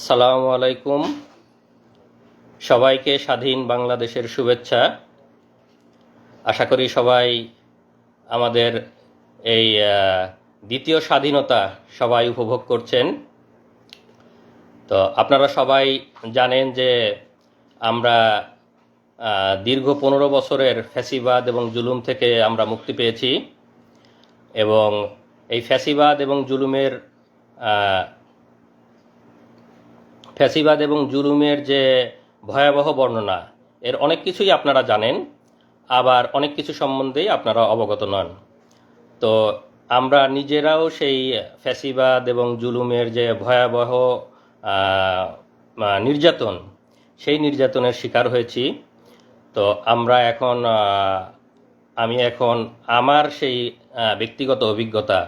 আসসালামু আলাইকুম। সবাইকে স্বাধীন বাংলাদেশের শুভেচ্ছা। আশা করি সবাই আমাদের এই দ্বিতীয় স্বাধীনতা সবাই উপভোগ করছেন। তো আপনারা সবাই জানেন যে আমরা দীর্ঘ 15 বছরের ফ্যাসিবাদ এবং জুলুম থেকে আমরা মুক্তি পেয়েছি, এবং এই ফ্যাসিবাদ এবং জুলুমের যে ভয়াবহ বর্ণনা, এর অনেক কিছুই আপনারা জানেন, আবার অনেক কিছু সম্বন্ধেই আপনারা অবগত নন। তো আমরা নিজেরাও সেই ফ্যাসিবাদ এবং জুলুমের যে ভয়াবহ নির্যাতন, সেই নির্যাতনের শিকার হয়েছি। তো আমি এখন আমার সেই ব্যক্তিগত অভিজ্ঞতা,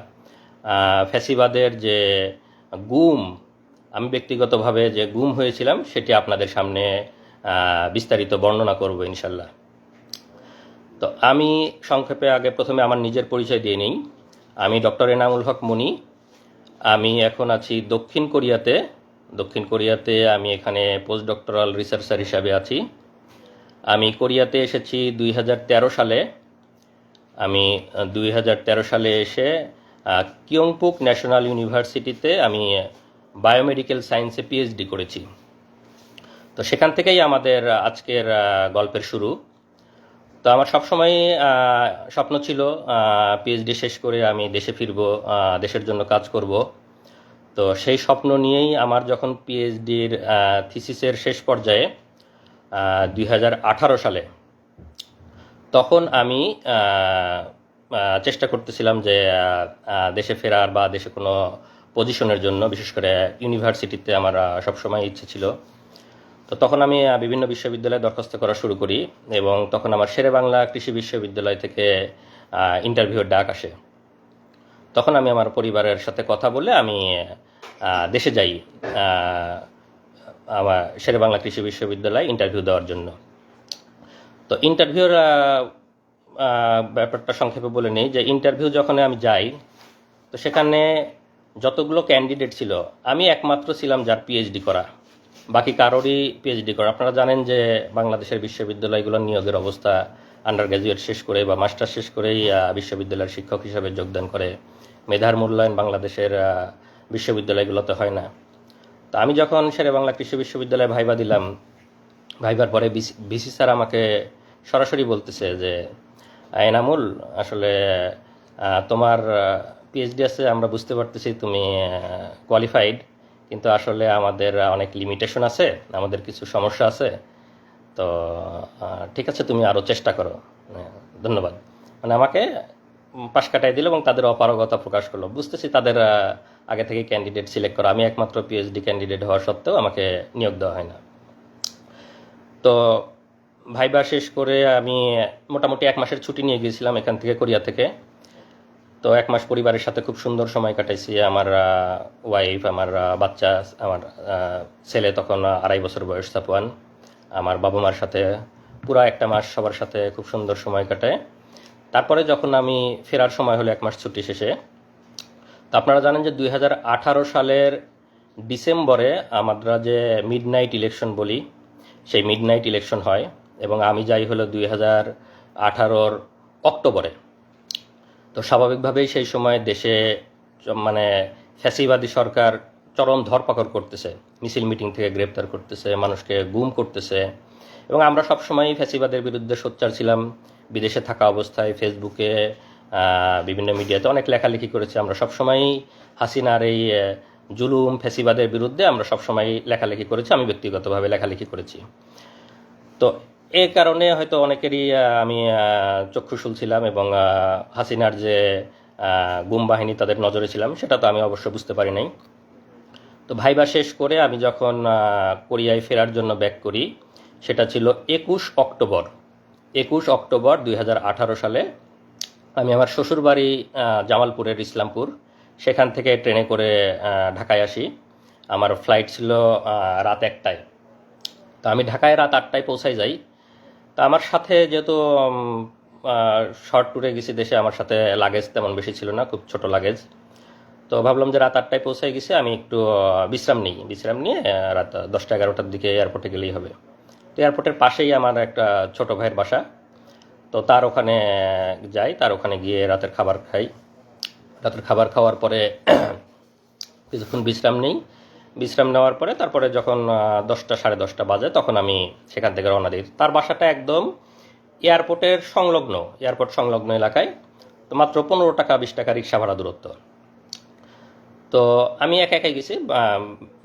ফ্যাসিবাদের যে গুম, আমি ব্যক্তিগতভাবে যে গুম হয়েছিলাম সেটি আপনাদের সামনে বিস্তারিত বর্ণনা করব ইনশাল্লাহ। তো আমি সংক্ষেপে প্রথমে আমার নিজের পরিচয় দিয়ে নিই। আমি ডক্টর এনামুল হক মনি। আমি এখন আছি দক্ষিণ কোরিয়াতে। আমি এখানে পোস্ট ডক্টরাল রিসার্চার হিসাবে আছি। আমি কোরিয়াতে এসেছি 2013 সালে। আমি 2013 সালে এসে কিয়ংপুক ন্যাশনাল ইউনিভার্সিটিতে আমি বায়োমেডিক্যাল সায়েন্সে পিএইচডি করেছি। তো সেখান থেকেই আমাদের আজকের গল্পের শুরু। তো আমার সবসময় স্বপ্ন ছিল পিএইচডি শেষ করে আমি দেশে ফিরব, দেশের জন্য কাজ করব। তো সেই স্বপ্ন নিয়েই আমার যখন পিএইচডির থিসিসের শেষ পর্যায়ে 2018 সালে, তখন আমি চেষ্টা করতেছিলাম যে দেশে ফেরার বা দেশে কোনো পজিশনের জন্য, বিশেষ করে ইউনিভার্সিটিতে আমার সবসময় ইচ্ছে ছিল। তো তখন আমি বিভিন্ন বিশ্ববিদ্যালয়ে দরখাস্ত করা শুরু করি, এবং তখন আমার শেরেবাংলা কৃষি বিশ্ববিদ্যালয় থেকে ইন্টারভিউর ডাক আসে। তখন আমি আমার পরিবারের সাথে কথা বলে আমি দেশে যাই আমার শেরেবাংলা কৃষি বিশ্ববিদ্যালয়ে ইন্টারভিউ দেওয়ার জন্য। তো ইন্টারভিউর ব্যাপারটা সংক্ষেপে বলে নেই যে ইন্টারভিউ যখন আমি যাই, তো সেখানে যতগুলো ক্যান্ডিডেট ছিল, আমি একমাত্র ছিলাম যার পিএইচডি করা, বাকি কারোরই পিএইচডি করা। আপনারা জানেন যে বাংলাদেশের বিশ্ববিদ্যালয়গুলোর নিয়োগের অবস্থা, আন্ডার গ্র্যাজুয়েট শেষ করে বা মাস্টার শেষ করেই বিশ্ববিদ্যালয়ের শিক্ষক হিসাবে যোগদান করে। মেধার মূল্যায়ন বাংলাদেশের বিশ্ববিদ্যালয়গুলোতে হয় না। তো আমি যখন শেরেবাংলা কৃষি বিশ্ববিদ্যালয়ে ভাইবা দিলাম, ভাইবার পরে ভিসি স্যার আমাকে সরাসরি বলতেছে যে এনামুল, আসলে তোমার পিএইচডি আছে, আমরা বুঝতে পারতেছি তুমি কোয়ালিফাইড, কিন্তু আসলে আমাদের অনেক লিমিটেশন আছে, আমাদের কিছু সমস্যা আছে। তো ঠিক আছে, তুমি আরও চেষ্টা করো, ধন্যবাদ। মানে আমাকে পাশ কাটাই দিল এবং তাদের অপারগতা প্রকাশ করলো। বুঝতেছি তাদের আগে থেকে ক্যান্ডিডেট সিলেক্ট করা, আমি একমাত্র পিএইচডি ক্যান্ডিডেট হওয়া সত্ত্বেও আমাকে নিয়োগ দেওয়া হয় না। তো ভাইবা শেষ করে আমি মোটামুটি 1 মাসের ছুটি নিয়ে গিয়েছিলাম এখান থেকে, কোরিয়া থেকে। তো 1 মাস পরিবারের সাথে খুব সুন্দর সময় কাটাইছি। আমার ওয়াইফ, আমার বাচ্চা, আমার ছেলে তখন 2.5 বছর বয়স, সাপওয়ান, আমার বাবা মার সাথে পুরো 1 মাস সবার সাথে খুব সুন্দর সময় কাটায়। তারপরে যখন আমি ফেরার সময় হলো 1 মাস ছুটি শেষে, তো আপনারা জানেন যে 2018 সালের ডিসেম্বরে আমরা যে মিডনাইট ইলেকশন বলি, সেই মিডনাইট ইলেকশন হয়, এবং আমি যাই হলো 2018 অক্টোবরে। তো স্বাভাবিকভাবেই সেই সময় দেশে মানে ফ্যাসিবাদী সরকার চরম ধরপাকড় করতেছে, মিছিল মিটিং থেকে গ্রেপ্তার করতেছে, মানুষকে গুম করতেছে। এবং আমরা সবসময়ই ফ্যাসিবাদের বিরুদ্ধে সোচ্চার ছিলাম। বিদেশে থাকা অবস্থায় ফেসবুকে, বিভিন্ন মিডিয়াতে অনেক লেখালেখি করেছি। আমরা সবসময়ই হাসিনার এই জুলুম, ফ্যাসিবাদের বিরুদ্ধে আমরা সবসময় লেখালেখি করেছি, আমি ব্যক্তিগতভাবে লেখালেখি করেছি। তো এই কারণে হয়তো অনেকেরই আমি চক্ষুশূল ছিলাম, এবং হাসিনার যে গুম বাহিনী তাদের নজরে ছিলাম, সেটা তো আমি অবশ্য বুঝতে পারি নাই। তো ভাইবা শেষ করে আমি যখন কোরিয়ায় ফেরার জন্য ব্যাক করি, সেটা ছিল 21 অক্টোবর 2018 সালে। আমি আমার শ্বশুরবাড়ি জামালপুরের ইসলামপুর, সেখান থেকে ট্রেনে করে ঢাকায় আসি। আমার ফ্লাইট ছিল রাত 1টায়। তো আমি ঢাকায় রাত 8টায় পৌঁছাই যাই। তা আমার সাথে যেহেতু শর্ট ট্যুরে গেছি দেশে, আমার সাথে লাগেজ তেমন বেশি ছিল না, খুব ছোট লাগেজ। তো ভাবলাম যে রাত 8টায় পৌঁছে গেছি, আমি একটু বিশ্রাম নিয়ে রাত 10টা 11টার দিকে এয়ারপোর্টে গেলেই হবে। তো এয়ারপোর্টের পাশেই আমার একটা ছোট ভাইয়ের বাসা। তো তার ওখানে যাই, তার ওখানে গিয়ে রাতের খাবার খাই। রাতের খাবার খাওয়ার পরে কিছুক্ষণ বিশ্রাম নেওয়ার পরে তারপরে যখন 10টা 10:30 বাজে তখন আমি সেখান থেকে রওনা দিই। তার বাসাটা একদম এয়ারপোর্ট সংলগ্ন এলাকায়। তো মাত্র 15 টাকা 20 টাকা রিক্সা ভাড়া দূরত্ব। তো আমি একা একাই গেছি,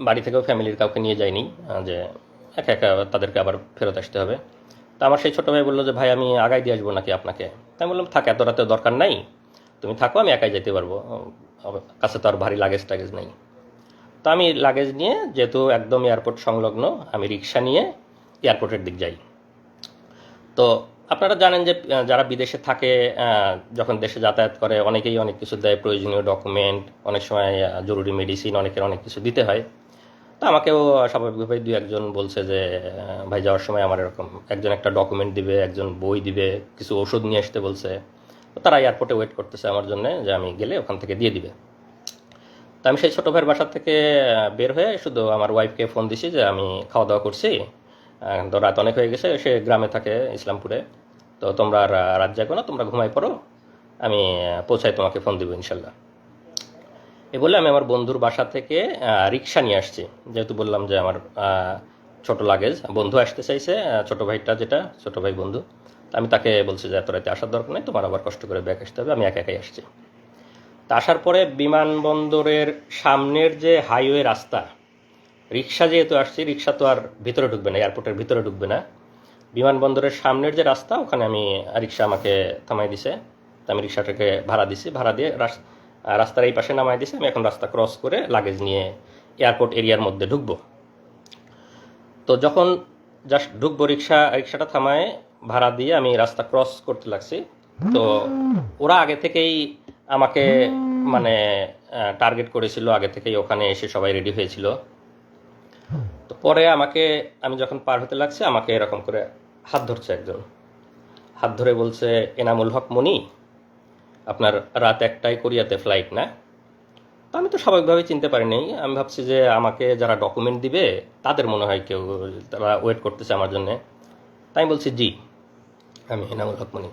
বাড়ি থেকেও ফ্যামিলির কাউকে নিয়ে যাইনি, যে একা একা তাদেরকে আবার ফেরত আসতে হবে। তো আমার সেই ছোটো ভাই বললো যে ভাই আমি আগাই দিয়ে আসবো নাকি আপনাকে। তাই বললাম থাক, এত রাতে দরকার নাই, তুমি থাকো, আমি একাই যেতে পারবো, কাছে তো আর ভারী লাগেজ টাগেজ নেই। তো আমি লাগেজ নিয়ে, যেহেতু একদম এয়ারপোর্ট সংলগ্ন, আমি রিক্সা নিয়ে এয়ারপোর্টের দিক যাই। তো আপনারা জানেন যে যারা বিদেশে থাকে, যখন দেশে যাতায়াত করে অনেকেই অনেক কিছু দেয়, প্রয়োজনীয় ডকুমেন্ট, অনেক সময় জরুরি মেডিসিন, অনেকের অনেক কিছু দিতে হয়। তো আমাকেও স্বাভাবিকভাবে 2-1 জন বলছে যে ভাই যাওয়ার সময় আমার এরকম একজন একটা ডকুমেন্ট দিবে, একজন বই দিবে, কিছু ওষুধ নিয়ে আসতে বলছে। তো তারা এয়ারপোর্টে ওয়েট করতেছে আমার জন্য, যে আমি গেলে ওখান থেকে দিয়ে দিবে। তো আমি সেই ছোটো ভাইয়ের বাসার থেকে বের হয়ে শুধু আমার ওয়াইফকে ফোন দিছি যে আমি খাওয়া দাওয়া করছি, তো রাত অনেক হয়ে গেছে, সে গ্রামে থাকে ইসলামপুরে। তো তোমরা আর রাত জাগো না, তোমরা ঘুমাই পড়ো, আমি পৌঁছায় তোমাকে ফোন দিব ইনশাল্লাহ। এ বলে আমি আমার বন্ধুর বাসা থেকে রিক্সা নিয়ে আসছি। যেহেতু বললাম যে আমার ছোট লাগেজ, বন্ধু আসতে চাইছে, ছোট ভাইটা যেটা ছোট ভাই বন্ধু, আমি তাকে বলছি যে এত রাতে আসার দরকার নেই, তোমার আবার কষ্ট করে ব্যাগ আসতে হবে, আমি একা একাই আসছি। তা আসার পরে বিমানবন্দরের সামনের যে হাইওয়ে রাস্তা, রিক্সা যেহেতু আসছি, রিক্সা তো আর ভিতরে ঢুকবে না, এয়ারপোর্টের ভিতরে ঢুকবে না, বিমানবন্দরের সামনের যে রাস্তা ওখানে আমি রিক্সা আমাকে থামাই দিছে। তো আমি রিক্সাটাকে ভাড়া দিছি, ভাড়া দিয়ে রাস্তার এই পাশে নামাই দিছি। আমি এখন রাস্তা ক্রস করে লাগেজ নিয়ে এয়ারপোর্ট এরিয়ার মধ্যে ঢুকবো। তো যখন জাস্ট ঢুকবো, রিক্সাটা থামায় ভাড়া দিয়ে আমি রাস্তা ক্রস করতে লাগছি। তো ওরা আগে থেকেই আমাকে মানে টার্গেট করেছিল, আগে থেকেই ওখানে এসে সবাই রেডি হয়েছিল। তো পরে আমি যখন পার হতে লাগছে, আমাকে এরকম করে হাত ধরছে একজন, হাত ধরে বলছে এনামুল হক মনি, আপনার রাত 1টায় কোরিয়াতে ফ্লাইট না? তো আমি তো স্বাভাবিকভাবে চিনতে পারিনি, আমি ভাবছি যে আমাকে যারা ডকুমেন্ট দিবে তাদের মনে হয় কেউ, তারা ওয়েট করতেছে আমার জন্যে। তাই আমি বলছি জি, আমি এনামুল হক মনি।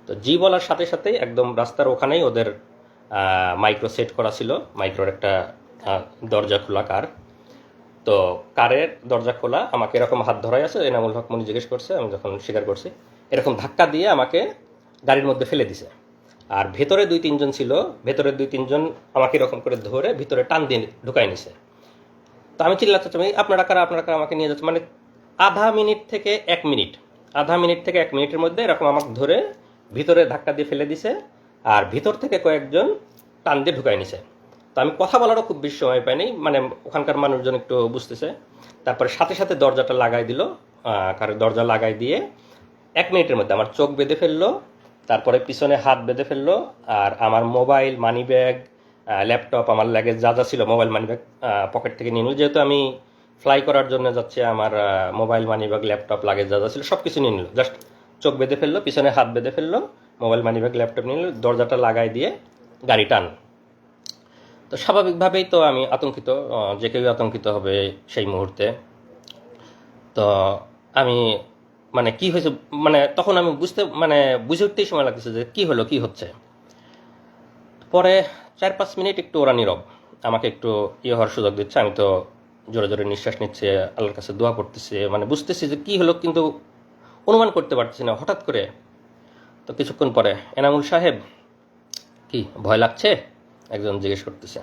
তো জি বলার সাথে সাথেই একদম রাস্তার ওখানেই ওদের মাইক্রো সেট করা ছিল, মাইক্রোর একটা দরজা খোলা কার। তো কারের দরজা খোলা, আমাকে এরকম হাত ধরাই আছে, এনামুল হক মনি জিজ্ঞেস করছে, আমি যখন স্বীকার করছি, এরকম ধাক্কা দিয়ে আমাকে গাড়ির মধ্যে ফেলে দিছে। আর ভেতরে 2-3 জন ছিল, ভেতরে 2-3 জন আমাকে এরকম করে ধরে ভিতরে টান দিয়ে ঢুকাই নিছে। তো আমি চিল্লাচ্ছি, আপনারা কারা, আমাকে নিয়ে যাচ্ছে, মানে আধা মিনিট থেকে 1 মিনিটের মধ্যে এরকম আমাকে ধরে ভিতরে ধাক্কা দিয়ে ফেলে দিছে, আর ভিতর থেকে কয়েকজন টান দিয়ে ঢুকাই নিছে। তো আমি কথা বলারও খুব বেশি সময় পাইনি, মানে ওখানকার মানুষজন একটু বুঝতেছে। তারপরে সাথে সাথে দরজাটা লাগাই দিল, কারের দরজা লাগাই দিয়ে 1 মিনিটের মধ্যে আমার চোখ বেঁধে ফেললো, তারপরে পিছনে হাত বেঁধে ফেললো, আর আমার মোবাইল, মানি ব্যাগ, ল্যাপটপ, আমার লাগেজ যা যা ছিল, মোবাইল মানি ব্যাগ পকেট থেকে নিয়ে নিল। যেহেতু আমি ফ্লাই করার জন্য যাচ্ছে, আমার mobile, money bag, laptop, luggage যা যা ছিল সব কিছু নিয়ে নিল। জাস্ট চোখ বেঁধে ফেললো, পিছনে হাত বেঁধে ফেললো, মোবাইল, মানি ব্যাগ, ল্যাপটপ নিয়ে নিল, দরজাটা লাগাই দিয়ে গাড়ি টান। তো স্বাভাবিকভাবেই তো আমি আতঙ্কিত, যে কেউ আতঙ্কিত হবে সেই মুহূর্তে। তো আমি মানে কি হয়েছে, মানে তখন আমি বুঝে উঠতেই সময় লাগতেছে যে কি হলো, কি হচ্ছে। পরে 4-5 মিনিট একটু ওরা নীরব, আমাকে একটু হওয়ার সুযোগ দিচ্ছে। আমি তো জোরে জোরে নিঃশ্বাস নিচ্ছে, আল্লাহর কাছে দোয়া করতেছি, মানে বুঝতেছি যে কি হলো, কিন্তু অনুমান করতে পারতেছি না। হঠাৎ করে তো কিছুক্ষণ পরে, এনামুল সাহেব কি ভয় লাগছে, একজন জিজ্ঞেস করতেছে।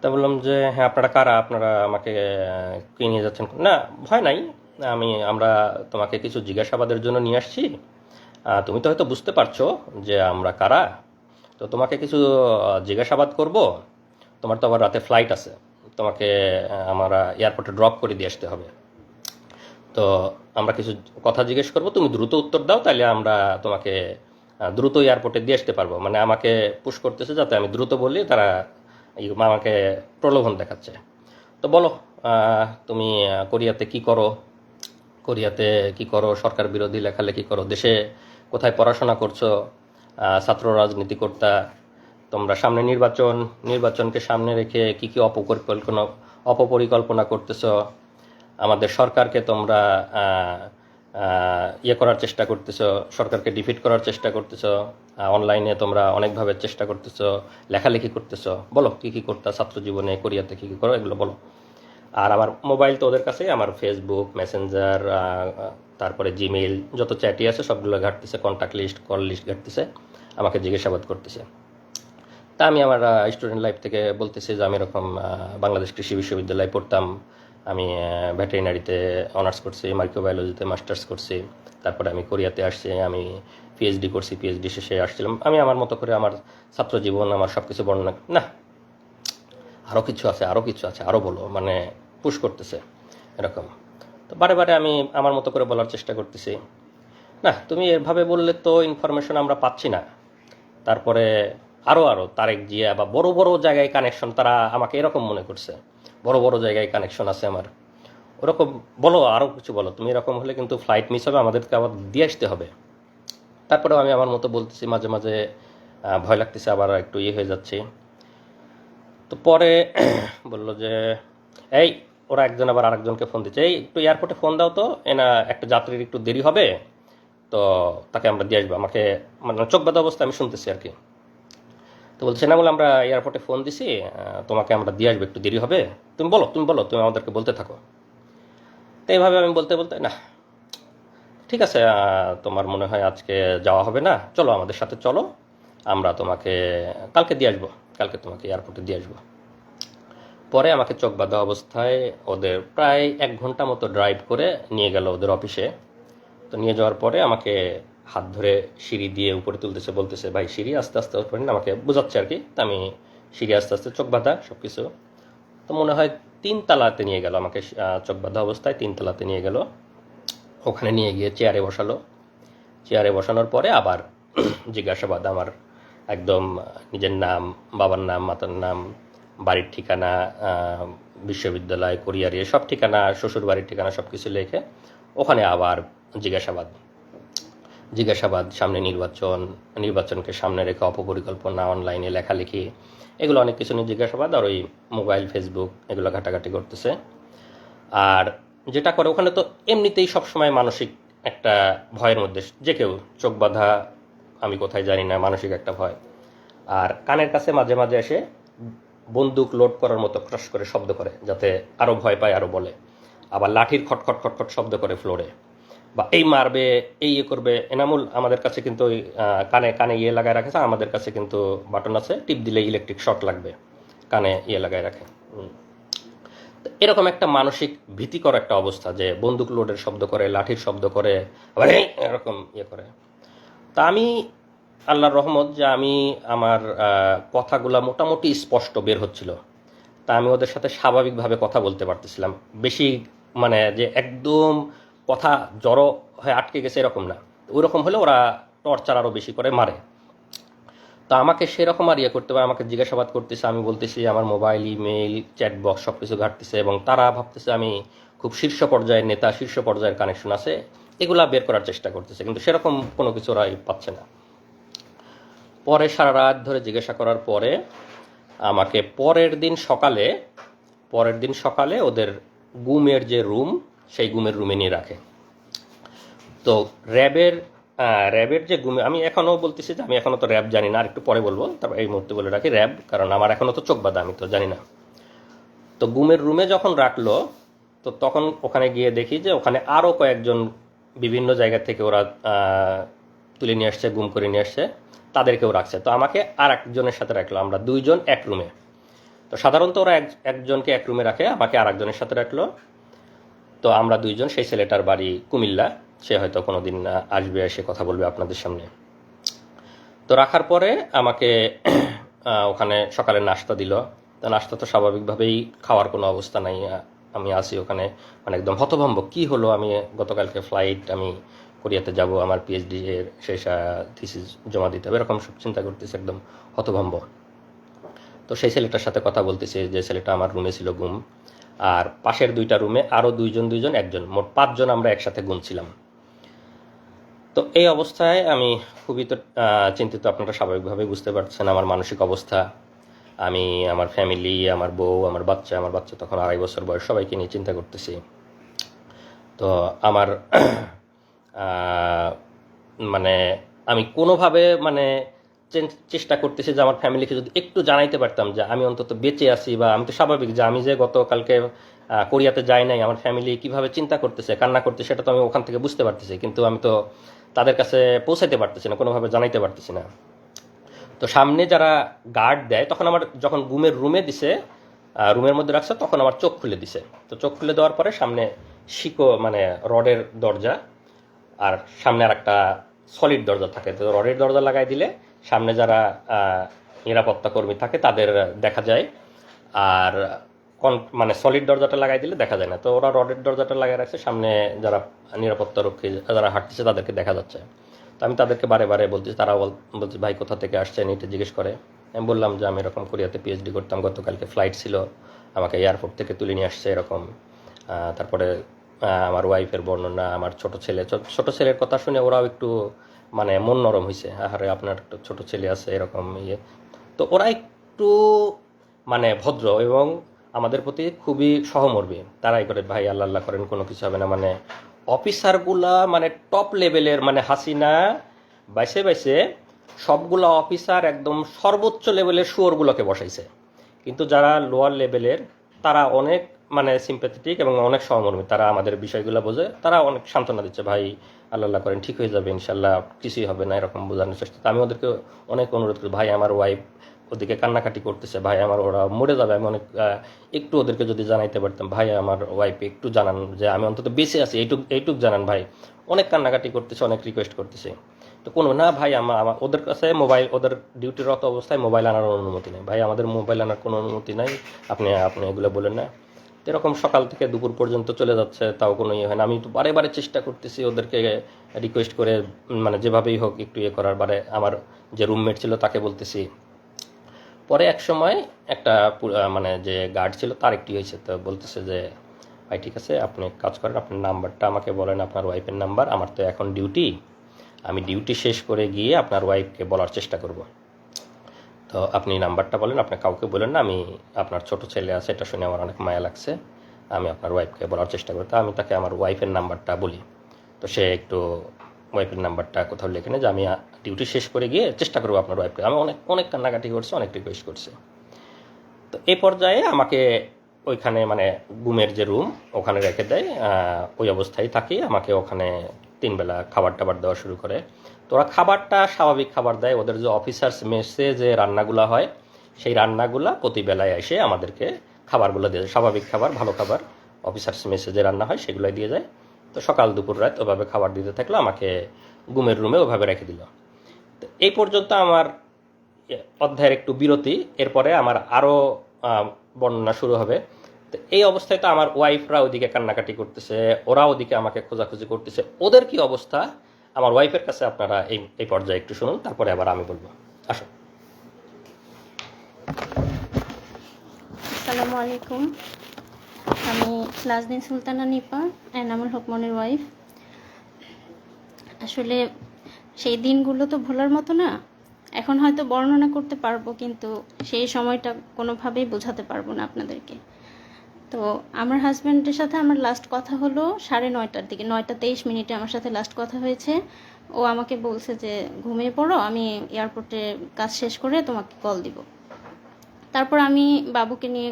তা বললাম যে হ্যাঁ, আপনারা কারা, আপনারা আমাকে কি নিয়ে যাচ্ছেন? না, ভয় নাই, আমরা তোমাকে কিছু জিজ্ঞাসাবাদের জন্য নিয়ে আসছি, তুমি তো হয়তো বুঝতে পারছো যে আমরা কারা। তো তোমাকে কিছু জিজ্ঞাসাবাদ করব, তোমার তো আবার রাতে ফ্লাইট আছে, তোমাকে আমরা এয়ারপোর্টে ড্রপ করে দিয়ে আসতে হবে। তো আমরা কিছু কথা জিজ্ঞেস করব, তুমি দ্রুত উত্তর দাও, তাহলে আমরা তোমাকে দ্রুত এয়ারপোর্টে দিয়ে আসতে পারবো। মানে আমাকে পুশ করতেছে যাতে আমি দ্রুত বলি, তারা আমাকে প্রলোভন দেখাচ্ছে। তো বলো, তুমি কোরিয়াতে কি করো, সরকার বিরোধী লেখালেখি করো, দেশে কোথায় পড়াশোনা করছো, ছাত্র রাজনীতি করতা, তোমরা সামনে নির্বাচনকে সামনে রেখে কি কি অপপরিকল্পনা করতেছ, আমাদের সরকারকে তোমরা ইয়ে করার চেষ্টা করতেছো, সরকারকে ডিফিট করার চেষ্টা করতেছো, অনলাইনে তোমরা অনেকভাবে চেষ্টা করতেছো, লেখালেখি করতেছো, বলো কি কি করতে ছাত্র জীবনে কোরিয়াতে কি কি করো এগুলো বলো। আর আমার মোবাইল তো ওদের কাছে, আমার ফেসবুক মেসেঞ্জার তারপরে জিমেইল যত চ্যাটই আছে সবগুলো ঘাটতেছে, কন্ট্যাক্ট লিস্ট কল লিস্ট ঘাটতেছে, আমাকে জিজ্ঞাসাবাদ করতেছে। তা আমি আমার স্টুডেন্ট লাইফ থেকে বলতেছি যে আমি এরকম বাংলাদেশ কৃষি বিশ্ববিদ্যালয়ে পড়তাম, আমি ভেটেরিনারিতে অনার্স করছি, মাইক্রোবায়োলজিতে মাস্টার্স করছি, তারপরে আমি কোরিয়াতে আসছি, আমি পিএইচডি করছি, পিএইচডি শেষে আসছিলাম। আমি আমার মতো করে আমার ছাত্র জীবন আমার সব কিছু বর্ণনা না, আরও কিছু আছে আরও বলো, মানে পুশ করতেছে এরকম। তো বারে বারে আমি আমার মতো করে বলার চেষ্টা করতেছি, না তুমি এভাবে বললে তো ইনফরমেশন আমরা পাচ্ছি না। তারপরে আরও তারেক জিয়া বা বড় বড় জায়গায় কানেকশন, তারা আমাকে এরকম মনে করছে বড় বড় জায়গায় কানেকশন আছে আমার, ওরকম বলো, আরও কিছু বলো, তুমি এরকম হলে কিন্তু ফ্লাইট মিস হবে, আমাদেরকে আবার দিয়ে আসতে হবে। তারপরেও আমি আমার মতো বলতেছি, মাঝে মাঝে ভয় লাগতেছে, আবার একটু ইয়ে হয়ে যাচ্ছে। তো পরে বললো যে এই ওরা একজন আবার আরেকজনকে ফোন দিচ্ছে, এই একটু এয়ারপোর্টে ফোন দাও তো, এনা একটা যাত্রীর একটু দেরি হবে, তো তাকে আমরা দিয়ে আসবো। আমাকে মানে চোখ বাঁধা অবস্থায় আমি শুনতেছি আর কি। তো বলছে না বলে আমরা এয়ারপোর্টে ফোন দিছি, তোমাকে আমরা দিয়ে আসবো, একটু দেরি হবে, তুমি বলো তুমি আমাদেরকে বলতে থাকো। তো এইভাবে আমি বলতে বলতে, না ঠিক আছে, তোমার মনে হয় আজকে যাওয়া হবে না, চলো আমাদের সাথে চলো, আমরা তোমাকে কালকে দিয়ে আসবো, কালকে তোমাকে এয়ারপোর্টে দিয়ে আসবো। পরে আমাকে চোখ বাঁধা অবস্থায় ওদের প্রায় 1 ঘন্টা মতো ড্রাইভ করে নিয়ে গেল ওদের অফিসে। তো নিয়ে যাওয়ার পরে আমাকে হাত ধরে সিঁড়ি দিয়ে উপরে তুলতেছে, বলতেছে ভাই সিঁড়ি আস্তে আস্তে উপরে না, আমাকে বোঝাচ্ছে আর কি। তো আমি সিঁড়ি আস্তে আস্তে, চোখ বাঁধা সব কিছু। তো মনে হয় 3 তলাতে নিয়ে গেল আমাকে, চোখ বাঁধা অবস্থায় 3 তলাতে নিয়ে গেল। ওখানে নিয়ে গিয়ে চেয়ারে বসালো। চেয়ারে বসানোর পরে আবার জিজ্ঞাসাবাদ, আমার একদম নিজের নাম, বাবার নাম, মাতার নাম, বাড়ির ঠিকানা, বিশ্ববিদ্যালয়, কোরিয়ার সব ঠিকানা, শ্বশুর বাড়ির ঠিকানা সব কিছু লিখে ওখানে আবার জিজ্ঞাসাবাদ, সামনে নির্বাচনকে সামনে রেখে অপপরিকল্পনা, অনলাইনে লেখালেখি, এগুলো অনেক কিছু নিয়ে জিজ্ঞাসাবাদ, আর ওই মোবাইল ফেসবুক এগুলো ঘাটাঘাটি করতেছে। আর যেটা করে ওখানে তো এমনিতেই সবসময় মানসিক একটা ভয়ের মধ্যে, যে কেউ চোখ বাঁধা, আমি কোথায় জানি না, মানসিক একটা ভয়। আর কানের কাছে মাঝে মাঝে এসে বন্দুক লোড করার মতো ক্রাশ করে শব্দ করে, যাতে আরও ভয় পায়, আরও বলে। আবার লাঠির খটখট খটখট শব্দ করে ফ্লোরে, বা এই মারবে, এই ইয়ে করবে। এনামুল আমাদের কাছে কিন্তু ওই কানে ইয়ে লাগায় রাখেছে, আমাদের কাছে কিন্তু বাটন আছে, টিপ দিলে ইলেকট্রিক শর্ট লাগবে, কানে ইয়ে লাগায় রাখে। এরকম একটা মানসিক ভীতিকর একটা অবস্থা, যে বন্দুক লোডের শব্দ করে, লাঠির শব্দ করে, আবার এরকম ইয়ে করে। তা আমি আল্লাহর রহমত যে আমি আমার কথাগুলো মোটামুটি স্পষ্ট বের হচ্ছিল, তা আমি ওদের সাথে স্বাভাবিকভাবে কথা বলতে পারতেছিলাম। বেশি মানে যে একদম কথা জড়ো হয়ে আটকে গেছে এরকম না, ওইরকম হলে ওরা টর্চার আরও বেশি করে মারে। তো আমাকে সেরকম আর ইয়ে করতে পারে, আমাকে জিজ্ঞাসাবাদ করতেছে, আমি বলতেছি আমার মোবাইল, ইমেইল, চ্যাট বক্স সব কিছু ঘাটতেছে, এবং তারা ভাবতেছে আমি খুব শীর্ষ পর্যায়ের নেতা, শীর্ষ পর্যায়ের কানেকশন আছে, এগুলা বের করার চেষ্টা করতেছে, কিন্তু সেরকম কোনো কিছু ওরা পাচ্ছে না। পরে সারা রাত ধরে জিজ্ঞাসা করার পরে আমাকে পরের দিন সকালে ওদের গুমের যে রুম, সেই গুমের রুমে নিয়ে রাখে। তো র্যাবের যে গুমে, আমি এখনও বলতেছি যে আমি এখনও তো র্যাব জানি না, আর একটু পরে বলবো, তারপর এই মুহূর্তে বলে রাখি র্যাব, কারণ আমার এখনও তো চোখ বাঁধা, আমি তো জানি না। তো গুমের রুমে যখন রাখলো, তো তখন ওখানে গিয়ে দেখি যে ওখানে আরও কয়েকজন বিভিন্ন জায়গা থেকে ওরা তুলে নিয়ে আসছে, গুম করে নিয়ে আসছে, তাদেরকেও রাখছে। তো আমাকে আর একজনের সাথে রাখলো, আমরা 2 জন এক রুমে। তো সাধারণত ওরা একজনকে এক রুমে রাখে, আমাকে আর একজনের সাথে রাখলো। তো আমরা 2 জন, সেই ছেলেটার বাড়ি কুমিল্লা, সে হয়তো কোনো দিন আসবে, এসে কথা বলবে আপনাদের সামনে। তো রাখার পরে আমাকে ওখানে সকালে নাস্তা দিল। তো নাস্তা তো স্বাভাবিকভাবেই খাওয়ার কোনো অবস্থা নাই, আমি আসি ওখানে মানে একদম হতভম্ব, কি হলো, আমি গতকালকে ফ্লাইট, আমি কোরিয়াতে যাব, আমার পিএইচডি এর শেষ থিসিস জমা দিতে হবে, এরকম সব চিন্তা করতেছি, একদম হতভম্ব। তো সেই ছেলেটার সাথে কথা বলতেছি, যে ছেলেটা আমার রুমে ছিল গুম, আর পাশের 2টা রুমে আরও 2 জন 1 জন, মোট 5 জন আমরা একসাথে গুম ছিলাম। তো এই অবস্থায় আমি খুবই তো চিন্তিত, আপনারা স্বাভাবিকভাবেই বুঝতে পারছেন আমার মানসিক অবস্থা। আমি আমার ফ্যামিলি, আমার বউ, আমার বাচ্চা তখন 2.5 বছর বয়স, সবাইকে নিয়ে চিন্তা করতেছি। তো আমার আহ, মানে আমি কোনোভাবে মানে চেষ্টা করতেছি যে আমার ফ্যামিলিকে যদি একটু জানাইতে পারতাম যে আমি অন্তত বেঁচে আছি, বা আমি তো স্বাভাবিক যে আমি যে গতকালকে কোরিয়াতে যাই নাই, আমার ফ্যামিলি কিভাবে চিন্তা করতেছে, কান্না করতেছে, সেটা তো আমি ওখান থেকে বুঝতে পারতেছি, কিন্তু আমি তো তাদের কাছে পৌঁছাইতে পারতেছি না, কোনোভাবে জানাইতে পারতেছি না। তো সামনে যারা গার্ড দেয়, তখন আমার যখন ঘুমের রুমে দিছে, রুমের মধ্যে রাখছে, তখন আমার চোখ খুলে দিছে। তো চোখ খুলে দেওয়ার পরে সামনে মানে রডের দরজা, আর সামনে আর একটা সলিড দরজা থাকে। তো রডের দরজা লাগাই দিলে সামনে যারা নিরাপত্তা কর্মী থাকে তাদের দেখা যায়, আর মানে সলিড দরজাটা লাগাই দিলে দেখা যায় না। তো ওরা রডের দরজাটা লাগাই রাখছে, সামনে যারা নিরাপত্তা রক্ষী যারা হাঁটতেছে তাদেরকে দেখা যাচ্ছে। তো আমি তাদেরকে বারে বারে বলতেছি, তারা বলছে ভাই কোথা থেকে আসছেন এটা জিজ্ঞেস করে। আমি বললাম যে আমি এরকম কোরিয়াতে পিএইচডি করতাম, গতকালকে ফ্লাইট ছিল, আমাকে এয়ারপোর্ট থেকে তুলে নিয়ে আসছে এরকম। তারপরে আমার ওয়াইফের বর্ণনা, আমার ছোট ছেলের কথা শুনে ওরাও একটু মানে মন নরম হয়েছে, আরে আপনার একটা ছোট ছেলে আছে এরকম ইয়ে। তো ওরা একটু মানে ভদ্র এবং আমাদের প্রতি খুবই সহমর্মী। তারাই করে ভাই আল্লাহ আল্লাহ করেন, কোনো কিছু হবে না। মানে অফিসারগুলা মানে টপ লেভেলের, মানে হাসিনা বাইসে বাইসে সবগুলা অফিসার একদম সর্বোচ্চ লেভেলের শুয়োরগুলোকে বসাইছে, কিন্তু যারা লোয়ার লেভেলের তারা অনেক মানে সিম্প্যাথেটিক এবং অনেক সহমর্মী, তারা আমাদের বিষয়গুলো বোঝে, তারা অনেক সান্ত্বনা দিচ্ছে, ভাই আল্লাহ আল্লাহ করেন, ঠিক হয়ে যাবে ইনশাল্লাহ, কিছুই হবে না, এরকম বোঝানোর চেষ্টা। আমি ওদেরকে অনেক অনুরোধ করি, ভাই আমার ওয়াইফ ওদিকে কান্নাকাটি করতেছে, ভাই আমার ওরা মরে যাবে, আমি অনেক একটু ওদেরকে যদি জানাইতে পারতাম, ভাই আমার ওয়াইফে একটু জানান যে আমি অন্তত বেঁচে আছি, এইটুক জানান ভাই। অনেক কান্নাকাটি করতেছে, অনেক রিকোয়েস্ট করতেছে। তো কোনো না ভাই, আমার ওদের কাছে মোবাইল, ওদের ডিউটিরত অবস্থায় মোবাইল আনার অনুমতি নেই, ভাই আমাদের মোবাইল আনার কোনো অনুমতি নাই, আপনি আপনি এগুলো বলেন না। তো এরকম সকাল থেকে দুপুর পর্যন্ত চলে যাচ্ছে, তাও কোনো ইয়ে হয় না। আমি তো বারে বারে চেষ্টা করতেছি ওদেরকে রিকোয়েস্ট করে, মানে যেভাবেই হোক একটু ইয়ে করার। বারে আমার যে রুমমেট ছিল তাকে বলতেছি। পরে এক সময় একটা মানে যে গার্ড ছিল তার একটি হয়েছে, তো বলতেছে যে ভাই ঠিক আছে, আপনি এক কাজ করেন, আপনার নাম্বারটা আমাকে বলেন, আপনার ওয়াইফের নাম্বার, আমার তো এখন ডিউটি, আমি ডিউটি শেষ করে গিয়ে আপনার ওয়াইফকে বলার চেষ্টা করব। তো আপনি নাম্বারটা বলেন, আপনি কাউকে বলেন না, আমি আপনার ছোট ছেলে আছে, এটা শুনে আমার অনেক মায়া লাগছে, আমি আপনার ওয়াইফকে বলার চেষ্টা করি। তো আমি তাকে আমার ওয়াইফের নাম্বারটা বলি। তো সে একটু ওয়াইফের নাম্বারটা কোথাও লিখে নেয় যে আমি ডিউটি শেষ করে গিয়ে চেষ্টা করবো আপনার ওয়াইফকে। আমি অনেক অনেক কান্নাকাটি করছি, অনেক রিকোয়েস্ট করছি। তো এই পর্যায়ে আমাকে ওইখানে মানে ঘুমের যে রুম ওখানে রেখে দেয়, ওই অবস্থায় থাকি। আমাকে ওখানে 3 বেলা খাবার টাবার দেওয়া শুরু করে। তো ওরা খাবারটা স্বাভাবিক খাবার দেয়, ওদের যে অফিসার্স মেসে যে রান্নাগুলো হয় সেই রান্নাগুলা প্রতি বেলায় এসে আমাদেরকে খাবারগুলো দিয়ে যায়, স্বাভাবিক খাবার, ভালো খাবার। অফিসার্স মেসে যে রান্না হয় সেগুলোই দিয়ে যায়। তো সকাল দুপুর রাত ওভাবে খাবার দিতে থাকলো, আমাকে ঘুমের রুমে ওভাবে রেখে দিল। তো এই পর্যন্ত আমার অধ্যায়ের একটু বিরতি, এরপরে আমার আরও বর্ণনা শুরু হবে। তো এই অবস্থায় তো আমার ওয়াইফরা ওদিকে কান্নাকাটি করতেছে, ওরা ওদিকে আমাকে খোঁজাখুঁজি করতেছে, ওদের কি অবস্থা আমার ওয়াইফের কাছে আপনারা এই এই পর্যায়ে একটু শুনুন, তারপরে আবার আমি বলবো। আসুন। আসসালামু আলাইকুম, আমি নাজনীন সুলতানা নিপা, এনামুল হক মনির ওয়াইফ। আসলে সেই দিনগুলো তো ভোলার মতো না। এখন হয়তো বর্ণনা করতে পারবো, কিন্তু সেই সময়টা কোনোভাবেই বোঝাতে পারবো না আপনাদেরকে। তো আমার হাজব্যান্ডের সাথে আমার লাস্ট কথা হলো 9:30টার দিকে, 9:23 আমার সাথে লাস্ট কথা হয়েছে। ও আমাকে বলছে যে ঘুমিয়ে পড়ো, আমি এয়ারপোর্টে কাজ শেষ করে তোমাকে কল দিব। তারপর আমি বাবুকে নিয়ে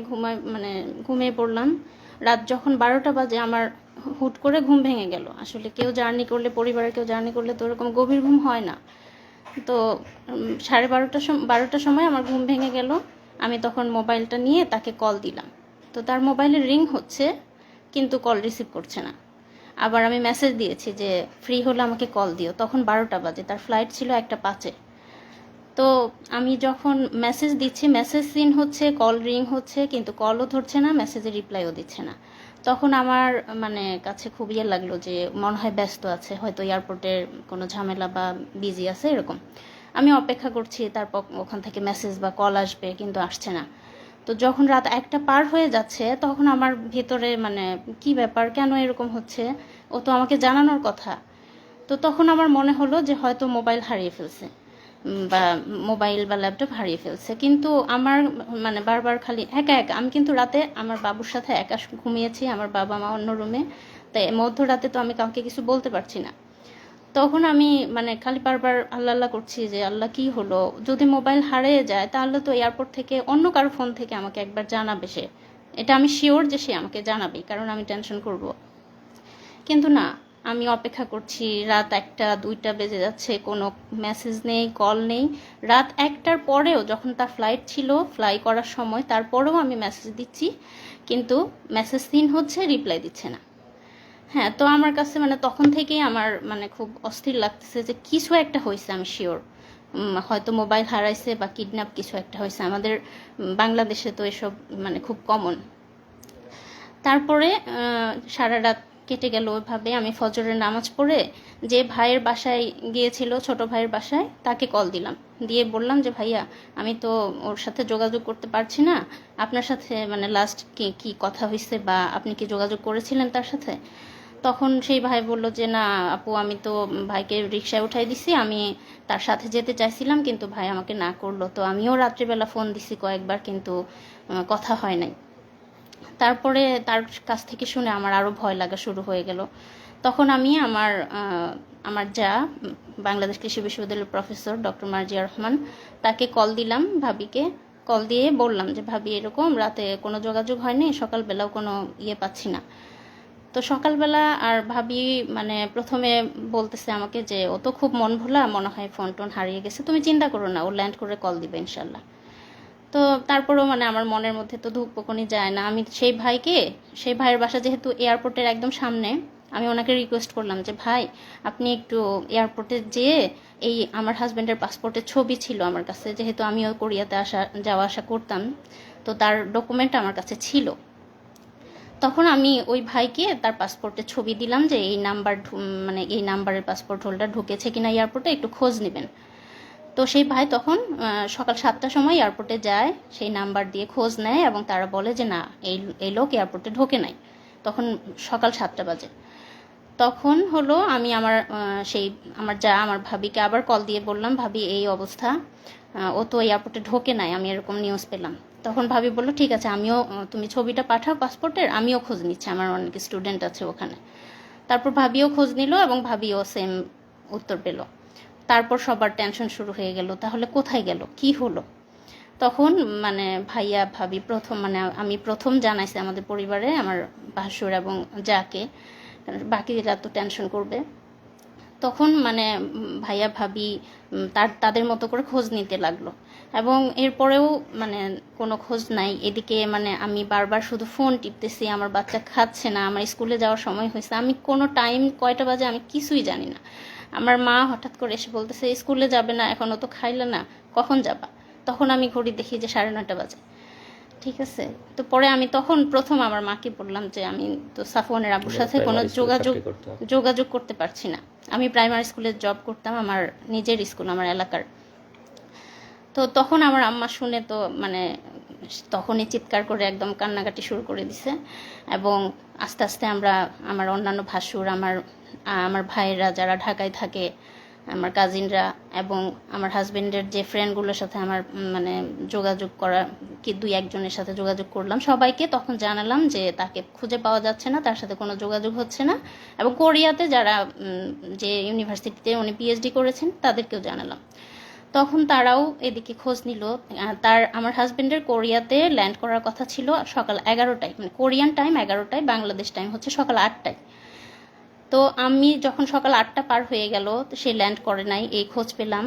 ঘুমিয়ে পড়লাম। রাত যখন 12টা বাজে আমার হুট করে ঘুম ভেঙে গেল। আসলে কেউ জার্নি করলে, পরিবারের কেউ জার্নি করলে তো ওরকম গভীর ঘুম হয় না। তো 12টার সময় আমার ঘুম ভেঙে গেল। আমি তখন মোবাইলটা নিয়ে তাকে কল দিলাম। তো তার মোবাইলে রিং হচ্ছে, কিন্তু কল রিসিভ করছে না। আবার আমি মেসেজ দিয়েছি যে ফ্রি হলে আমাকে কল দিও। তখন 12টা বাজে, তার ফ্লাইট ছিল 1:05-এ। তো আমি যখন মেসেজ দিচ্ছি, মেসেজ সিন হচ্ছে, কল রিং হচ্ছে, কিন্তু কলও ধরছে না, মেসেজের রিপ্লাইও দিচ্ছে না। তখন আমার কাছে খুব ইয়ে লাগলো যে মনে হয় ব্যস্ত আছে, হয়তো এয়ারপোর্টের কোনো ঝামেলা বা বিজি আছে এরকম। আমি অপেক্ষা করছি তারপর ওখান থেকে মেসেজ বা কল আসবে, কিন্তু আসছে না। তো যখন রাত 1টা পার হয়ে যাচ্ছে তখন আমার ভিতরে কি ব্যাপার, কেন এরকম হচ্ছে, ও তো আমাকে জানানোর কথা। তো তখন আমার মনে হলো যে হয়তো মোবাইল হারিয়ে ফেলছে, বা মোবাইল বা ল্যাপটপ হারিয়ে ফেলছে। কিন্তু আমার মানে বারবার খালি একা একা, আমি কিন্তু রাতে আমার বাবুর সাথে একা ঘুমিয়েছি, আমার বাবা মা অন্য রুমে, তাই মধ্যরাতে তো আমি কাউকে কিছু বলতে পারছি না। তখন আমি মানে খালি বারবার আল্লাহ আল্লাহ করছি যে আল্লাহ কি হলো, যদি মোবাইল হারিয়ে যায় তাহলে তো এয়ারপোর্ট থেকে অন্য কারো ফোন থেকে আমাকে একবার জানাবে সে, এটা আমি শিওর যে সে আমাকে জানাবে, কারণ আমি টেনশন করব। কিন্তু না, আমি অপেক্ষা করছি, রাত 1টা 2টা বেজে যাচ্ছে, কোনো মেসেজ নেই, কল নেই। রাত 1টার পরেও যখন তার ফ্লাইট ছিল, ফ্লাই করার সময়, তারপরেও আমি মেসেজ দিচ্ছি, কিন্তু মেসেজ সিন হচ্ছে, রিপ্লাই দিচ্ছে না। হ্যাঁ, তো আমার কাছে মানে তখন থেকেই আমার মানে খুব অস্থির লাগতেছে যে কিছু একটা হয়েছে, আমি শিওর। হয়তো মোবাইল হারাইছে বা কিডন্যাপ কিছু একটা হয়েছে, আমাদের বাংলাদেশে তো এসব মানে খুব কমন। তারপরে সারা রাত কেটে গেল ওইভাবে। আমি ফজরের নামাজ পড়ে যে ভাইয়ের বাসায় গিয়েছিল, ছোট ভাইয়ের বাসায়, তাকে কল দিলাম, দিয়ে বললাম যে ভাইয়া আমি তো ওর সাথে যোগাযোগ করতে পারছি না, আপনার সাথে মানে লাস্ট কি কি কথা হয়েছে, বা আপনি কি যোগাযোগ করেছিলেন তার সাথে? তখন সেই ভাই বলল যে না আপু, আমি তো ভাইকে রিকশায় উঠাই দিছি, আমি তার সাথে যেতে চাইছিলাম কিন্তু ভাই আমাকে না করলো, তো আমিও রাত্রিবেলা ফোন দিছি কয়েকবার, কিন্তু কথা হয় নাই। তারপরে তার কাছ থেকে শুনে আমার আরও ভয় লাগা শুরু হয়ে গেল। তখন আমি আমার যা, বাংলাদেশ কৃষি বিশ্ববিদ্যালয়ের প্রফেসর ডক্টর মার্জিয়া রহমান, তাকে কল দিলাম, ভাবিকে কল দিয়ে বললাম যে ভাবি এরকম রাতে কোনো যোগাযোগ হয়নি, সকালবেলাও কোনো পাচ্ছি না। তো সকালবেলা আর ভাবি মানে প্রথমে বলতেছে আমাকে যে ও তো খুব মন ভোলা, মনে হয় ফোন টোন হারিয়ে গেছে, তুমি চিন্তা করো না, ও ল্যান্ড করে কল দিবে ইনশাল্লাহ। তো তারপরেও মানে আমার মনের মধ্যে তো ধুকপুকুনি যায় না। আমি সেই ভাইয়ের বাসা যেহেতু এয়ারপোর্টের একদম সামনে, আমি ওনাকে রিকোয়েস্ট করলাম যে ভাই আপনি একটু এয়ারপোর্টে যেয়ে, এই আমার হাজব্যান্ডের পাসপোর্টের ছবি ছিল আমার কাছে, যেহেতু আমিও কোরিয়াতে যাওয়া আসা করতাম, তো তার ডকুমেন্ট আমার কাছে ছিল। তখন আমি ওই ভাইকে তার পাসপোর্টের ছবি দিলাম যে এই নাম্বার, মানে এই নাম্বারের পাসপোর্ট হোল্ডার ঢুকেছে কিনা এয়ারপোর্টে, একটু খোঁজ নেবেন। তো সেই ভাই তখন সকাল 7টার সময় এয়ারপোর্টে যায়, সেই নাম্বার দিয়ে খোঁজ নেয়, এবং তারা বলে যে না এই লোক এয়ারপোর্টে ঢোকে নাই। তখন সকাল 7টা বাজে। তখন হলো আমি আমার ভাবিকে আবার কল দিয়ে বললাম ভাবি এই অবস্থা, ও তো এয়ারপোর্টে ঢোকে নাই, আমি এরকম নিউজ পেলাম। তখন ভাবি বললো ঠিক আছে, আমিও তুমি ছবিটা পাঠাও পাসপোর্টের, আমিও খোঁজ নিচ্ছি, আমার অনেক স্টুডেন্ট আছে ওখানে। তারপর ভাবিও খোঁজ নিল এবং ভাবিও সেম উত্তর পেল। তারপর সবার টেনশন শুরু হয়ে গেল, তাহলে কোথায় গেল, কি হলো? তখন মানে ভাইয়া ভাবি মানে আমি প্রথম জানাইছি আমাদের পরিবারে, আমার ভাসুর এবং যাকে, বাকিরা তো টেনশন করবে। তখন মানে ভাইয়া ভাবি তাদের মতো করে খোঁজ নিতে লাগলো, এবং এরপরেও মানে কোনো খোঁজ নাই। এদিকে মানে আমি বারবার শুধু ফোন টিপতেছি, আমার বাচ্চা খাচ্ছে না, আমার স্কুলে যাওয়ার সময় হয়েছে, আমি কোনো টাইম কয়টা বাজে আমি কিছুই জানি না। আমার মা হঠাৎ করে এসে বলতেছে স্কুলে যাবে না, এখনও তো খাইলে না, কখন যাবা? তখন আমি ঘড়ি দেখি যে 9:30 বাজে। ঠিক আছে, তো পরে আমি তখন প্রথম আমার মাকে বললাম যে আমি তো সাফওয়ানের আব্বুর সাথে কোনো যোগাযোগ করতে পারছি না। আমি প্রাইমারি স্কুলে জব করতাম, আমার নিজের স্কুল, আমার এলাকার। তো তখন আমার আম্মা শুনে তো মানে তখনই চিৎকার করে একদম কান্নাকাটি শুরু করে দিছে, এবং আস্তে আস্তে আমার অন্যান্য ভাসুর, আমার ভাইয়েরা যারা ঢাকায় থাকে, আমার কাজিনরা, এবং আমার হাজবেন্ডের যে ফ্রেন্ডগুলোর সাথে আমার মানে যোগাযোগ করা, কি 2-1 জনের সাথে যোগাযোগ করলাম, সবাইকে তখন জানালাম যে তাকে খুঁজে পাওয়া যাচ্ছে না, তার সাথে কোনো যোগাযোগ হচ্ছে না। এবং কোরিয়াতে যারা যে ইউনিভার্সিটিতে উনি পিএইচডি করেছেন তাদেরকেও জানালাম। তখন তারাও এদিকে খোঁজ নিল। আমার হাজবেন্ডের কোরিয়াতে ল্যান্ড করার কথা ছিল সকাল 11টায়, মানে কোরিয়ান টাইম 11টায়, বাংলাদেশ টাইম হচ্ছে সকাল 8টায়। তো আমি যখন সকাল 8টা পার হয়ে গেল, সে ল্যান্ড করে নাই, এই খোঁজ পেলাম।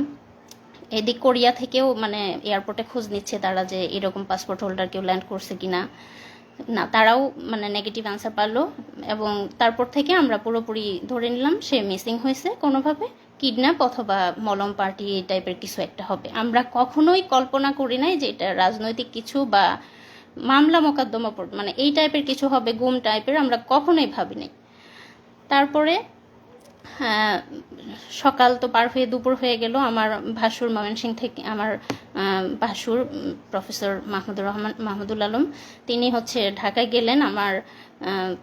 এদিক কোরিয়া থেকেও মানে এয়ারপোর্টে খোঁজ নিচ্ছে তারা যে এরকম পাসপোর্ট হোল্ডার কেউ ল্যান্ড করছে কিনা, না তারাও মানে নেগেটিভ অ্যান্সার পারলো। এবং তারপর থেকে আমরা পুরোপুরি ধরে নিলাম সে মিসিং হয়েছে, কোনোভাবে কিডন্যাপ অথবা মলম পার্টি এই টাইপের কিছু একটা হবে। আমরা কখনোই কল্পনা করি নাই যে এটা রাজনৈতিক কিছু বা মামলা মোকদ্দমা মানে এই টাইপের কিছু হবে, গুম টাইপের, আমরা কখনোই ভাবিনি। তারপরে হ্যাঁ, সকাল তো পার হয়ে দুপুর হয়ে গেল। আমার ভাসুর ময়মনসিংহ থেকে, আমার ভাসুর প্রফেসর মাহমুদুল আলম, তিনি হচ্ছে ঢাকায় গেলেন। আমার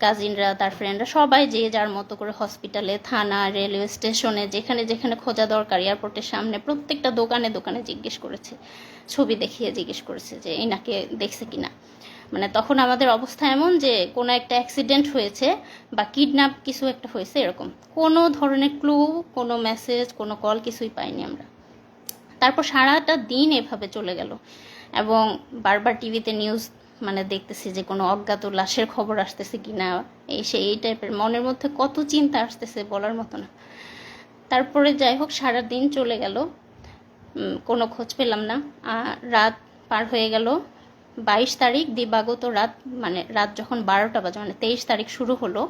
কাজিনরা, তার ফ্রেন্ডরা সবাই যে যার মতো করে হসপিটালে, থানা, রেলওয়ে স্টেশনে, যেখানে যেখানে খোঁজা দরকার, এয়ারপোর্টের সামনে প্রত্যেকটা দোকানে দোকানে জিজ্ঞেস করেছে, ছবি দেখিয়ে জিজ্ঞেস করেছে যে এনাকে দেখছে কিনা। মানে তখন আমাদের অবস্থা এমন যে কোনো একটা অ্যাক্সিডেন্ট হয়েছে বা কিডন্যাপ কিছু একটা হয়েছে, এরকম কোনো ধরনের ক্লু, কোনো মেসেজ, কোনো কল কিছুই পাইনি আমরা। তারপর সারাটা দিন এভাবে চলে গেল এবং বারবার টিভিতে নিউজ মানে দেখতেছি যে কোনো অজ্ঞাত লাশের খবর আসতেছে কিনা, এই টাইপের মনের মধ্যে কত চিন্তা আসতেছে বলার মতো না। তারপরে যাই হোক সারা দিন চলে গেল, কোনো খোঁজ পেলাম না। রাত পার হয়ে গেল, 22 তারিখ দিবাগত রাত, মানে রাত যখন 12টা বাজে, মানে 23 তারিখ শুরু হলো,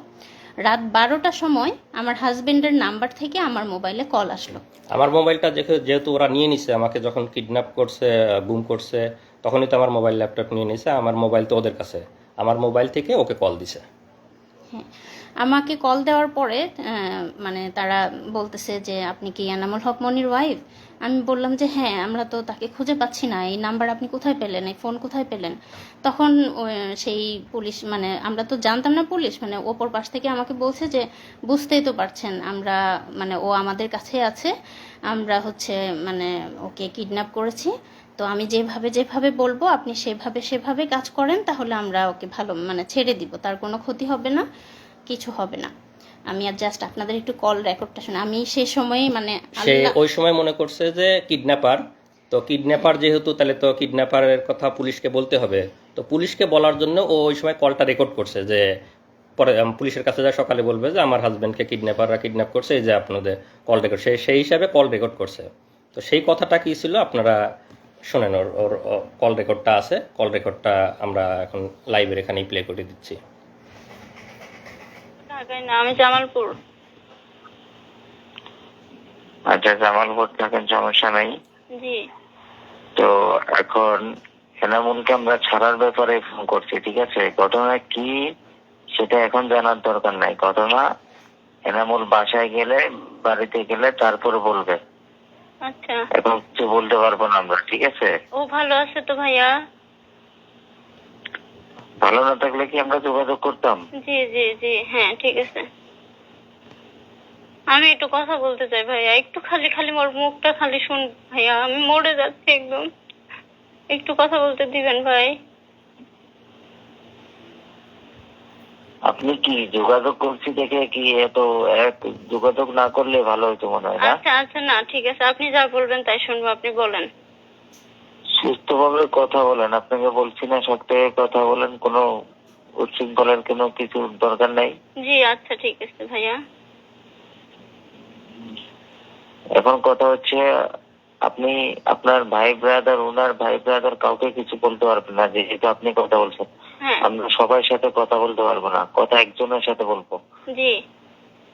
রাত 12টার সময় আমার হাজবেন্ডের নাম্বার থেকে আমার মোবাইলে কল আসলো। আমার মোবাইলটা যেহেতু ওরা নিয়ে নিছে, আমাকে যখন কিডন্যাপ করছে, গুম করছে, তখনই তো আমার মোবাইল ল্যাপটপ নিয়ে নিছে। আমার মোবাইল তো ওদের কাছে, আমার মোবাইল থেকে ওকে কল দিছে। হ্যাঁ, আমাকে কল দেওয়ার পরে মানে তারা বলতেছে যে আপনি কি এনামুল হক মনির ওয়াইফ? আমি বললাম যে হ্যাঁ, আমরা তো তাকে খুঁজে পাচ্ছি না, এই নাম্বার আপনি কোথায় পেলেন, এই ফোন কোথায় পেলেন? তখন সেই পুলিশ, মানে আমরা তো জানতাম না পুলিশ, মানে ওপর পাশ থেকে আমাকে বলছে যে বুঝতেই তো পারছেন আমরা, মানে ও আমাদের কাছে আছে, আমরা হচ্ছে মানে ওকে কিডন্যাপ করেছি, তো আমি যেভাবে যেভাবে বলবো আপনি সেভাবে কাজ করেন, তাহলে আমরা ওকে ভালো মানে ছেড়ে দিব, তার কোনো ক্ষতি হবে না, কিছু হবে না। আমি আর জাস্ট আপনাদের একটু কল রেকর্ডটা শুনে, আমি সেই সময় মানে সে ওই সময় মনে করছে যে কিডন্যাপার, তো কিডন্যাপার যেহেতু, তাহলে তো কিডন্যাপারের কথা পুলিশকে বলতে হবে। তো পুলিশকে বলার জন্য ও ওই সময় কলটা রেকর্ড করছে, যে পরে পুলিশের কাছে যা সকালে বলবে যে আমার হাজবেন্ডকে কিডন্যাপাররা কিডন্যাপ করছে, এই যে আপনাদের কল রেকর্ড, সেই হিসাবে কল রেকর্ড করছে। তো সেই কথাটা কি ছিল আপনারা শোনেন, ওর কল রেকর্ডটা আছে, কল রেকর্ডটা আমরা এখন লাইভের এখানেই প্লে করে দিচ্ছি। ঢাকায় না, আমি জামালপুর। আচ্ছা, জামালপুর থাকেন, সমস্যা নাই। জি। তো এখন এনামুলকে আমরা ছাড়ার ব্যাপারে ফোন করছি, ঠিক আছে? ঘটনা কি সেটা এখন জানার দরকার নাই। ঘটনা এনামুল বাসায় গেলে, বাড়িতে গেলে তারপরে বলবে। আচ্ছা, এখন কিছু বলতে পারবো না আমরা, ঠিক আছে? ও ভালো আছে তো ভাইয়া? ভালো না থাকলে কি আমরা যোগাযোগ করতাম? জি জি জি, হ্যাঁ ঠিক আছে। আমি একটু কথা বলতে চাই ভাইয়া, একটু খালি খালি মোর মুখটা খালি শুন ভাইয়া, আমি মরে যাচ্ছি একদম, একটু কথা বলতে দিবেন ভাই? আপনি কি যোগাযোগ করছি দেখে কি এত যোগাযোগ না করলে ভালো হতো মনে হয় না? আচ্ছা আচ্ছা, না ঠিক আছে, আপনি যা বলবেন তাই শুনবো, আপনি বলেন। সুস্থভাবে কথা বলেন, আপনাকে বলছি না সব থেকে কথা বলেন, কোনো উচ্ছৃঙ্খলের কোনো কিছু দরকার নাই। জি আচ্ছা ঠিক আছে ভাইয়া। এখন কথা হচ্ছে, আপনি আপনার ভাই ব্রাদার, ওনার ভাই ব্রাদার কাউকে কিছু বলতে পারবেন না, যেহেতু আপনি কথা বলছেন। হ্যাঁ। আমরা সবার সাথে কথা বলতে পারবো না, কথা একজনের সাথে বলবো। জি।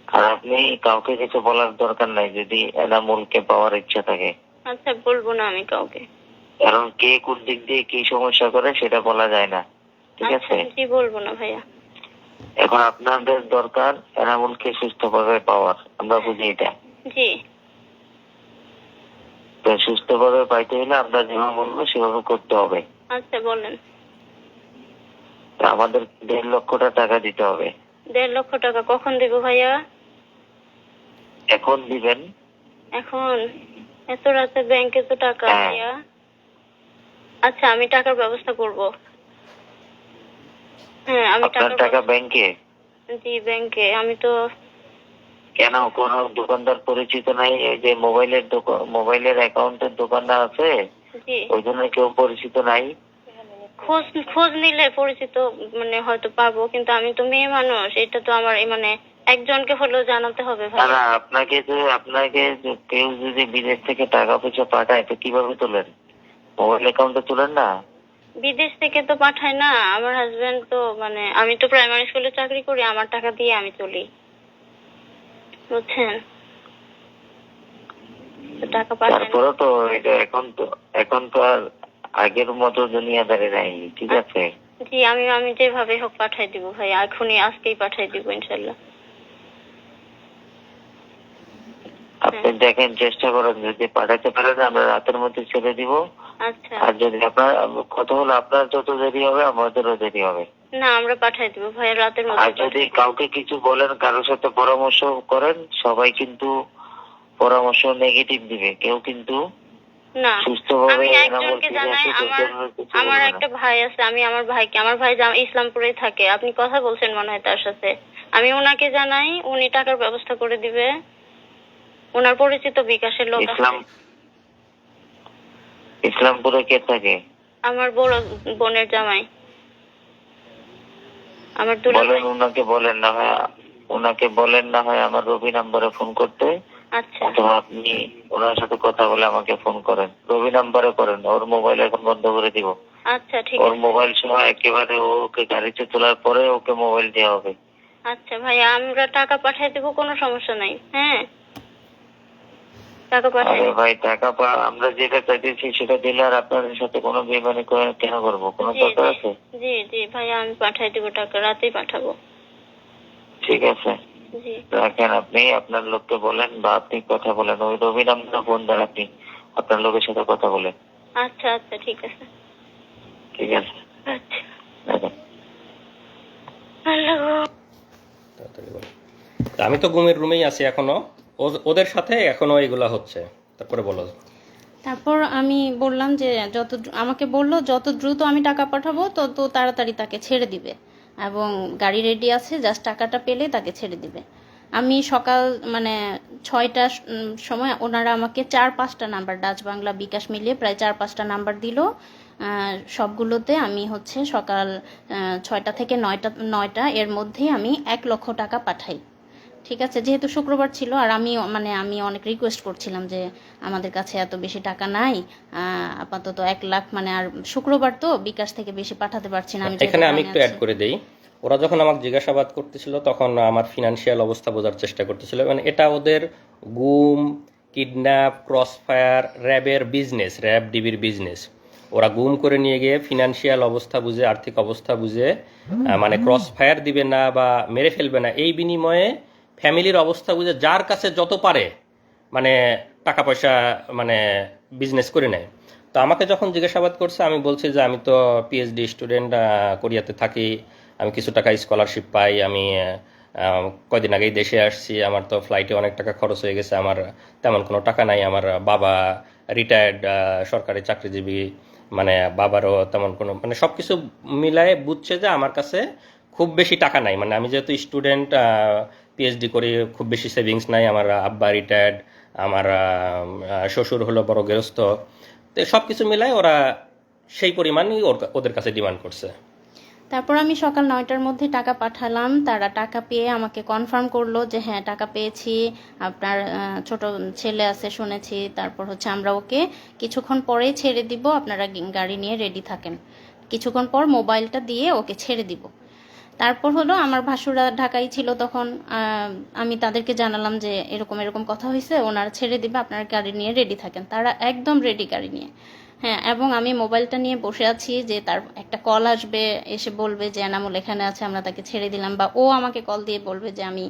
আর আপনি কাউকে কিছু বলার দরকার নাই যদি এনামুলকে পাওয়ার ইচ্ছা থাকে। আচ্ছা, বলবো না আমি কাউকে। কারণ কে কোন দিক দিয়ে কি সমস্যা করে সেটা বলা যায় না, ঠিক আছে? জি বলবো না ভাইয়া। এখন আপনাদের দরকার এনামুলকে সুস্থভাবে পাওয়ার, আমরা বুঝি এটা। জি। তো সুস্থভাবে পাইতে হলে আমরা যেভাবে বলবো সেভাবে করতে হবে। আচ্ছা বলেন। তো আমাদের 1.5 লক্ষ টাকা দিতে হবে। 1.5 লক্ষ টাকা কখন দেব ভাইয়া? এখন দিবেন? এখন? এত রাতে ব্যাংকে তো টাকা হ্যাঁ। ভাইয়া। আচ্ছা, আমি টাকার ব্যবস্থা করব। হ্যাঁ, আমি আপনার টাকা ব্যাংকে? জি ব্যাংকে। আমি তো কেন, কোন দোকানদার পরিচিত নাই? এই যে মোবাইলের অ্যাকাউন্টের দোকানদার আছে, জি ওই জন্য কেউ পরিচিত নাই? খোঁজ নিলে পরিচিত মানে হয়তো পাবো, কিন্তু আমি তো মেয়ে মানুষ, এটা তো আমার মানে একজনকে হলেও জানাতে হবে না ভাইয়া। না, আপনাকে কেউ যদি বিদেশ থেকে টাকা পয়সা পাঠায় তো কিভাবে তোলেন? মোবাইল অ্যাকাউন্টে তোলেন না? বিদেশ থেকে তো পাঠায় না, আমার হাজবেন্ড তো মানে, আমি তো প্রাইমারি স্কুলে চাকরি করি, আমার টাকা দিয়ে আমি তুলি, বুঝছেন? তো টাকা পাঠায় না। তারপরে তো এটা এখন তো আর আগের মতো দুনিয়াদারি নাই, ঠিক আছে? জি, আমি যেভাবে হোক পাঠাই দিব ভাই, এখনই আজকেই পাঠাই দিব ইনশাল্লাহ। আপনি দেখেন, চেষ্টা করেন, যদি পাঠাতে পারেন আমরা রাতের মধ্যে ছেড়ে দিব। আচ্ছা, আর যদি আপনার কথা হলো আপনার যত দেরি হবে আমাদেরও দেরি হবে। না আমরা পাঠাই দিব ভাইয়া রাতের আর মধ্যে। যদি কাউকে কিছু বলেন, কারোর সাথে পরামর্শ করেন, সবাই কিন্তু পরামর্শ নেগেটিভ দিবে, কেউ কিন্তু না সুস্থভাবে আমি এনামুল একজনকে ফিরে জানাই, আসে আমার সেজন্য কিছু আমার বলবে না। একটা ভাই আছে, আমি আমার ভাই ইসলামপুরেই থাকে, আপনি কথা বলছেন মনে হয় তার সাথে, আমি ওনাকে জানাই, উনি টাকার ব্যবস্থা করে দিবে, ওনার পরিচিত বিকাশের লোক আছে। ইসলামপুরে কে থাকে? আমার বড় বোনের জামাই, আমার দুলা বলেন, ভাই। ওনাকে বলেন না হয় আমার রবি নাম্বারে ফোন করতে, আচ্ছা অথবা আপনি ওনার সাথে কথা বলে আমাকে ফোন করেন। রবি নাম্বারে করেন, ওর মোবাইল এখন বন্ধ করে দিব। আচ্ছা ঠিক ওর আছে। মোবাইল সহ একেবারে ওকে গাড়িতে তোলার পরে ওকে মোবাইল দেওয়া হবে। আচ্ছা ভাইয়া আমরা টাকা পাঠিয়ে দেবো, কোনো সমস্যা নাই। হ্যাঁ টাকা পাঠিয়ে আরে ভাই, আমরা যেটা চাইতেছি সেটা দিলে আর আপনাদের সাথে কোনো বেমানি কেন করবো? কোনো জি দরকার জি আছে? জি জি ভাইয়া আমি পাঠিয়ে দেবো, টাকা রাতেই পাঠাবো। ঠিক আছে, জি রাখেন। আপনি আপনার লোককে বলেন বা আপনি কথা বলেন, ওই রবি নাম্বারে ফোন দেন, আপনি আপনার লোকের সাথে কথা বলেন। আচ্ছা আচ্ছা ঠিক আছে। ঠিক আছে, আচ্ছা রাখেন। আল্লাহ গো। তাড়াতাড়ি বলো। তা আমি তো ঘুমের রুমেই আছি এখনো, ওদের সাথে এখনো এগুলা হচ্ছে। তারপরে বলো। তারপর আমি বললাম যে আমাকে বললো যত দ্রুত আমি টাকা পাঠাবো তত তাড়াতাড়ি তাকে ছেড়ে দিবে, এবং গাড়ি রেডি আছে, জাস্ট টাকাটা পেলে তাকে ছেড়ে দিবে। আমি সকাল মানে 6টার সময় ওনারা আমাকে 4-5টা নাম্বার, ডাচ বাংলা বিকাশ মিলিয়ে প্রায় 4-5টা নাম্বার দিল। সবগুলোতে আমি হচ্ছে সকাল 6টা থেকে 9টা এর মধ্যেই আমি 1 লক্ষ টাকা পাঠাই। ঠিক আছে, যেহেতু শুক্রবার ছিল আর আমি অনেক রিকোয়েস্ট করছিলাম যে আমাদের কাছে এত বেশি টাকা নাই, আপাতত 1 লাখ, মানে আর শুক্রবার তো বিকাশ থেকে বেশি পাঠাতে পারছি না। আমি এখানে আমি একটু অ্যাড করে দেই। ওরা যখন আমাকে জিজ্ঞাসাবাদ করতেছিল তখন আমার ফিনান্সিয়াল অবস্থা বোঝার চেষ্টা করতেছিল, মানে এটা ওদের গুম, কিডন্যাপ, ক্রসফায়ার, র্যাবের বিজনেস, র্যাব ডিবির বিজনেস। ওরা গুম করে নিয়ে গিয়ে ফিনান্সিয়াল অবস্থা বুঝে, আর্থিক অবস্থা বুঝে, মানে ক্রসফায়ার দিবে না বা মেরে ফেলবে না, এই বিনিময়ে ফ্যামিলির অবস্থা বুঝে যার কাছে যত পারে মানে টাকা পয়সা মানে বিজনেস করে নেয়। তো আমাকে যখন জিজ্ঞাসাবাদ করছে আমি বলছি যে আমি তো পিএইচডি স্টুডেন্ট, কোরিয়াতে থাকি, আমি কিছু টাকা স্কলারশিপ পাই, আমি কয়দিন আগেই দেশে আসছি, আমার তো ফ্লাইটে অনেক টাকা খরচ হয়ে গেছে, আমার তেমন কোনো টাকা নাই, আমার বাবা রিটায়ার্ড সরকারি চাকরিজীবী, মানে বাবারও তেমন কোনো, মানে সব কিছু মিলায়ে বুঝছে যে আমার কাছে খুব বেশি টাকা নাই, মানে আমি যেহেতু স্টুডেন্ট, পিএইচডি করি, খুব বেশি সেভিংস নাই, আমার আব্বা রিটায়ার্ড, আমার শ্বশুর হলো বড় গৃহস্থ, তো সব কিছু মিলায় ওরা সেই পরিমাণই ওদের কাছে ডিমান্ড করছে। তারপর আমি সকাল 9টার মধ্যে টাকা পাঠালাম, তারা টাকা পেয়ে আমাকে কনফার্ম করলো যে হ্যাঁ টাকা পেয়েছি, আপনার ছোট ছেলে আছে শুনেছি, তারপর হচ্ছে আমরা ওকে কিছুক্ষণ পরেই ছেড়ে দিব, আপনারা গাড়ি নিয়ে রেডি থাকেন, কিছুক্ষণ পর মোবাইলটা দিয়ে ওকে ছেড়ে দিব। তারপর হলো আমার ভাসুরা ঢাকায় ছিল তখন, আমি তাদেরকে জানালাম যে এরকম এরকম কথা হয়েছে, ওনারা ছেড়ে দিবে, আপনারা গাড়ি নিয়ে রেডি থাকেন। তারা একদম রেডি গাড়ি নিয়ে। হ্যাঁ, এবং আমি মোবাইলটা নিয়ে বসে আছি যে তার একটা কল আসবে, এসে বলবে যে এনামুল এখানে আছে, আমরা তাকে ছেড়ে দিলাম, বা ও আমাকে কল দিয়ে বলবে যে আমি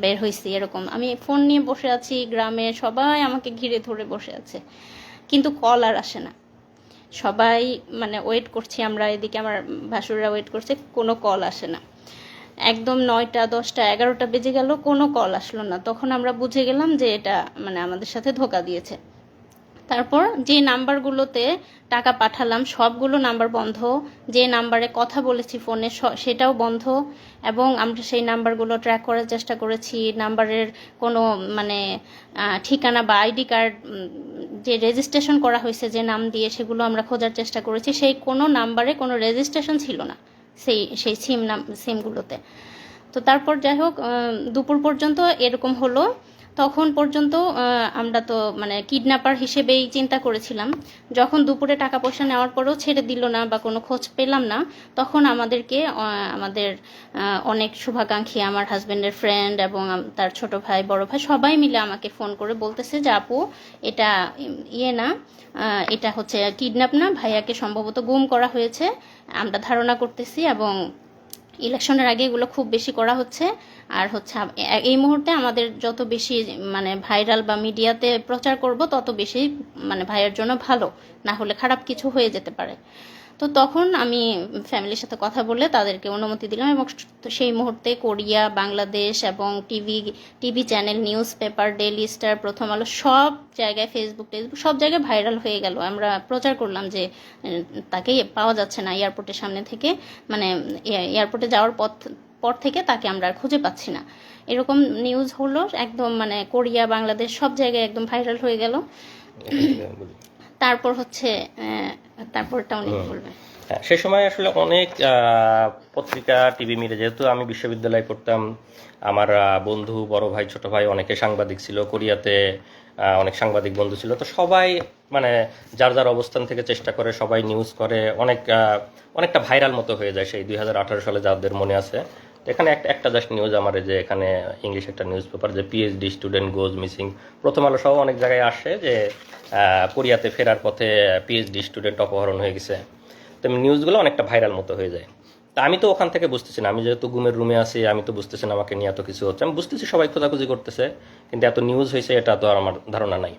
বের হয়েছি, এরকম। আমি ফোন নিয়ে বসে আছি, গ্রামে সবাই আমাকে ঘিরে ধরে বসে আছে, কিন্তু কল আর আসে না। সবাই মানে ওয়েট করছি আমরা, এদিকে আমার ভাসুররা ওয়েট করছে, কোনো কল আসে না। একদম 9টা 10টা 11টা বেজে গেল, কোনো কল আসলো না। তখন আমরা বুঝে গেলাম যে এটা মানে আমাদের সাথে ধোঁকা দিয়েছে। তারপর যে নাম্বারগুলোতে টাকা পাঠালাম সবগুলো নাম্বার বন্ধ, যে নাম্বারে কথা বলেছি ফোনে সেটাও বন্ধ, এবং আমরা সেই নাম্বারগুলো ট্র্যাক করার চেষ্টা করেছি। নাম্বারের কোনো মানে ঠিকানা বা আইডি কার্ড যে রেজিস্ট্রেশন করা হয়েছে যে নাম দিয়ে, সেগুলো আমরা খোঁজার চেষ্টা করেছি, সেই কোনো নাম্বারে কোনো রেজিস্ট্রেশন ছিল না সেই সিমগুলোতে। তো তারপর যাই হোক, দুপুর পর্যন্ত এরকম হলো। তখন পর্যন্ত আমরা তো মানে কিডন্যাপার হিসেবেই চিন্তা করেছিলাম। যখন দুপুরে টাকা পয়সা নেওয়ার পরেও ছেড়ে দিল না বা কোনো খোঁজ পেলাম না, তখন আমাদেরকে আমাদের অনেক শুভাকাঙ্ক্ষী, আমার হাজব্যান্ডের ফ্রেন্ড এবং তার ছোট ভাই বড় ভাই সবাই মিলে আমাকে ফোন করে বলতেছে যে আপু এটা না, এটা হচ্ছে কিডন্যাপ না, ভাইয়াকে সম্ভবত গুম করা হয়েছে, আমরা ধারণা করতেছি, এবং ইলেকশনের আগে এগুলো খুব বেশি করা হচ্ছে। আর হচ্ছে এই মুহূর্তে আমাদের যত বেশি মানে ভাইরাল বা মিডিয়াতে প্রচার করব তত বেশি মানে ভাইয়ের জন্য ভালো, না হলে খারাপ কিছু হয়ে যেতে পারে। তো তখন আমি ফ্যামিলির সাথে কথা বলে তাদেরকে অনুমতি দিলাম, এবং সেই মুহূর্তে কোরিয়া, বাংলাদেশ এবং TV channel, news paper, daily star, প্রথম আলো সব জায়গায়, ফেসবুক সব জায়গায় ভাইরাল হয়ে গেল। আমরা প্রচার করলাম যে তাকে পাওয়া যাচ্ছে না এয়ারপোর্টের সামনে থেকে, মানে এয়ারপোর্টে যাওয়ার পর থেকে তাকে আমরা আর খুঁজে পাচ্ছি না। এরকম নিউজ হলো একদম, মানে কোরিয়া, বাংলাদেশ সব জায়গায় একদম ভাইরাল হয়ে গেল। তারপর হচ্ছে তারপরটা অনেক বলবেন। হ্যাঁ, সে সময় আসলে অনেক পত্রিকা, টিভি মিডিয়া, যেহেতু আমি বিশ্ববিদ্যালয়ে পড়তাম, আমার বন্ধু, বড় ভাই, ছোট ভাই অনেকে সাংবাদিক ছিল, কোরিয়াতে অনেক সাংবাদিক বন্ধু ছিল। তো সবাই মানে যার যার অবস্থান থেকে চেষ্টা করে, সবাই নিউজ করে, অনেকটা ভাইরাল মতো হয়ে যায় সেই 2018 সালে, যাদের মনে আছে। তো এখানে একটা জাস্ট নিউজ আমার, যে এখানে ইংলিশ একটা নিউজ পেপার, যে পিএইচডি স্টুডেন্ট গোজ মিসিং, প্রথম আলো সহ অনেক জায়গায় আসে যে কোরিয়াতে ফেরার পথে পিএইচডি স্টুডেন্ট অপহরণ হয়ে গেছে। তো নিউজগুলো অনেকটা ভাইরাল মতো হয়ে যায়। তা আমি তো ওখান থেকে বুঝতেছি না, আমি যেহেতু ঘুমের রুমে আছি, আমি তো বুঝতেছি না আমাকে নিয়ে এত কিছু হচ্ছে। আমি বুঝতেছি সবাই খোঁজাখুঁজি করতেছে, কিন্তু এত নিউজ হয়েছে এটা তো আর আমার ধারণা নাই।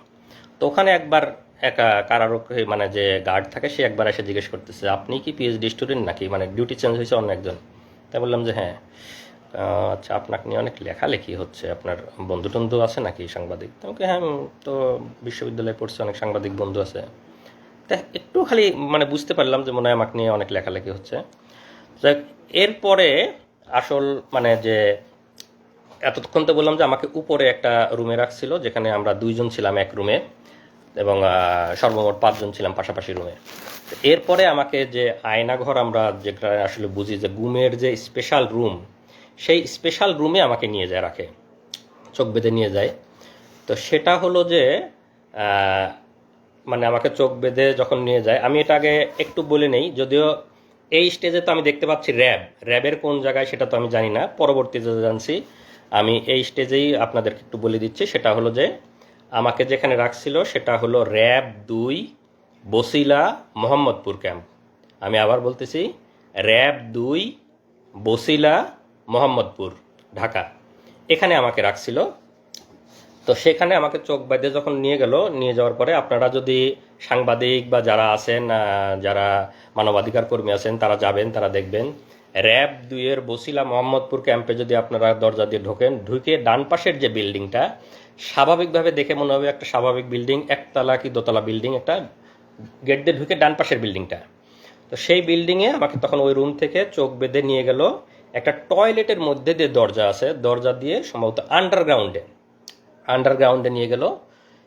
তো ওখানে একবার একটা কারারক্ষী, মানে যে গার্ড থাকে, সে একবার এসে জিজ্ঞেস করতেছে, আপনি কি পিএইচডি স্টুডেন্ট নাকি, মানে ডিউটি চেঞ্জ হয়েছে অন্য একজন। তাই বললাম যে হ্যাঁ। আচ্ছা, আপনাকে নিয়ে অনেক লেখালেখি হচ্ছে, আপনার বন্ধু টন্ধু আছে নাকি সাংবাদিক? আমাকে হ্যাঁ, তো বিশ্ববিদ্যালয়ে পড়ছে, অনেক সাংবাদিক বন্ধু আছে। তা একটু খালি মানে বুঝতে পারলাম যে মনে হয় আমাকে নিয়ে অনেক লেখালেখি হচ্ছে। এরপরে আসল মানে যে এতক্ষণ তো বললাম যে আমাকে উপরে একটা রুমে রাখছিল, যেখানে আমরা 2 জন ছিলাম এক রুমে, এবং সর্বমোট 5 জন ছিলাম পাশাপাশি রুমে। এরপরে আমাকে যে আয়নাঘর, আমরা যেটা আসলে বুঝি যে গুমের যে স্পেশাল রুম, সেই স্পেশাল রুমে আমাকে নিয়ে যায়, রাখে, চোখ বেঁধে নিয়ে যায়। তো সেটা হলো যে মানে আমাকে চোখ বেঁধে যখন নিয়ে যায়, আমি এটা আগে একটু বলে নেই, যদিও এই স্টেজে তো আমি দেখতে পাচ্ছি র্যাবের কোন জায়গায় সেটা তো আমি জানি না, পরবর্তীতে জানছি। আমি এই স্টেজেই আপনাদেরকে একটু বলে দিচ্ছি। সেটা হলো যে আমাকে যেখানে রাখছিল সেটা হলো র্যাব 2 বসিলা মোহাম্মদপুর ক্যাম্প। আমি আবার বলতেছি, র্যাব 2 বসিলা মোহাম্মদপুর, ঢাকা, এখানে আমাকে রাখছিল। তো সেখানে আমাকে চোখ বেঁধে যখন নিয়ে গেল, নিয়ে যাওয়ার পরে আপনারা যদি সাংবাদিক বা যারা আছেন, যারা মানবাধিকার কর্মী আছেন, তারা যাবেন, তারা দেখবেন র্যাব 2 এর বসিলা মোহাম্মদপুর ক্যাম্পে যদি আপনারা দরজা দিয়ে ঢোকেন, ঢুকে ডান পাশের যে বিল্ডিংটা, স্বাভাবিকভাবে দেখে মনে হবে একটা স্বাভাবিক বিল্ডিং, একতলা কি দোতলা বিল্ডিং, একটা গেট দিয়ে ঢুকে ডান পাশের বিল্ডিংটা। তো সেই বিল্ডিংয়ে আমাকে তখন ওই রুম থেকে চোখ বেঁধে নিয়ে গেল একটা টয়লেটের মধ্যে দিয়ে, দরজা আছে, দরজা দিয়ে সম্ভবত আন্ডারগ্রাউন্ডে নিয়ে গেল।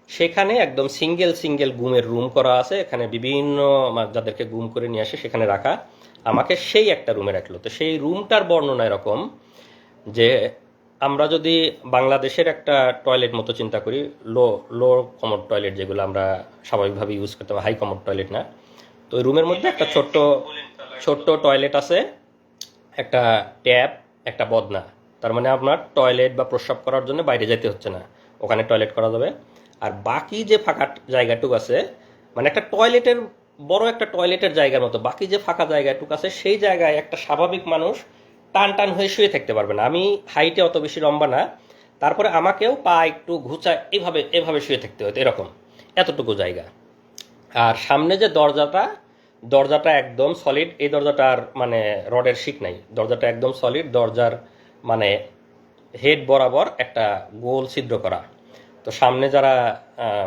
সেখানে একদম সিঙ্গেল গুমের রুম করা আছে, এখানে বিভিন্ন যাদেরকে গুম করে নিয়ে আসে সেখানে রাখা, আমাকে সেই একটা রুমে রাখলো। তো সেই রুমটার বর্ণনা এরকম যে, আমরা যদি বাংলাদেশের একটা টয়লেট মতো চিন্তা করি, লো কমোড টয়লেট, যেগুলো আমরা স্বাভাবিকভাবে ইউজ করতে পারি, হাই কমোড টয়লেট না। তো ওই রুমের মধ্যে একটা ছোট্ট টয়লেট আছে, একটা ট্যাপ, একটা বদনা। তার মানে আপনার টয়লেট বা প্রস্রাব করার জন্য বাইরে যেতে হচ্ছে না, ওখানে টয়লেট করা যাবে। আর বাকি যে ফাঁকা জায়গাটুকু আছে, মানে একটা টয়লেটের, বড় একটা টয়লেটের জায়গার মতো বাকি যে ফাঁকা জায়গাটুকু আছে, সেই জায়গায় একটা স্বাভাবিক মানুষ টান হয়ে শুয়ে থাকতে পারবে না। আমি হাইটে অত বেশি লম্বা না, তারপরে আমাকেও পা একটু ঘুচায় এভাবে শুয়ে থাকতে হতো, এরকম এতটুকু জায়গা। আর সামনে যে দরজাটা একদম সলিড, এই দরজাটার মানে রডের শিক নাই, দরজাটা একদম সলিড, দরজার মানে হেড বরাবর একটা গোল ছিদ্র করা। তো সামনে যারা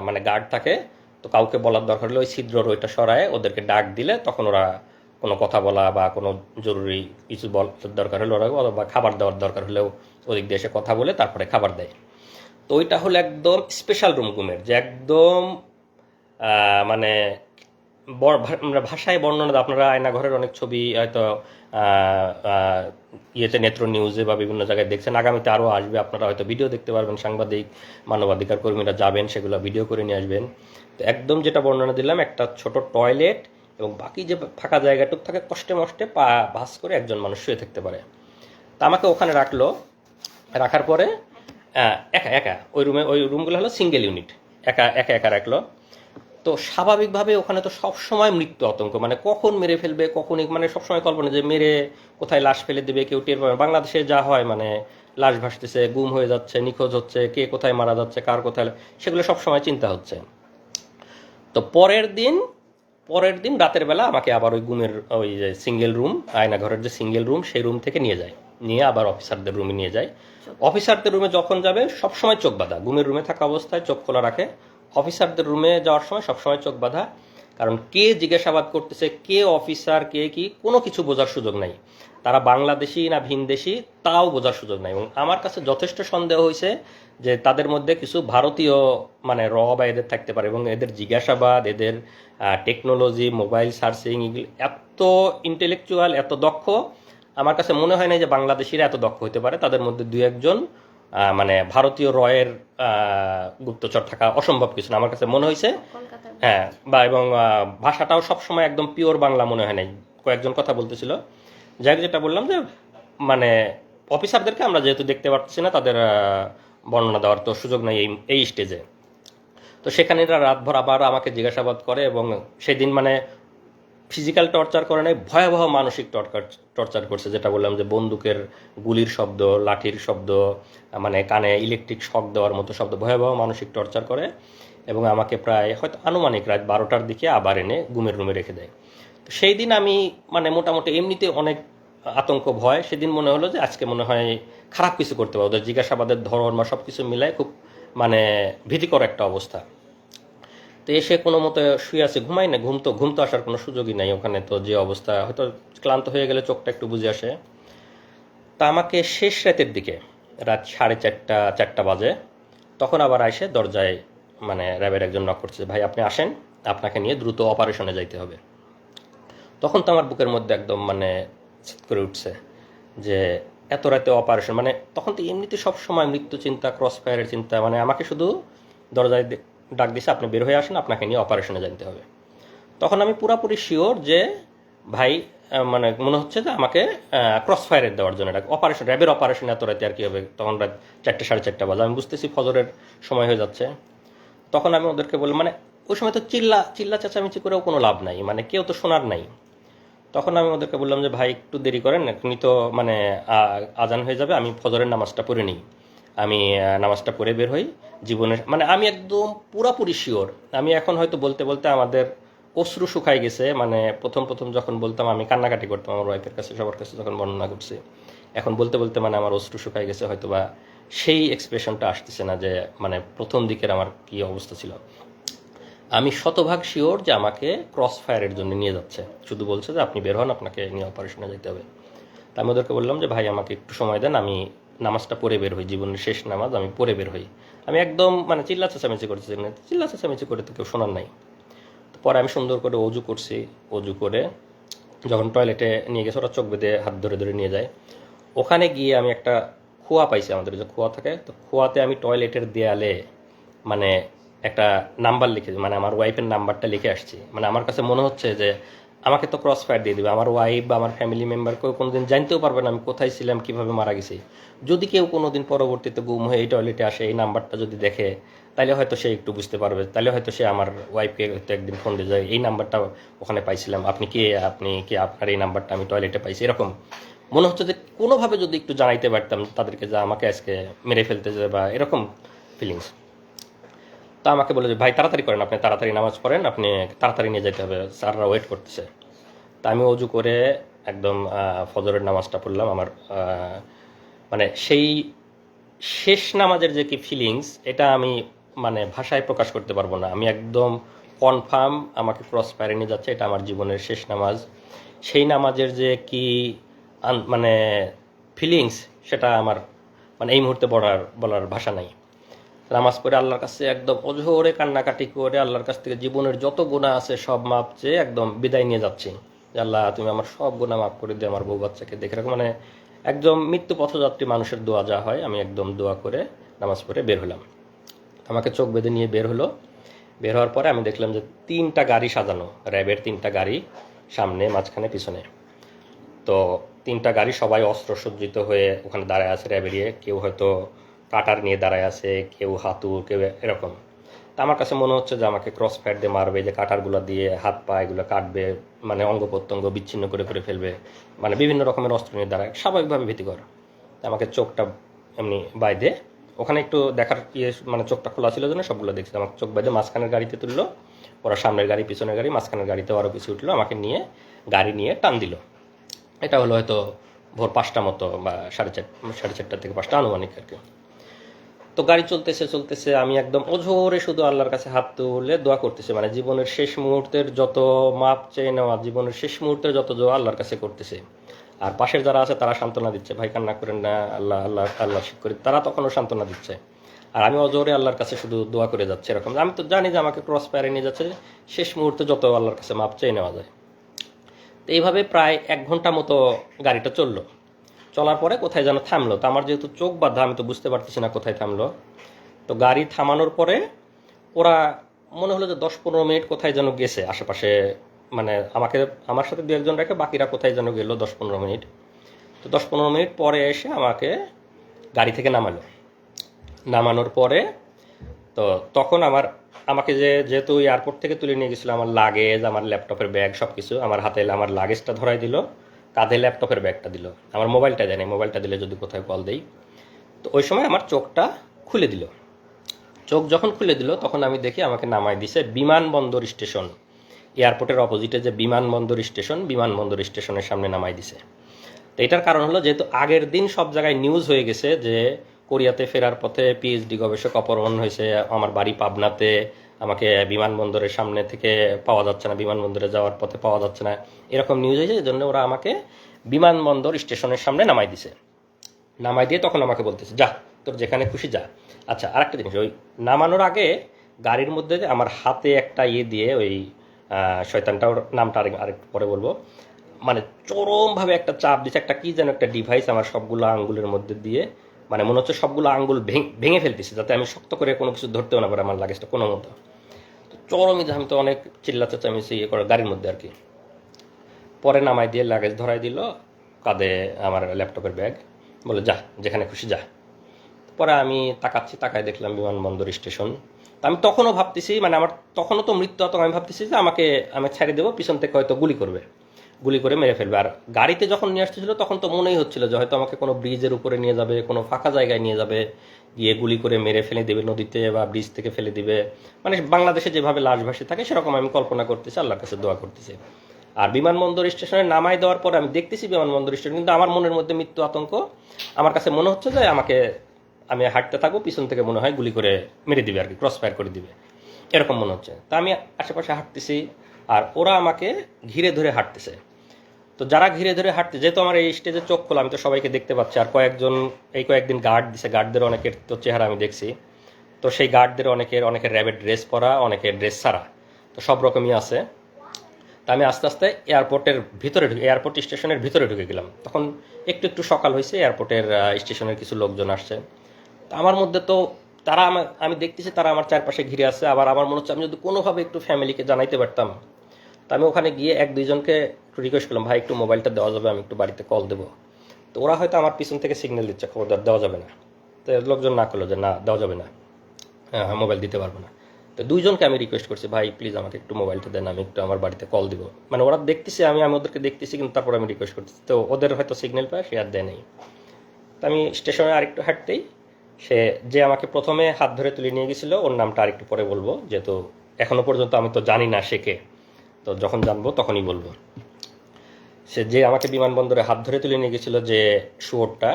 মানে গার্ড থাকে, তো কাউকে বলার দরকার হলে ওই ছিদ্রর ওইটা সরায় ওদেরকে ডাক দিলে তখন ওরা কোনো কথা বলা বা কোনো জরুরি কিছু দরকার হলে ওরা, বা খাবার দেওয়ার দরকার হলেও ওদিক দিয়ে এসে কথা বলে তারপরে খাবার দেয়। তো ওইটা হলো একদম স্পেশাল রুম গুমের, যে একদম মানে ভাষায় বর্ণনা, আপনারা আয়নাঘরের অনেক ছবি হয়তো ইয়েতে, নেত্র নিউজে বা বিভিন্ন জায়গায় দেখছেন, আগামীতে আরও আসবে, আপনারা হয়তো ভিডিও দেখতে পারবেন, সাংবাদিক, মানবাধিকার কর্মীরা যাবেন, সেগুলো ভিডিও করে নিয়ে আসবেন। তো একদম যেটা বর্ণনা দিলাম, একটা ছোট টয়লেট এবং বাকি যে ফাঁকা জায়গাটুক থাকে, কষ্টে মষ্টে পা ভাঁজ করে একজন মানুষ শুয়ে থাকতে পারে। তা আমাকে ওখানে রাখার পরে একা ওই রুমগুলো হলো সিঙ্গেল ইউনিট, একা রাখলো। তো স্বাভাবিকভাবে ওখানে তো সবসময় মৃত্যু আতঙ্ক, মানে কখন মেরে ফেলবে, কখন মানে সবসময় কল্পনা যে মেরে কোথায় লাশ ফেলে দেবে, কেউ টের পাবে না। বাংলাদেশে যা হয় মানে লাশ ভাসতেছে, গুম হয়ে যাচ্ছে, নিখোঁজ হচ্ছে, কে কোথায় মারা যাচ্ছে, কার কোথায়, সেগুলো সবসময় চিন্তা হচ্ছে। তো পরের দিন রাতের বেলা আমাকে আবার ওই গুমের ওই যে সিঙ্গেল রুম, আয়না ঘরের যে সিঙ্গেল রুম, সেই রুম থেকে নিয়ে আবার অফিসারদের রুমে নিয়ে যায়। অফিসারদের রুমে যখন যাবে সবসময় চোখ বাঁধা, গুমের রুমে থাকা অবস্থায় চোখ খোলা রাখে। অফিসারদের রুমে যাওয়ার সময় সবসময় চোখ বাঁধা, কারণ কে জিজ্ঞাসাবাদ করতেছে, কে অফিসার, কে কি, কোনো কিছু বোঝার সুযোগ নাই। তারা বাংলাদেশি না ভিনদেশি তাও বোঝার সুযোগ নাই। এবং আমার কাছে যথেষ্ট সন্দেহ হয়েছে যে তাদের মধ্যে কিছু ভারতীয় মানে বা এদের থাকতে পারে, এবং এদের জিজ্ঞাসাবাদ, এদের টেকনোলজি, মোবাইল সার্চিং, এগুলো এত ইন্টেলেকচুয়াল, এত দক্ষ, আমার কাছে মনে হয় না যে বাংলাদেশিরা এত দক্ষ হতে পারে। তাদের মধ্যে দু একজন মানে ভারতীয় রয়ের গুপ্তচর থাকা অসম্ভব কিছু না, আমার কাছে মনে হয়েছে। কলকাতার হ্যাঁ, বা এবং ভাষাটাও সবসময় একদম পিওর বাংলা মনে হয় নাই, কয়েকজন কথা বলতেছিল। যাই হোক, যেটা বললাম যে মানে অফিসারদেরকে আমরা যেহেতু দেখতে পাচ্ছি না, তাদের বর্ণনা দেওয়ার তো সুযোগ নেই এই স্টেজে। তো সেখানে এরা রাতভর আবার আমাকে জিজ্ঞাসাবাদ করে, এবং সেদিন মানে ফিজিক্যাল টর্চার করে নাই, ভয়াবহ মানসিক টর্চার করছে। যেটা বললাম যে বন্দুকের গুলির শব্দ, লাঠির শব্দ, মানে কানে ইলেকট্রিক শক দেওয়ার মতো শব্দ, ভয়াবহ মানসিক টর্চার করে। এবং আমাকে প্রায় হয়তো আনুমানিক রাত 12টার দিকে আবার এনে গুমের রুমে রেখে দেয়। তো সেই দিন আমি মানে মোটামুটি এমনিতে অনেক আতঙ্ক ভয়, সেদিন মনে হলো যে আজকে মনে হয় খারাপ কিছু করতে পারবো। ওদের জিজ্ঞাসাবাদের ধরন বা সব কিছু মিলায় খুব মানে ভীতিকর একটা অবস্থা। তো এসে কোনো মতো শুয়ে আছে, ঘুমাই না, ঘুম তো আসার কোনো সুযোগই নাই ওখানে। তো যে অবস্থা, হয়তো ক্লান্ত হয়ে গেলে চোখটা একটু বুঝে আসে। তা আমাকে শেষ রাতের দিকে, রাত 4:30 বাজে, তখন আবার এসে দরজায় মানে র্যাবের একজন নক করছে, ভাই আপনি আসেন, আপনাকে নিয়ে দ্রুত অপারেশনে যাইতে হবে। তখন তো আমার বুকের মধ্যে একদম মানে চিৎ করে উঠছে যে এত রাতে অপারেশন, মানে তখন তো এমনিতে সবসময় মৃত্যু চিন্তা, ক্রস ফায়ারের চিন্তা, মানে আমাকে শুধু দরজায় ডাক দিছে, আপনি বের হয়ে আসেন, আপনাকে নিয়ে অপারেশনে যেতে হবে। তখন আমি পুরাপুরি শিওর যে ভাই মানে মনে হচ্ছে যে আমাকে ক্রস ফায়ারের দেওয়ার জন্য অপারেশন, র্যাবের অপারেশন এত রাতে আর কি হবে। তখন রাত 4টে 4:30 বাজে, আমি বুঝতেছি ফজরের সময় হয়ে যাচ্ছে। তখন আমি ওদেরকে বললাম, মানে ওই সময় তো চিল্লা চেঁচামেচি করেও কোনো লাভ নাই, মানে কেউ তো শোনার নাই। তখন আমি ওদেরকে বললাম যে ভাই একটু দেরি করেন, এখনই তো মানে আজান হয়ে যাবে, আমি ফজরের নামাজটা পড়ে নিই, আমি নামাজটা পড়ে বের হই। জীবনের মানে আমি একদম পুরাপুরি শিওর। আমি এখন হয়তো বলতে বলতে আমাদের অশ্রু শুকাই গেছে, মানে প্রথম যখন বলতাম আমি কান্নাকাটি করতাম আমার ওয়াইফের কাছে, সবার কাছে যখন বর্ণনা করছি, এখন বলতে বলতে মানে আমার অশ্রু শুকাই গেছে, হয়তো বা সেই এক্সপ্রেশনটা আসতেছে না যে মানে প্রথম দিকের আমার কি অবস্থা ছিল। আমি শতভাগ শিওর যে আমাকে ক্রস ফায়ারের জন্য নিয়ে যাচ্ছে, শুধু বলছে যে আপনি বের হন, আপনাকে নিয়ে অপারেশনে যেতে হবে। তা আমি ওদেরকে বললাম যে ভাই আমাকে একটু সময় দেন, আমি নামাজটা পড়ে বের হই, জীবনের শেষ নামাজ আমি পড়ে বের হই। আমি একদম মানে চিল্লা চেঁচামেচি করছি, চিল্লা চেঁচামেচি করে তো কেউ শোনার নাই। তো পরে আমি সুন্দর করে অজু করছি, অজু করে যখন টয়লেটে নিয়ে গেছে, ওরা চোখ বেঁধে হাত ধরে ধরে নিয়ে যায়। ওখানে গিয়ে আমি একটা খোয়া পাইছি, আমাদের যে খোয়া থাকে, তো খোয়াতে আমি টয়লেটের দেয়ালে মানে একটা নাম্বার লিখে, মানে আমার ওয়াইফের নাম্বারটা লিখে আসছি। মানে আমার কাছে মনে হচ্ছে যে আমাকে তো ক্রস ফায়ার দিয়ে দেবে, আমার ওয়াইফ বা আমার ফ্যামিলি মেম্বার কেউ কোনোদিন জানতেও পারবে না আমি কোথায় ছিলাম, কিভাবে মারা গেছি। যদি কেউ কোনোদিন পরবর্তীতে গুম হয়ে এই টয়লেটে আসে, এই নাম্বারটা যদি দেখে, তাহলে হয়তো সে একটু বুঝতে পারবে, তাহলে হয়তো সে আমার ওয়াইফকে হয়তো একদিন ফোন দিয়ে যায়, এই নাম্বারটা ওখানে পাইছিলাম, আপনি কি আপনার এই নাম্বারটা আমি টয়লেটে পাইছি। এরকম মনে হচ্ছে যে কোনোভাবে যদি একটু জানাইতে পারতাম তাদেরকে যে আমাকে আজকে মেরে ফেলতে যায়, বা এরকম ফিলিংস। তা আমাকে বলে যে ভাই তাড়াতাড়ি করেন, আপনি তাড়াতাড়ি নামাজ পড়েন, আপনি তাড়াতাড়ি নিয়ে যেতে হবে, স্যাররা ওয়েট করতেছে। তা আমি অজু করে একদম ফজরের নামাজটা পড়লাম। আমার মানে সেই শেষ নামাজের যে কি ফিলিংস, এটা আমি মানে ভাষায় প্রকাশ করতে পারবো না। আমি একদম কনফার্ম আমাকে ক্রস ফায়ারে নিয়ে যাচ্ছে, এটা আমার জীবনের শেষ নামাজ। সেই নামাজের যে কি মানে ফিলিংস, সেটা আমার মানে এই মুহূর্তে বলার ভাষা নাই। নামাজ পড়ে আল্লাহর কাছে একদম অঝোরে কান্নাকাটি করে আল্লাহর কাছ থেকে জীবনের যত গুনাহ আছে সব মাপ চেয়ে একদম বিদায় নিয়ে যাচ্ছি, যে আল্লাহ তুমি আমার সব গুনাহ মাফ করে দিয়ে আমার বউ বাচ্চাকে দেখে রাখো। মানে একদম মৃত্যু পথযাত্রী মানুষের দোয়া যা হয়, আমি একদম দোয়া করে নামাজ পড়ে বের হলাম। আমাকে চোখ বেঁধে নিয়ে বের হলো। বের হওয়ার পরে আমি দেখলাম যে 3টা গাড়ি সাজানো, র্যাবের 3টা গাড়ি, সামনে, মাঝখানে, পিছনে। তো 3টা গাড়ি সবাই অস্ত্র সজ্জিত হয়ে ওখানে দাঁড়ায় আছে, র্যাবেরিয়ে কেউ হয়তো কাটার নিয়ে দাঁড়ায় আছে, কেউ হাতুড়, কেউ এরকম। তা তা আমার কাছে মনে হচ্ছে যে আমাকে ক্রস ফায়ার দিয়ে মারবে, যে কাটারগুলো দিয়ে হাত পা এগুলো কাটবে, মানে অঙ্গ প্রত্যঙ্গ বিচ্ছিন্ন করে ফেলবে, মানে বিভিন্ন রকমের অস্ত্র নিয়ে দ্বারা স্বাভাবিকভাবে ভীতিকর। তা আমাকে চোখটা এমনি বাইদে, ওখানে একটু দেখার মানে চোখটা খোলা ছিল জন্য সবগুলো দেখছি। আমাকে চোখ বাইদে মাঝখানের গাড়িতে তুললো, ওরা সামনের গাড়ি পিছনের গাড়ি, মাঝখানের গাড়িতে আরও পিছিয়ে উঠলো, আমাকে নিয়ে গাড়ি নিয়ে টান দিল। এটা হলো হয়তো ভোর 5টা মতো বা 4:30 থেকে 5টা আনুমানিক আর কি। তো গাড়ি চলতেছে আমি একদম অঝোরে শুধু আল্লাহর কাছে হাত তুলে দোয়া করতেছি, মানে জীবনের শেষ মুহূর্তের যত মাপ চেয়ে নেওয়া, জীবনের শেষ মুহূর্তের যত দোয়া আল্লাহর কাছে করতেছে। আর পাশের যারা আছে তারা সান্ত্বনা দিচ্ছে, ভাই কান্না করেন না, আল্লাহ আল্লাহ আল্লাহ শিখ করি, তারা তখনও সান্ত্বনা দিচ্ছে। আর আমি অজোরে আল্লাহর কাছে শুধু দোয়া করে যাচ্ছে এরকম। আমি তো জানি যে আমাকে ক্রস ফায়ারে নিয়ে যাচ্ছে, শেষ মুহূর্তে যত আল্লাহর কাছে মাপ চেয়ে নেওয়া যায়। তো এইভাবে প্রায় 1 ঘন্টা মতো গাড়িটা চললো। চলার পরে কোথায় যেন থামলো। তো আমার যেহেতু চোখ বাঁধা, আমি তো বুঝতে পারতেছি না কোথায় থামলো। তো গাড়ি থামানোর পরে ওরা মনে হলো যে 10-15 মিনিট কোথায় যেন গেছে আশেপাশে, মানে আমার সাথে 2-1জন রেখে বাকিরা কোথায় যেন গেলো 10-15 মিনিট। তো 10-15 মিনিট পরে এসে আমাকে গাড়ি থেকে নামানোর পরে তো তখন আমাকে যেহেতু এয়ারপোর্ট থেকে তুলে নিয়ে গেছিলো, আমার লাগেজ, আমার ল্যাপটপের ব্যাগ সব কিছু আমার হাতে, আমার লাগেজটা ধরাই দিল, কাঁধে ল্যাপটপের ব্যাগটা দিল, আমার মোবাইলটা দেয়নি, মোবাইলটা দিলে যদি কোথায় কল দেই। তো ওই সময় আমার চোখটা খুলে দিল। চোখ যখন খুলে দিল তখন আমি দেখি আমাকে নামাই দিছে বিমানবন্দর স্টেশন, এয়ারপোর্টের অপোজিটে যে বিমানবন্দর স্টেশনের সামনে নামাই দিছে। তো এটার কারণ হলো যেহেতু আগের দিন সব জায়গায় নিউজ হয়ে গেছে যে কোরিয়াতে ফেরার পথে পিএইচডি গবেষক অপহরণ হয়েছে, আমার বাড়ি পাবনাতে, আমাকে বিমানবন্দরের সামনে থেকে পাওয়া যাচ্ছে না, বিমানবন্দরে যাওয়ার পথে পাওয়া যাচ্ছে না, এরকম নিউজ হয়েছে। এই জন্য ওরা আমাকে বিমানবন্দর স্টেশনের সামনে নামাই দিছে। নামাই দিয়ে তখন আমাকে বলতেছে যা, তোর যেখানে খুশি যা। আচ্ছা, আরেকটা জিনিস, ওই নামানোর আগে গাড়ির মধ্যে আমার হাতে একটা দিয়ে ওই শয়তানটার নামটা আরেকটু পরে বলবো, মানে চরমভাবে একটা চাপ দিচ্ছে, একটা কি যেন একটা ডিভাইস আমার সবগুলো আঙ্গুলের মধ্যে দিয়ে, মানে মনে হচ্ছে সবগুলো আঙ্গুল ভেঙে ফেলতেছে, যাতে আমি শক্ত করে কোনো কিছু ধরতেও না পারে আমার লাগেজটা কোনো মতো। তো চরমই আমি তো অনেক চেঁচামেচি করে গাড়ির মধ্যে আর কি। পরে নামাই দিয়ে লাগেজ ধরাই দিল, কাঁধে আমার ল্যাপটপের ব্যাগ, বলে যা যেখানে খুশি যা। পরে আমি তাকায় দেখলাম বিমানবন্দর স্টেশন। আমি তখনও ভাবতেছি, মানে আমার তখনও তো মৃত্যু আতঙ্ক, আমি ভাবতেছি যে আমি ছেড়ে দেবো, পিছন থেকে হয়তো গুলি করে মেরে ফেলবে। আর গাড়িতে যখন নিয়ে আসতেছিল তখন তো মনেই হচ্ছিল যে হয়তো আমাকে কোনো ব্রিজের উপরে নিয়ে যাবে, কোনো ফাঁকা জায়গায় নিয়ে যাবে, গিয়ে গুলি করে মেরে ফেলে দেবে নদীতে বা ব্রিজ থেকে ফেলে দিবে, মানে বাংলাদেশে যেভাবে লাশ ভাসে থাকে সেরকম আমি কল্পনা করতেছি, আল্লাহর কাছে দোয়া করতেছি। আর বিমানবন্দর স্টেশনে নামাই দেওয়ার পরে আমি দেখতেছি বিমানবন্দর স্টেশন, কিন্তু আমার মনের মধ্যে মৃত্যু আতঙ্ক। আমার কাছে মনে হচ্ছে যে আমি হাঁটতে থাকবো, পিছন থেকে মনে হয় গুলি করে মেরে দিবে আর কি, ক্রস ফায়ার করে দিবে, এরকম মনে হচ্ছে। তা আমি আশেপাশে হাঁটতেছি আর ওরা আমাকে ঘিরে ধরে হাঁটতেছে। তো যারা ঘিরে ধরে হাঁটতে, যেহেতু আমার এই স্টেজে চোখ খোলা, আমি তো সবাইকে দেখতে পাচ্ছি। আর কয়েকদিন গার্ড দিছে, গার্ডদের অনেকের তো চেহারা আমি দেখছি। তো সেই গার্ডদের অনেকের র্যাবের ড্রেস পরা, অনেকের ড্রেস ছাড়া, তো সব রকমই আছে। তা আমি আস্তে আস্তে এয়ারপোর্ট স্টেশনের ভিতরে ঢুকে গেলাম। তখন একটু সকাল হয়েছে, এয়ারপোর্টের স্টেশনের কিছু লোকজন আসছে। তা আমার মধ্যে তো আমি দেখতেছি তারা আমার চারপাশে ঘিরে আছে। আবার আমার মনে হচ্ছে আমি যদি কোনোভাবে একটু ফ্যামিলিকে জানাইতে পারতাম। তা আমি ওখানে গিয়ে 1-2জনকে একটু রিকোয়েস্ট করলাম, ভাই একটু মোবাইলটা দেওয়া যাবে, আমি একটু বাড়িতে কল দেবো। তো ওরা হয়তো আমার পিছন থেকে সিগন্যাল দিচ্ছে, খবরদার দেওয়া যাবে না। তো লোকজন না করলো যে না দেওয়া যাবে না, হ্যাঁ মোবাইল দিতে পারবো না। তো 2জনকে আমি রিকোয়েস্ট করছি, ভাই প্লিজ আমাকে একটু মোবাইলটা দেন, আমি একটু আমার বাড়িতে কল দিব। মানে ওরা দেখতেছে আমি ওদেরকে দেখতেছি, কিন্তু তারপর আমি রিকোয়েস্ট করতেছি। তো ওদের হয়তো সিগন্যাল পায়, সে আর দেয় নেই। তো আমি স্টেশনে আরেকটু হাঁটতেই যে আমাকে প্রথমে হাত ধরে তুলে নিয়ে গেছিলো, ওর নামটা আরেকটু পরে বলবো, যেহেতু এখনো পর্যন্ত আমি তো জানি না সে কে, তো যখন জানবো তখনই বলবো। যে আমাকে বিমানবন্দরে হাত ধরে তুলে নিয়ে গেছিলো, যে শুয়োরটা,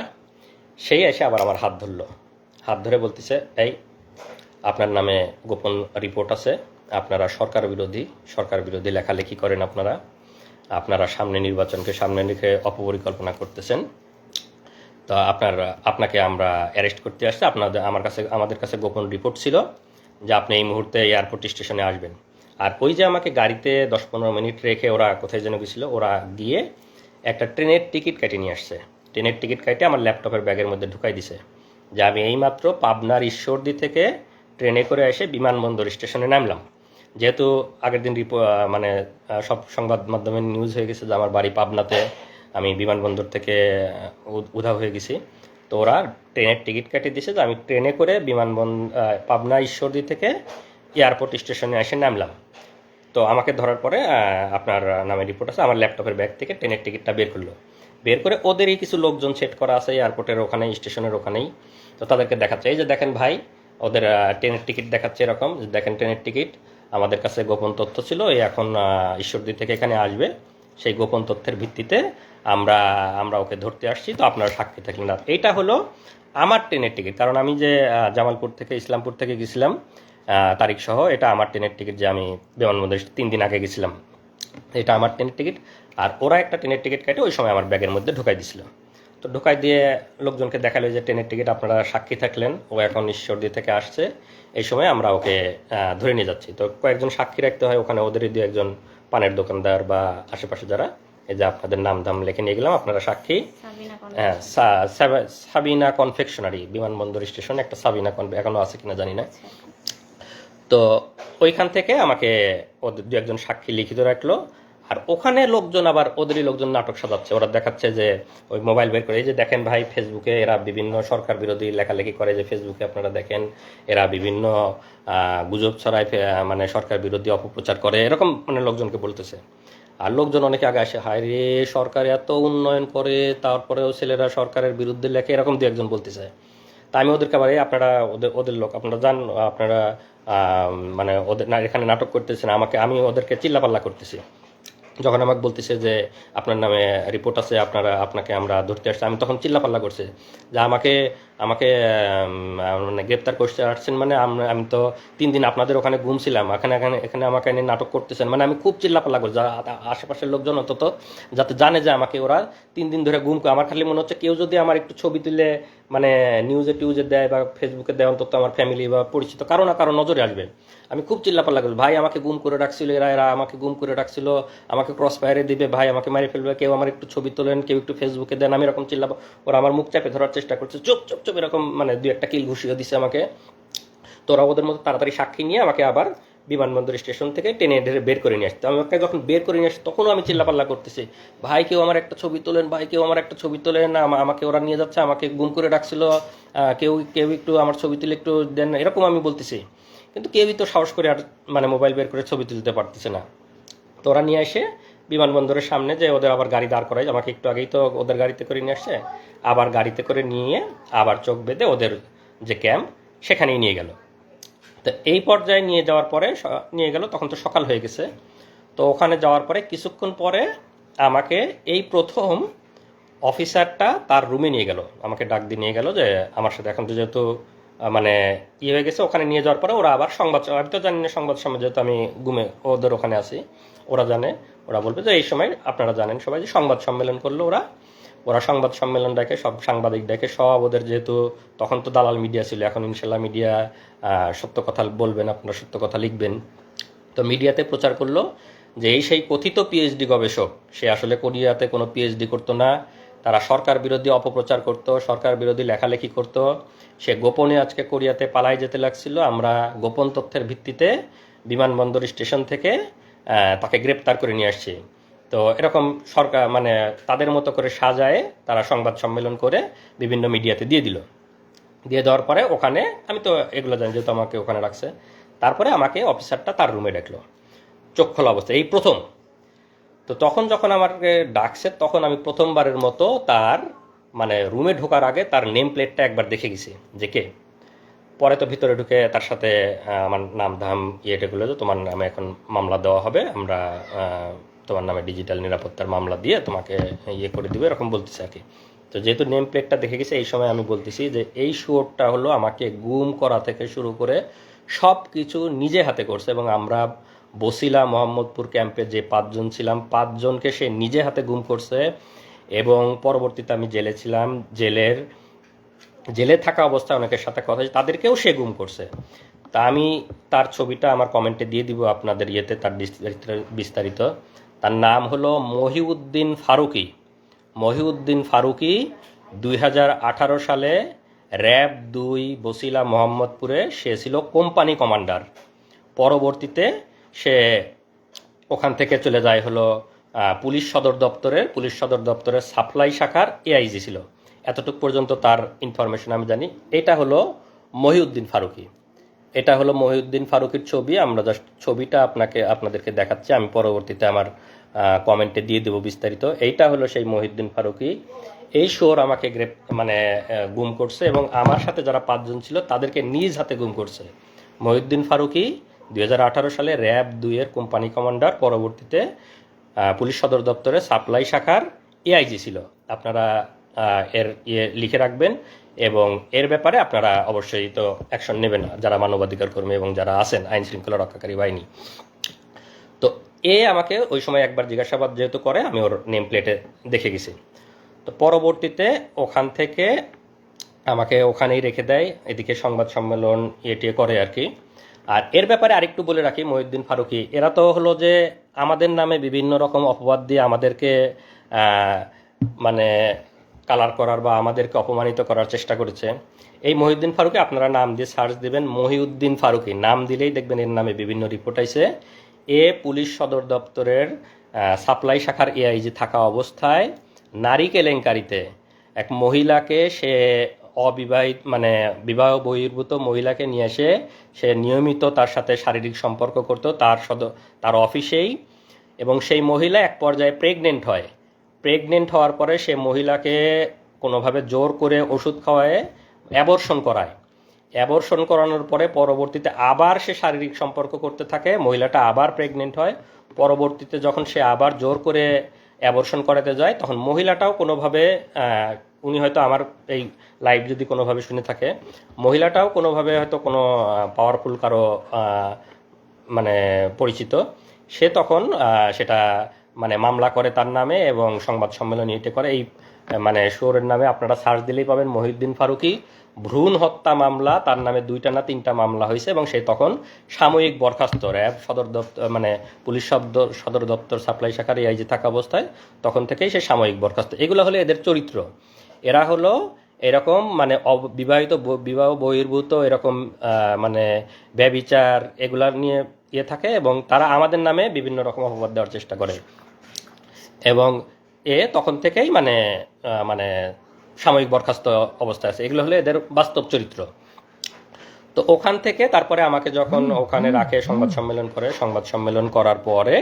সেই এসে আবার আমার হাত ধরলো। হাত ধরে বলতেছে, এই আপনার নামে গোপন রিপোর্ট আছে, আপনারা সরকার বিরোধী লেখালেখি করেন, আপনারা নির্বাচনকে সামনে রেখে অপপরিকল্পনা করতেছেন। তো আপনাকে আমরা অ্যারেস্ট করতে আসছি। আমাদের কাছে গোপন রিপোর্ট ছিল যে আপনি এই মুহূর্তে এয়ারপোর্ট স্টেশনে আসবেন। আর ওই যে আমাকে গাড়িতে 10-15 মিনিট রেখে ওরা কোথায় যেন গেছিল, ওরা গিয়ে একটা ট্রেনের টিকিট কেটে নিয়ে আসছে। ট্রেনের টিকিট কেটে আমার ল্যাপটপের ব্যাগের মধ্যে ঢুকাই দিছে, যে আমি এইমাত্র পাবনার ঈশ্বরদী থেকে ট্রেনে করে এসে বিমানবন্দর স্টেশনে নামলাম। যেহেতু আগের দিন সব সংবাদ মাধ্যমে নিউজ হয়ে গেছে যে আমার বাড়ি পাবনাতে, আমি বিমানবন্দর থেকে উধাও হয়ে গেছি। তো ওরা ট্রেনের টিকিট কেটে দিয়েছে যে আমি ট্রেনে করে পাবনা ঈশ্বরদী থেকে এয়ারপোর্ট স্টেশনে এসে নামলাম। তো আমাকে ধরার পরে আপনার নামে রিপোর্ট আছে, আমার ল্যাপটপের ব্যাগ থেকে ট্রেনের টিকিটটা বের করলো। বের করে ওদেরই কিছু লোকজন সেট করা আছে এয়ারপোর্টের ওখানেই, স্টেশনের ওখানেই। তো তাদেরকে দেখাচ্ছে, এই যে দেখেন ভাই, ওদের ট্রেনের টিকিট দেখাচ্ছে এরকম, যে দেখেন ট্রেনের টিকিট, আমাদের কাছে গোপন তথ্য ছিল, এই এখন ঈশ্বরদী থেকে এখানে আসবে, সেই গোপন তথ্যের ভিত্তিতে আমরা আমরা ওকে ধরতে আসছি, তো আপনারা সাক্ষী থাকলেন না। এইটা হলো আমার ট্রেনের টিকিট, কারণ আমি যে জামালপুর থেকে ইসলামপুর থেকে গেছিলাম তারিখ সহ, এটা আমার ট্রেনের টিকিট, যে আমি বিমানবন্দরে 3 দিন আগে গেছিলাম, এটা আমার ট্রেনের টিকিট। আর ওরা একটা ট্রেনের টিকিট কেটে ওই সময় আমার ব্যাগের মধ্যে ঢুকাই দিছিল। তো ঢুকাই দিয়ে লোকজনকে দেখালো যে ট্রেনের টিকিট আপনারা সাক্ষী থাকলেন, ও এখন ঈশ্বরদী থেকে আসছে, এই সময় আমরা ওকে ধরে নিয়ে যাচ্ছি। তো কয়েকজন সাক্ষী রাখতে হয় ওখানে, ওদেরই দু একজন পানের দোকানদার বা আশেপাশে যারা, এই যে আপনাদের নাম দাম লিখে নিয়ে গেলাম, আপনারা সাক্ষী। সাবিনা কোন হ্যাঁ, সাবিনা কনফেকশনারি, বিমানবন্দর স্টেশনে একটা সাবিনা এখনো আছে কিনা জানি না। তো ওইখান থেকে আমাকে ওদের দু একজন সাক্ষী লিখিত রাখলো। আর ওখানে লোকজন আবার ওদেরই লোকজন নাটক সাজাচ্ছে, ওরা দেখাচ্ছে যে ওই মোবাইল বের করে, এই যে দেখেন ভাই ফেসবুকে এরা বিভিন্ন সরকার বিরোধী লেখালেখি করে, যে ফেসবুকে আপনারা দেখেন এরা বিভিন্ন গুজব ছড়ায়, মানে সরকার বিরোধী অপপ্রচার করে, এরকম মানে লোকজনকে বলতেছে। আর লোকজন অনেকে আগে আসে, হায় রে সরকার এত উন্নয়ন করে তারপরেও ছেলেরা সরকারের বিরুদ্ধে লেখে, এরকম দু একজন বলতেছে। তা আমি ওদেরকে আবার আপনারা ওদের লোক, আপনারা জান, আপনারা মানে ওদের না এখানে নাটক করতেছেন, আমি ওদেরকে চিল্লাপাল্লা করতেছি। যখন আমাকে বলতেছে যে আপনার নামে রিপোর্ট আছে, আপনাকে আমরা ধরতে আসছি, আমি তখন চিল্লাপাল্লা করছে যে আমাকে মানে গ্রেপ্তার করতে আসছেন, মানে আমি তো 3 দিন আপনাদের ওখানে ঘুমছিলাম, এখানে আমাকে এনে নাটক করতেছেন, মানে আমি খুব চিল্লাপাল্লা করছি। আশেপাশের লোকজন অন্তত যাতে জানে যে আমাকে ওরা 3 দিন ধরে ঘুম করে। আমার খালি মনে হচ্ছে কেউ যদি আমার একটু ছবি তুলে মানে নিউজে টিউজে দেয় বা ফেসবুকে দেয়, অন্তত আমার ফ্যামিলি বা পরিচিত কারো না কারো নজরে আসবে। আমি খুব চিল্লাপাল্লা করছি, ভাই আমাকে গুম করে রাখছিল, এরা আমাকে গুম করে রাখছিল, আমাকে ক্রস ফায়ারে দিবে, ভাই আমাকে মারি ফেলবে, কেউ আমার একটু ছবি তোলেন, কেউ একটু ফেসবুকে দেন, আমি এরকম চিল্লাবো। ওরা আমার মুখ চাপে ধরার চেষ্টা করছে, চুপ চুপ চুপ, এরকম মানে 2-1 কিল ঘুষিয়ে দিছে আমাকে। তো ওরা ওদের মতো তাড়াতাড়ি সাক্ষী নিয়ে আমাকে আবার বিমানবন্দর স্টেশন থেকে টেনে ঢেরে বের করে নিয়ে আসতো। আমাকে যখন বের করে নিয়ে আসছে তখনও আমি চিল্লাপাল্লা করতেছি, ভাই কেউ আমার একটা ছবি তোলেন, ভাই কেউ আমার একটা ছবি তোলেন, আমাকে ওরা নিয়ে যাচ্ছে, আমাকে গুম করে রাখছিল, কেউ কেউ একটু আমার ছবি তুলে একটু দেন, এরকম আমি বলতেছি। কিন্তু কেউই তো সাহস করে আর মানে মোবাইল বের করে ছবি তুলতে পারতেছে না। তো ওরা নিয়ে এসে বিমানবন্দরের সামনে যে ওদের আবার গাড়ি দাঁড় করায়, আমাকে একটু আগেই তো ওদের গাড়িতে করে নিয়ে আসছে, আবার গাড়িতে করে নিয়ে আবার চোখ বেঁধে ওদের যে ক্যাম্প সেখানেই নিয়ে গেল। তো এই পর্যায়ে নিয়ে যাওয়ার পরে নিয়ে গেল, তখন তো সকাল হয়ে গেছে। তো ওখানে যাওয়ার পরে কিছুক্ষণ পরে আমাকে এই প্রথম অফিসারটা তার রুমে নিয়ে গেল, আমাকে ডাক দিয়ে নিয়ে গেল যে আমার সাথে এখন তো যেহেতু মানে হয়ে গেছে, ওখানে নিয়ে যাওয়ার পরে ওরা আবার আমি তো জানি না সংবাদ সম্মেলন, যেহেতু আমি ওদের ওখানে আছি, ওরা জানে, ওরা বলবে যে এই সময় আপনারা জানেন সবাই যে সংবাদ সম্মেলন করলো। ওরা সংবাদ সম্মেলন ডাকে, সব সাংবাদিক ডাকে, সব ওদের, যেহেতু তখন তো দালাল মিডিয়া ছিল, এখন ইনশাল্লাহ মিডিয়া সত্য কথা বলবেন, আপনারা সত্য কথা লিখবেন। তো মিডিয়াতে প্রচার করলো যে এই সেই কথিত পিএইচডি গবেষক, সে আসলে কোরিয়াতে কোনো পিএইচডি করতো না, তারা সরকার বিরোধী অপপ্রচার করতো, সরকার বিরোধী লেখালেখি করতো, সে গোপনে আজকে কোরিয়াতে পালায় যেতে লাগছিল, আমরা গোপন তথ্যের ভিত্তিতে বিমানবন্দর স্টেশন থেকে তাকে গ্রেপ্তার করে নিয়ে আসছি। তো এরকম সরকার মানে তাদের মতো করে সাজায় তারা সংবাদ সম্মেলন করে বিভিন্ন মিডিয়াতে দিয়ে দেওয়ার পরে ওখানে আমি তো এগুলো জানি, যেহেতু আমাকে ওখানে রাখছে, তারপরে আমাকে অফিসারটা তার রুমে ডাকলো চোখ খোলা অবস্থায়, এই প্রথম। তো তখন যখন আমাকে ডাকছে তখন আমি প্রথমবারের মতো তার মানে রুমে ঢোকার আগে তার নেম প্লেটটা একবার দেখে গেছি যে কে। পরে তো ভিতরে ঢুকে তার সাথে আমার নাম ধাম ইয়েটেগুলো, যে তোমার নামে এখন মামলা দেওয়া হবে, আমরা তোমার নামে ডিজিটাল নিরাপত্তার মামলা দিয়ে তোমাকে ইয়ে করে দিবে, এরকম বলতেছে আর কি। তো যেহেতু নেম প্লেটটা দেখে গেছে, এই সময় আমি বলতেছি যে এই শুয়োরটা হলো আমাকে গুম করা থেকে শুরু করে সব কিছু নিজে হাতে করছে, এবং আমরা বসিলা মোহাম্মদপুর ক্যাম্পে যে 5 জন ছিলাম, 5 জনকে সে নিজে হাতে গুম করছে। এবং পরবর্তীতে আমি জেলে ছিলাম, জেলে থাকা অবস্থায় অনেকের সাথে কথা হয়েছে, তাদেরকেও সে গুম করছে। তা আমি তার ছবিটা আমার কমেন্টে দিয়ে দিব আপনাদের ইয়েতে, তার বিস্তারিত। তার নাম হলো মহিউদ্দিন ফারুকি। 2018 সালে র্যাব 2 বসিলা মোহাম্মদপুরে সে ছিল কোম্পানি কমান্ডার। পরবর্তীতে সে ওখান থেকে চলে যায় হলো পুলিশ সদর দপ্তরের সাপ্লাই শাখার এআইজি ছিল। এতটুকু পর্যন্ত তার ইনফরমেশন আমি জানি। এটা হলো মহিউদ্দিন ফারুকি। এটা হলো মহিউদ্দিন ফারুকের ছবি। আমরা জাস্ট ছবিটা আপনাদেরকে দেখাচ্ছি, আমি পরবর্তীতে আমার কমেন্টে দিয়ে দেবো বিস্তারিত। এইটা হলো সেই মহিউদ্দিন ফারুকি। এই শোর আমাকে গুম করছে এবং আমার সাথে যারা 5 জন ছিল তাদেরকে নিজ হাতে গুম করছে। মহিউদ্দিন ফারুকি 2018 সালে র্যাব 2 এর কোম্পানি কমান্ডার, পরবর্তীতে পুলিশ সদর দপ্তরে সাপ্লাই শাখার এআইজি ছিল। আপনারা এর লিখে রাখবেন এবং এর ব্যাপারে আপনারা অবশ্যই তো অ্যাকশন নেবেন যারা মানবাধিকার কর্মী এবং যারা আছেন আইন শৃঙ্খলা রক্ষাকারী বাহিনী। তো আমাকে ওই সময় একবার জিজ্ঞাসাবাদ যেহেতু করে, আমি ওর নেম প্লেটে দেখে গেছি। তো পরবর্তীতে ওখান থেকে আমাকে ওখানেই রেখে দেয়, এদিকে সংবাদ সম্মেলন এটিয়ে করে আর কি। আর এর ব্যাপারে আরেকটু বলে রাখি, মহিউদ্দিন ফারুকি এরা তো হলো যে আমাদের নামে বিভিন্ন রকম অপবাদ দিয়ে আমাদেরকে মানে কালার করার বা আমাদেরকে অপমানিত করার চেষ্টা করেছে। এই মহিউদ্দিন ফারুকি আপনারা নাম দিয়ে সার্চ দিবেন, মহিউদ্দিন ফারুকি নাম দিলেই দেখবেন এর নামে বিভিন্ন রিপোর্ট আইছে। পুলিশ সদর দপ্তরের সাপ্লাই শাখার এআইজি থাকা অবস্থায় নারী কেলেঙ্কারিতে এক মহিলাকে, সে অবিবাহিত মানে বিবাহ বহির্ভূত মহিলাকে নিয়ে এসে সে নিয়মিত তার সাথে শারীরিক সম্পর্ক করতো তার অফিসেই, এবং সেই মহিলা এক পর্যায়ে প্রেগনেন্ট হওয়ার পরে সে মহিলাকে কোনোভাবে জোর করে ওষুধ খাওয়ায় অ্যাবর্শন করানোর পরে পরবর্তীতে আবার সে শারীরিক সম্পর্ক করতে থাকে, মহিলাটা আবার প্রেগনেন্ট হয়। পরবর্তীতে যখন সে আবার জোর করে অ্যাবর্শন করাতে যায়, তখন মহিলাটাও কোনোভাবে, উনি হয়তো আমার এই লাইভ যদি কোনোভাবে শুনে থাকে, মহিলাটাও কোনোভাবে হয়তো কোনো পাওয়ারফুল কারো মানে পরিচিত, সে তখন সেটা মানে মামলা করে তার নামে এবং সংবাদ সম্মেলন এটে করে। এই মানে শোরের নামে আপনারা সার্চ দিলেই পাবেন মহিউদ্দিন ফারুকি ভ্রূণ হত্যা মামলা, তার নামে 2টা না 3টা মামলা হয়েছে এবং সে তখন সাময়িক বরখাস্ত। র্যাব সদর দপ্তর মানে পুলিশ সদর দপ্তর সাপ্লাই শাখার এআইজি থাকা অবস্থায় তখন থেকেই সে সাময়িক বরখাস্ত। এগুলো হলো এদের চরিত্র। এরা হলো এরকম মানে বিবাহ বহির্ভূত এরকম মানে ব্যভিচার এগুলা নিয়ে থাকে এবং তারা আমাদের নামে বিভিন্ন রকম অপবাদ দেওয়ার চেষ্টা করে এবং তখন থেকেই মানে সাময়িক বরখাস্ত অবস্থায় আছে। এগুলো হলো এদের বাস্তব চরিত্র। তো ওখান থেকে তারপরে আমাকে যখন ওখানে রাখে, সংবাদ সম্মেলন করার পরে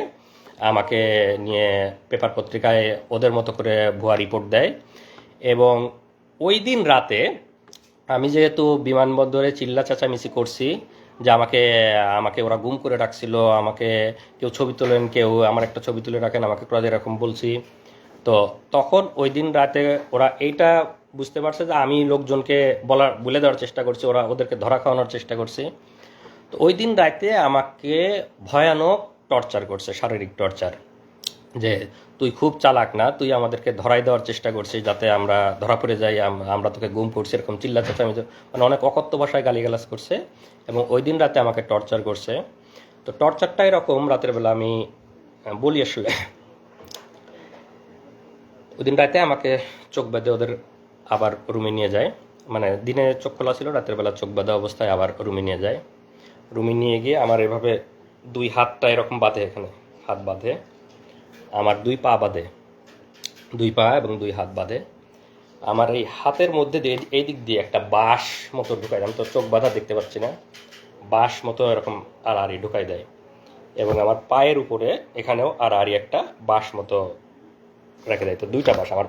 আমাকে নিয়ে পেপার পত্রিকায় ওদের মতো করে ভুয়া রিপোর্ট দেয়। এবং ওই দিন রাতে আমি যেহেতু বিমানবন্দরে চিল্লা চেঁচামেচি করছি যে আমাকে ওরা গুম করে রাখছিল, আমাকে কেউ ছবি তোলেন, কেউ আমার একটা ছবি তুলে রাখেন, আমাকে এরকম বলছি। তো তখন ওই দিন রাতে ওরা এইটা বুঝতে পারছে যে আমি লোকজনকে বলে দেওয়ার চেষ্টা করছি, ওদেরকে ধরা খাওয়ানোর চেষ্টা করছি। তো ওই দিন রাতে আমাকে ভয়ানক টর্চার করছে, শারীরিক টর্চার, যে তুই খুব চালাক না, তুই আমাদেরকে ধরাই দেওয়ার চেষ্টা করছিস যাতে আমরা ধরা পড়ে যাই, আমরা তোকে গুম করছি, এরকম চিল্লা চেঁচামেচি মানে অনেক অকথ্য ভাষায় গালিগালাজ করছে এবং ওই দিন রাতে আমাকে টর্চার করছে। তো টর্চারটা এরকম, রাতের বেলা আমি বলি আসলে, ওই দিন রাতে আমাকে চোখ বেঁধে ওদের আবার রুমে নিয়ে যায়, মানে দিনে চোখ খোলা ছিল, রাতের বেলা চোখ বাঁধা অবস্থায় আবার রুমে নিয়ে যায়। রুমে নিয়ে গিয়ে আমার এভাবে 2 হাতটা এরকম বাঁধে, এখানে হাত বাঁধে, আমার 2 পা বাঁধে, 2 পা এবং 2 হাত বাঁধে। আমার এই হাতের মধ্যে দিয়ে এই দিক দিয়ে একটা বাঁশ মতো ঢুকাই দেয়, আমি তো চোখ বাঁধা দেখতে পাচ্ছি না, বাঁশ মতো এরকম আড়াআড়ি ঢুকাই দেয় এবং আমার পায়ের উপরে এখানেও আড়াআড়ি একটা বাঁশ মতো রেখে দেয়। তো 2টা বাঁশ, আমার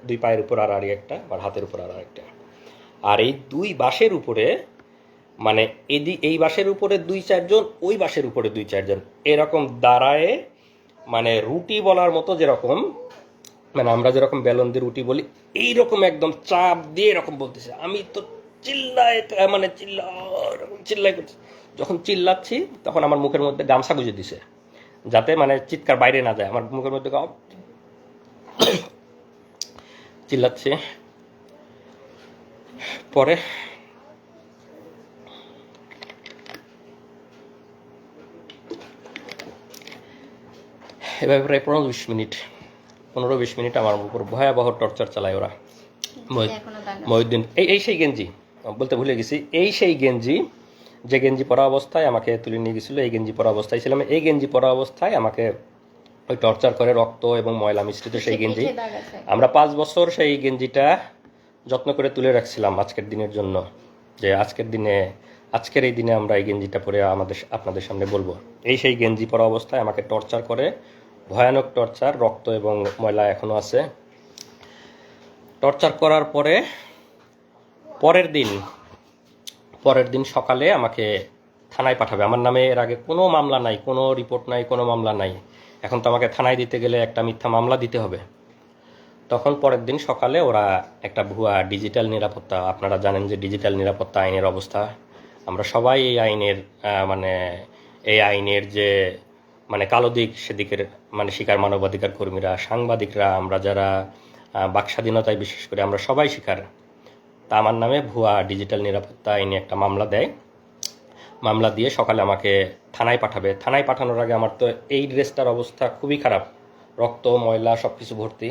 দুই পায়ের উপর আড়াআড়ি একটা, আমার হাতের উপর আড়াআড়ি একটা। আর এই 2 বাঁশের উপরে মানে এই বাঁশের উপরে 2-4 জন, ওই বাঁশের উপরে 2-4 জন এরকম দাঁড়ায়, মানে রুটি বলার মতো, যেরকম মানে আমরা যেরকম বেলন দিয়ে রুটি বলি এইরকম একদম চাপ দিয়ে এরকম বলতেছে। আমি তো চিল্লাই করছি। যখন চিল্লাচ্ছি তখন আমার মুখের মধ্যে গামছা গুঁজে দিছে যাতে মানে চিৎকার বাইরে না যায়, আমার মুখের মধ্যে চিল্লাচ্ছে। পরে এভাবে প্রায় 15-20 মিনিট আমার উপর ভয়াবহ টর্চার চালায় ওরা। মহিউদ্দিন এই সেই গেঞ্জি বলতে ভুলে গেছি, এই সেই গেঞ্জি যে গেঞ্জি পরা অবস্থায় আমাকে তুলে নিয়ে গেছিলো, এই গেঞ্জি পরা অবস্থায় ছিলাম, এই গেঞ্জি পরা অবস্থায় আমাকে ওই টর্চার করে, রক্ত এবং ময়লা মিশ্রিত সেই গেঞ্জি। আমরা 5 বছর সেই গেঞ্জিটা যত্ন করে তুলে রাখছিলাম আজকের দিনের জন্য, যে আজকের দিনে আজকের এই দিনে আমরা এই গেঞ্জিটা পরে আপনাদের সামনে বলবো। এই সেই গেঞ্জি পরা অবস্থায় আমাকে টর্চার করে, ভয়ানক টর্চার, রক্ত এবং ময়লা এখনও আছে। টর্চার করার পরে পরের দিন সকালে আমাকে থানায় পাঠাবে। আমার নামে এর আগে কোনো মামলা নাই, কোনো রিপোর্ট নাই, কোনো মামলা নাই। এখন তো আমাকে থানায় দিতে গেলে একটা মিথ্যা মামলা দিতে হবে। তখন পরের দিন সকালে ওরা একটা ভুয়া ডিজিটাল নিরাপত্তা, আপনারা জানেন যে ডিজিটাল নিরাপত্তা আইনের অবস্থা, আমরা সবাই এই আইনের যে কালো দিক, সেদিকের শিকার মানবাধিকার কর্মীরা, সাংবাদিকরা, আমরা যারা বাক স্বাধীনতায় বিশেষ করে আমরা সবাই শিকার। তা আমার নামে ভুয়া ডিজিটাল নিরাপত্তা আইনে একটা মামলা দেয়। মামলা দিয়ে সকালে আমাকে থানায় পাঠাবে। থানায় পাঠানোর আগে আমার তো এই ড্রেসটার অবস্থা খুবই খারাপ, রক্ত ময়লা সব কিছু ভর্তি।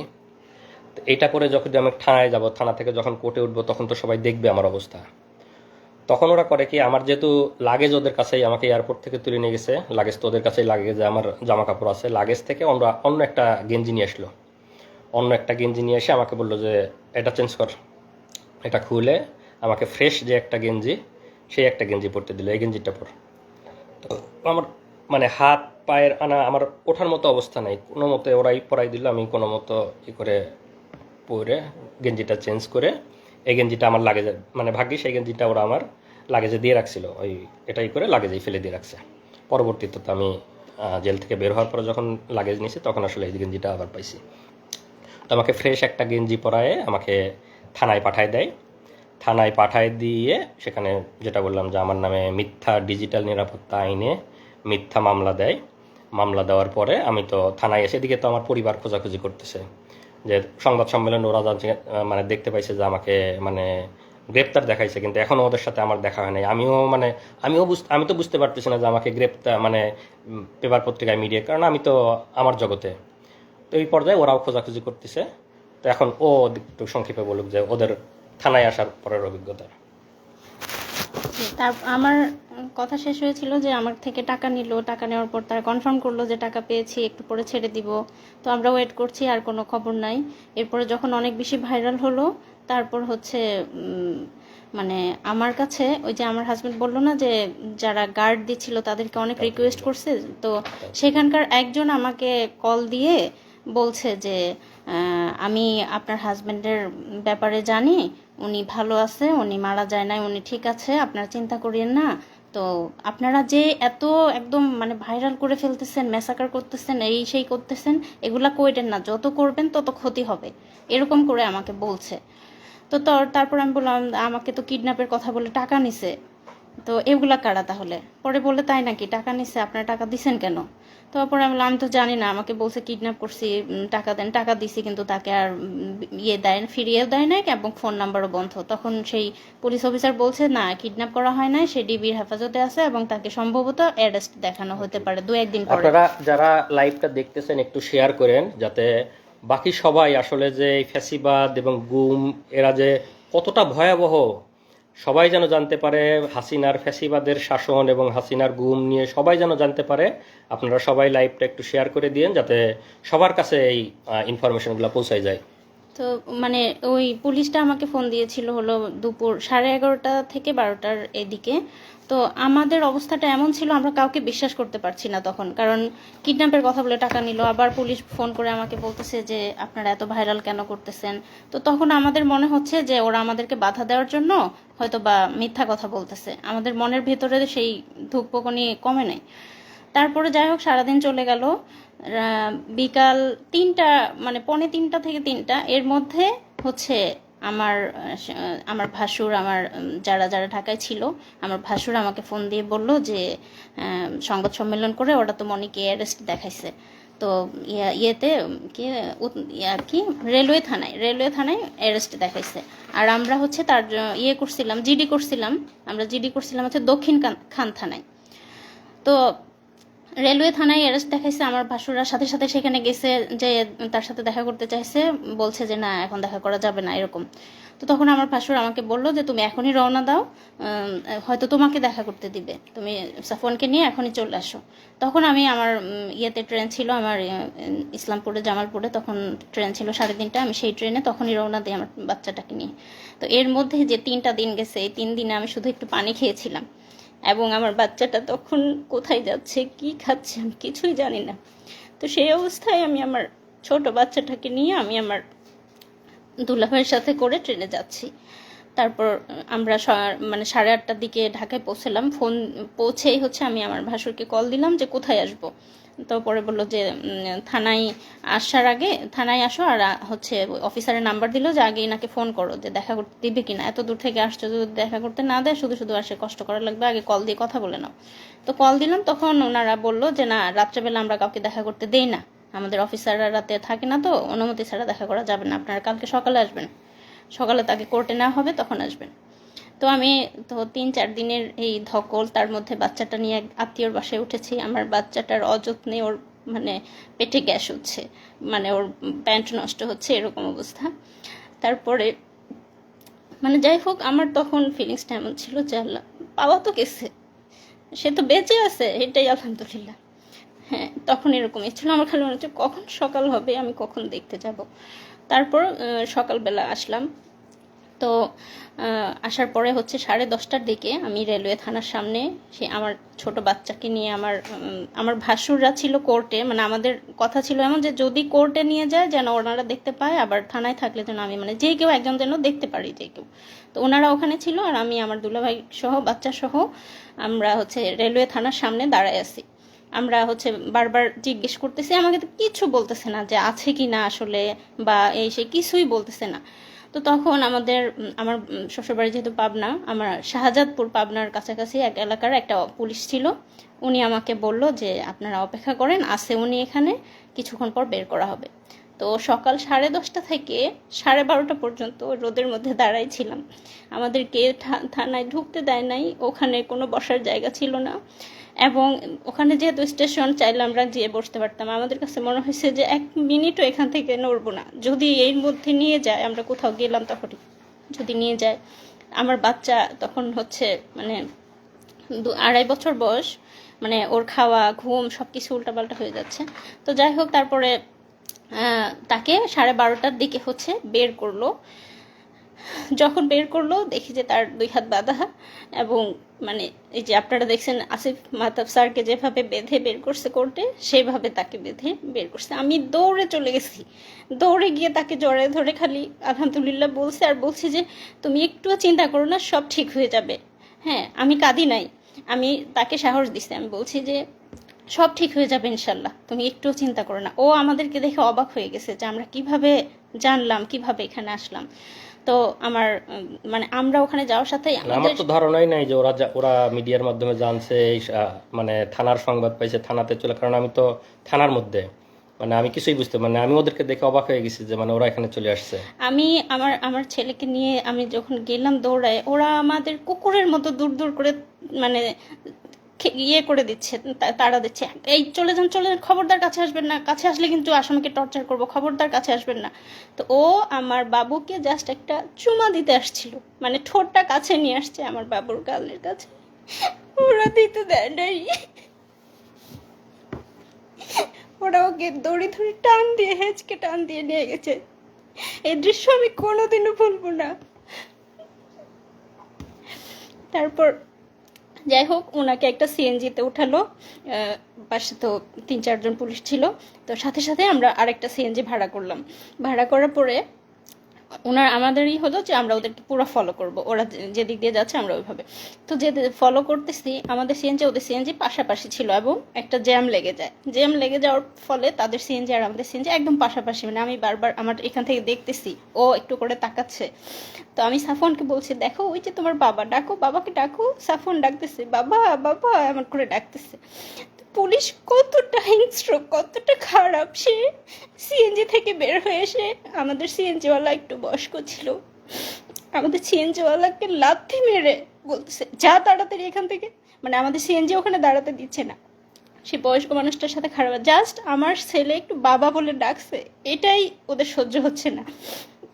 তো এইটা করে যখন আমি থানায় যাব, থানা থেকে যখন কোর্টে উঠবো, তখন তো সবাই দেখবে আমার অবস্থা। তখন ওরা করে কি, আমার যেহেতু লাগেজ ওদের কাছেই, আমাকে এয়ারপোর্ট থেকে তুলে নিয়ে গেছে, লাগেজ তো ওদের কাছেই, লাগেজে আমার জামা কাপড় আছে, লাগেজ থেকে অন্য একটা গেঞ্জি নিয়ে আসলো। অন্য একটা গেঞ্জি নিয়ে এসে আমাকে বললো যে এটা চেঞ্জ কর। এটা খুলে আমাকে ফ্রেশ যে একটা গেঞ্জি, সেই একটা গেঞ্জি পরতে দিল, এই গেঞ্জিটা পর। তো আমার হাত পায়ের আমার ওঠার মতো অবস্থা নাই, কোনো মতে ওরাই পরাই দিল। আমি কোনো মতো করে পরে গেঞ্জিটা চেঞ্জ করে এই গেঞ্জিটা আমার লাগেজে, ভাগ্যিস এই গেঞ্জিটা ওরা আমার লাগেজে দিয়ে রাখছিল, এটাই করে লাগেজেই ফেলে দিয়ে রাখছে। পরবর্তীতে তো আমি জেল থেকে বের হওয়ার পরে যখন লাগেজ নিয়েছি, তখন আসলে এই গেঞ্জিটা আবার পাইছি। তো আমাকে ফ্রেশ একটা গেঞ্জি পরায়ে আমাকে থানায় পাঠায় দেয়। থানায় পাঠায় দিয়ে সেখানে যেটা বললাম যে আমার নামে মিথ্যা ডিজিটাল নিরাপত্তা আইনে মিথ্যা মামলা দেয়। মামলা দেওয়ার পরে আমি তো থানায় এসে, এদিকে তো আমার পরিবার খোঁজাখুঁজি করতেছে যে সংবাদ সম্মেলনে ওরা জানছে, দেখতে পাইছে যে আমাকে গ্রেপ্তার দেখাইছে, কিন্তু এখনও ওদের সাথে আমার দেখা হয় নাই। আমি তো বুঝতে পারতেছি না যে আমাকে গ্রেপ্তার পেপার পত্রিকায় মিডিয়ায়, কারণ আমি তো আমার জগতে। তো এই পর্যায়ে ওরাও খোঁজাখুঁজি করতেছে। তো এখন ও একটু সংক্ষেপে বলুক যে ওদের থানায় আসার পরের অভিজ্ঞতা। আমার কথা শেষ হয়েছিল যে আমার থেকে টাকা নিল, টাকা নেওয়ার পর তারা কনফার্ম করলো যে টাকা পেয়েছি, একটু পরে ছেড়ে দিব। তো আমরা ওয়েট করছি, আর কোনো খবর নাই। এরপরে যখন অনেক বেশি ভাইরাল হলো, তারপর হচ্ছে আমার কাছে ওই যে আমার হাজবেন্ড বললো না যে যারা গার্ড দিচ্ছিল তাদেরকে অনেক রিকোয়েস্ট করছে, তো সেখানকার একজন আমাকে কল দিয়ে বলছে যে আমি আপনার হাজবেন্ডের ব্যাপারে জানি, উনি ভালো আছে, উনি মারা যায় নাই, উনি ঠিক আছে, আপনারা চিন্তা করিয়েন না। তো আপনারা যে এত একদম ভাইরাল করে ফেলতেছেন, ম্যাসাকার করতেছেন, এই সেই করতেছেন, এগুলা কইরেন না, যত করবেন তত ক্ষতি হবে, এরকম করে আমাকে বলছে। তো তারপর আমি বললাম আমাকে তো কিডন্যাপের কথা বলে টাকা নিছে, তো এগুলা কারা তাহলে? পরে বললে তাই নাকি, টাকা নিছে, আপনারা টাকা দিছেন কেন? তারপরে আমি বললাম আমি তো জানি না, আমাকে বলছে কিডন্যাপ করছি, টাকা দেন, টাকা দিছি, কিন্তু তাকে আর ফিরিয়েও দেয় নাই এবং ফোন নাম্বারও বন্ধ। তখন সেই পুলিশ অফিসার বলছে না, কিডন্যাপ করা হয় নাই, সে ডিবির হেফাজতে আছে এবং তাকে সম্ভবত অ্যারেস্ট দেখানো হতে পারে 2-1 দিন পরে। আপনারা যারা লাইভটা দেখতেছেন একটু শেয়ার করেন, যাতে বাকি সবাই আসলে যে ফ্যাসিবাদ এবং গুম এরা যে কতটা ভয়াবহ, সবাই যেন জানতে পারে। হাসিনার ফ্যাসিবাদের শাসন এবং হাসিনার গুম নিয়ে সবাই যেন জানতে পারে। আপনারা সবাই লাইভটা একটু শেয়ার করে দিন, যাতে সবার কাছে এই ইনফরমেশনগুলো পৌঁছায় যায়। তো ওই পুলিশটা আমাকে ফোন দিয়েছিল হলো দুপুর 11:30 থেকে 12টার এদিকে। তো আমাদের অবস্থাটা এমন ছিল, আমরা কাউকে বিশ্বাস করতে পারছি না তখন, কারণ কিডন্যাপের কথা বলে টাকা নিল, আবার পুলিশ ফোন করে আমাকে বলতেছে যে আপনারা এত ভাইরাল কেন করতেছেন। তো তখন আমাদের মনে হচ্ছে যে ওরা আমাদেরকে বাধা দেওয়ার জন্য হয়তো বা মিথ্যা কথা বলতেছে, আমাদের মনের ভেতরে সেই ধুকপুকনি কমে নাই। তারপরে যাই হোক সারাদিন চলে গেল। বিকাল 3টা 2:45 থেকে 3টা এর মধ্যে হচ্ছে আমার ভাসুর, আমার যারা ঢাকায় ছিল, আমার ভাসুর আমাকে ফোন দিয়ে বলল যে সংবাদ সম্মেলন করে ওরা তো মনিকে অ্যারেস্ট দেখাইছে। তো ইয়েতে কি রেলওয়ে থানায় অ্যারেস্ট দেখাইছে। আর আমরা হচ্ছে তার জিডি করছিলাম হচ্ছে দক্ষিণ খান থানায়। তো রেলওয়ে থানায় অ্যারেস্ট দেখাইছে। আমার ভাসুরা সাথে সাথে সেখানে গেছে, যে তার সাথে দেখা করতে চাইছে, বলছে যে না এখন দেখা করা যাবে না এরকম। তো তখন আমার ভাসুর আমাকে বললো যে তুমি এখনই রওনা দাও, হয়তো তোমাকে দেখা করতে দিবে, তুমি সাফওয়ানকে নিয়ে এখনই চলে আসো। তখন আমি আমার ট্রেন ছিল আমার ইসলামপুরে জামালপুরে, তখন ট্রেন ছিল 3:30, আমি সেই ট্রেনে তখনই রওনা দিই আমার বাচ্চাটাকে নিয়ে। তো এর মধ্যে যে 3টা দিন গেছে, এই 3 দিনে আমি শুধু একটু পানি খেয়েছিলাম। এবং আমার বাচ্চাটা তখন কোথায় যাচ্ছে, কি খাচ্ছে, আমি কিছুই জানি না। তো সেই অবস্থায় আমি আমার ছোট বাচ্চাটাকে নিয়ে আমি আমার দুলাভাইয়ের সাথে করে ট্রেনে যাচ্ছি। তারপর আমরা মানে 8:30টার দিকে ঢাকায় পৌঁছলাম। পৌঁছেই হচ্ছে আমি আমার ভাসুরকে কল দিলাম যে কোথায় আসব। তো পরে বললো যে থানায় আসার আগে থানায় আসো, আর হচ্ছে অফিসারের নাম্বার দিল যে আগে এনাকে ফোন করো যে দেখা করতে দিবে কিনা, এত দূর থেকে আসছো, যদি দেখা করতে না দেয় শুধু শুধু আসে কষ্ট করা লাগবে, আগে কল দিয়ে কথা বলে নাও। তো কল দিলাম, তখন ওনারা বললো যে না, রাত্রেবেলা আমরা কাউকে দেখা করতে দেই না, আমাদের অফিসাররা রাতে থাকে না, তো অনুমতি ছাড়া দেখা করা যাবে না, আপনারা কালকে সকালে আসবেন, সকালে তাকে কোর্টে নেওয়া হবে তখন আসবেন। তো আমি তো 3-4 দিনের এই ধকল, তার মধ্যে বাচ্চাটা নিয়ে আত্মীয়র বাসায় উঠেছি। আমার বাচ্চাটার অযত্নে ওর মানে পেটে গ্যাস হচ্ছে, মানে ওর প্যান্ট নষ্ট হচ্ছে, এরকম অবস্থা। তারপরে মানে যাই হোক, আমার তখন ফিলিংসটা এমন ছিল যে আল্লাহ, পাওয়া তো গেছে, সে তো বেঁচে আছে, এটাই আলহামদুলিল্লাহ। হ্যাঁ, তখন এরকমই ছিল, আমার খালি মনে হচ্ছে কখন সকাল হবে, আমি কখন দেখতে যাব। তারপর সকালবেলা আসলাম। তো আসার পরে হচ্ছে 10:30টার দিকে আমি রেলওয়ে থানার সামনে আমার ছোট বাচ্চাকে নিয়ে আমার ভাসুররা ছিল কোর্টে, মানে আমাদের কথা ছিল এমন যে যদি কোর্টে নিয়ে যায় যেন ওনারা দেখতে পায়, আবার থানায় থাকলে যেন আমি মানে যে কেউ একজন যেন দেখতে পারি, যে কেউ। তো ওনারা ওখানে ছিল, আর আমি আমার দুলাভাই সহ বাচ্চা সহ আমরা হচ্ছে রেলওয়ে থানার সামনে দাঁড়ায় আছি। আমরা হচ্ছে বারবার জিজ্ঞেস করতেছি, আমাকে তো কিছু বলতেছে না যে আছে কি না আসলে, বা এই সে কিছুই বলতেছে না। তো তখন আমার শ্বশুরবাড়ি যেহেতু পাবনা, আমার শাহজাদপুর পাবনার কাছাকাছি এক এলাকার একটা পুলিশ ছিল, উনি আমাকে বলল যে আপনারা অপেক্ষা করেন, আছে উনি এখানে, কিছুক্ষণ পর বের করা হবে। তো সকাল 10:30 থেকে 12:30 পর্যন্ত রোদের মধ্যে দাঁড়াই ছিলাম। আমাদেরকে থানায় ঢুকতে দেয় নাই, ওখানে কোনো বসার জায়গা ছিল না, এবং ওখানে যেহেতু স্টেশন, চাইলে আমরা যেয়ে বসতে পারতাম। আমাদের কাছে মনে হয়েছে যে 1 মিনিটও এখান থেকে নড়বো না, যদি এর মধ্যে নিয়ে যায়, আমরা কোথাও গেলাম তখনই যদি নিয়ে যায়। আমার বাচ্চা তখন হচ্ছে মানে 2-2.5 বছর বয়স, মানে ওর খাওয়া ঘুম সব কিছু উল্টাপাল্টা হয়ে যাচ্ছে। তো যাই হোক, তারপরে তাকে 12:30টার দিকে হচ্ছে বের করলো। যখন বের করলো দেখি যে তার 2 হাত বাঁধা, এবং মানে এই যে আপনারা দেখছেন আসিফ মাহতাব স্যারকে যেভাবে বেঁধে বের করছে কোর্টে, সেইভাবে তাকে বেঁধে বের করছে। আমি দৌড়ে চলে গেছি, দৌড়ে গিয়ে তাকে জড়ায় ধরে খালি আলহামদুলিল্লাহ বলছে, আর বলছি যে তুমি একটুও চিন্তা করো না, সব ঠিক হয়ে যাবে। হ্যাঁ, আমি কাঁদি নাই, আমি তাকে সাহস দিচ্ছি, আমি বলছি যে সব ঠিক হয়ে যাবে ইনশাল্লাহ, তুমি একটুও চিন্তা করো না। ও আমাদেরকে দেখে অবাক হয়ে গেছে যে আমরা কিভাবে জানলাম, কিভাবে এখানে আসলাম। তো আমার মানে আমরা ওখানে যাওয়ার সাথে আমার তো ধারণাই নাই যে ওরা মিডিয়ার মাধ্যমে জানছে, মানে থানার সংবাদ পাইছে, থানাতে চলে, কারণ আমি তো থানার মধ্যে, মানে আমি কিছুই বুঝতে, মানে আমি ওদেরকে দেখে অবাক হয়ে গেছি যে মানে ওরা এখানে চলে আসছে। আমি আমার ছেলেকে নিয়ে আমি যখন গেলাম দৌড়ায়, ওরা আমাদের কুকুরের মতো দূর দূর করে মানে ইয়ে করে দিচ্ছে, তাড়া দিচ্ছে, এই চলে যান চলে যান, খবরদার কাছে আসবেন না, কাছে আসলে কিন্তু আসামিকে টর্চার করব, খবরদার কাছে আসবেন না। তো ও আমার বাবুকে জাস্ট একটা চুমা দিতে আসছিল, মানে ঠোঁটটা কাছে নিয়ে আসছে আমার বাবুর গালের কাছে, ওরা দিতে দেয় নাই। ওরা ওকে দড়ি ধরে টান দিয়ে হেঁচকে টান দিয়ে নিয়ে গেছে। এই দৃশ্য আমি কোনোদিনও ভুলবো না। তারপর যাই হোক, ওনাকে একটা সিএনজিতে উঠালো, পাশে তো 3-4 জন পুলিশ ছিল, তো সাথে সাথে আমরা আরেকটা সিএনজি ভাড়া করলাম। ভাড়া করার পরে আমাদেরই হলো যে আমরা ওদেরকে পুরো ফলো করব, ওরা যেদিক দিয়ে যাচ্ছে আমরা ওইভাবে। তো যে ফলো করতেছি, আমাদের সিএনজি ওদের সিএনজি পাশাপাশি ছিল, এবং একটা জ্যাম লেগে যায়, জ্যাম লেগে যাওয়ার ফলে তাদের সিএনজি আর আমাদের সিএনজি একদম পাশাপাশি, মানে আমি বারবার আমার এখান থেকে দেখতেছি ও একটু করে তাকাচ্ছে। তো আমি সাফনকে বলছি, দেখো ওই যে তোমার বাবা, ডাকো বাবাকে ডাকো। সাফন ডাকতেছে, বাবা বাবা এমন করে ডাকতেছে। পুলিশ কতটা হিংস্র, কতটা খারাপ, সে সিএনজি থেকে বের হয়ে এসে, আমাদের সিএনজিওয়ালা একটু বয়স্ক ছিল, আমাদের সিএনজিওয়ালাকে লাথি মেরে বলতেছে যা তাড়াতাড়ি এখান থেকে, মানে আমাদের সিএনজি ওখানে দাঁড়াতে দিচ্ছে না। সে বয়স্ক মানুষটার সাথে খারাপ, জাস্ট আমার ছেলে একটু বাবা বলে ডাকছে, এটাই ওদের সহ্য হচ্ছে না।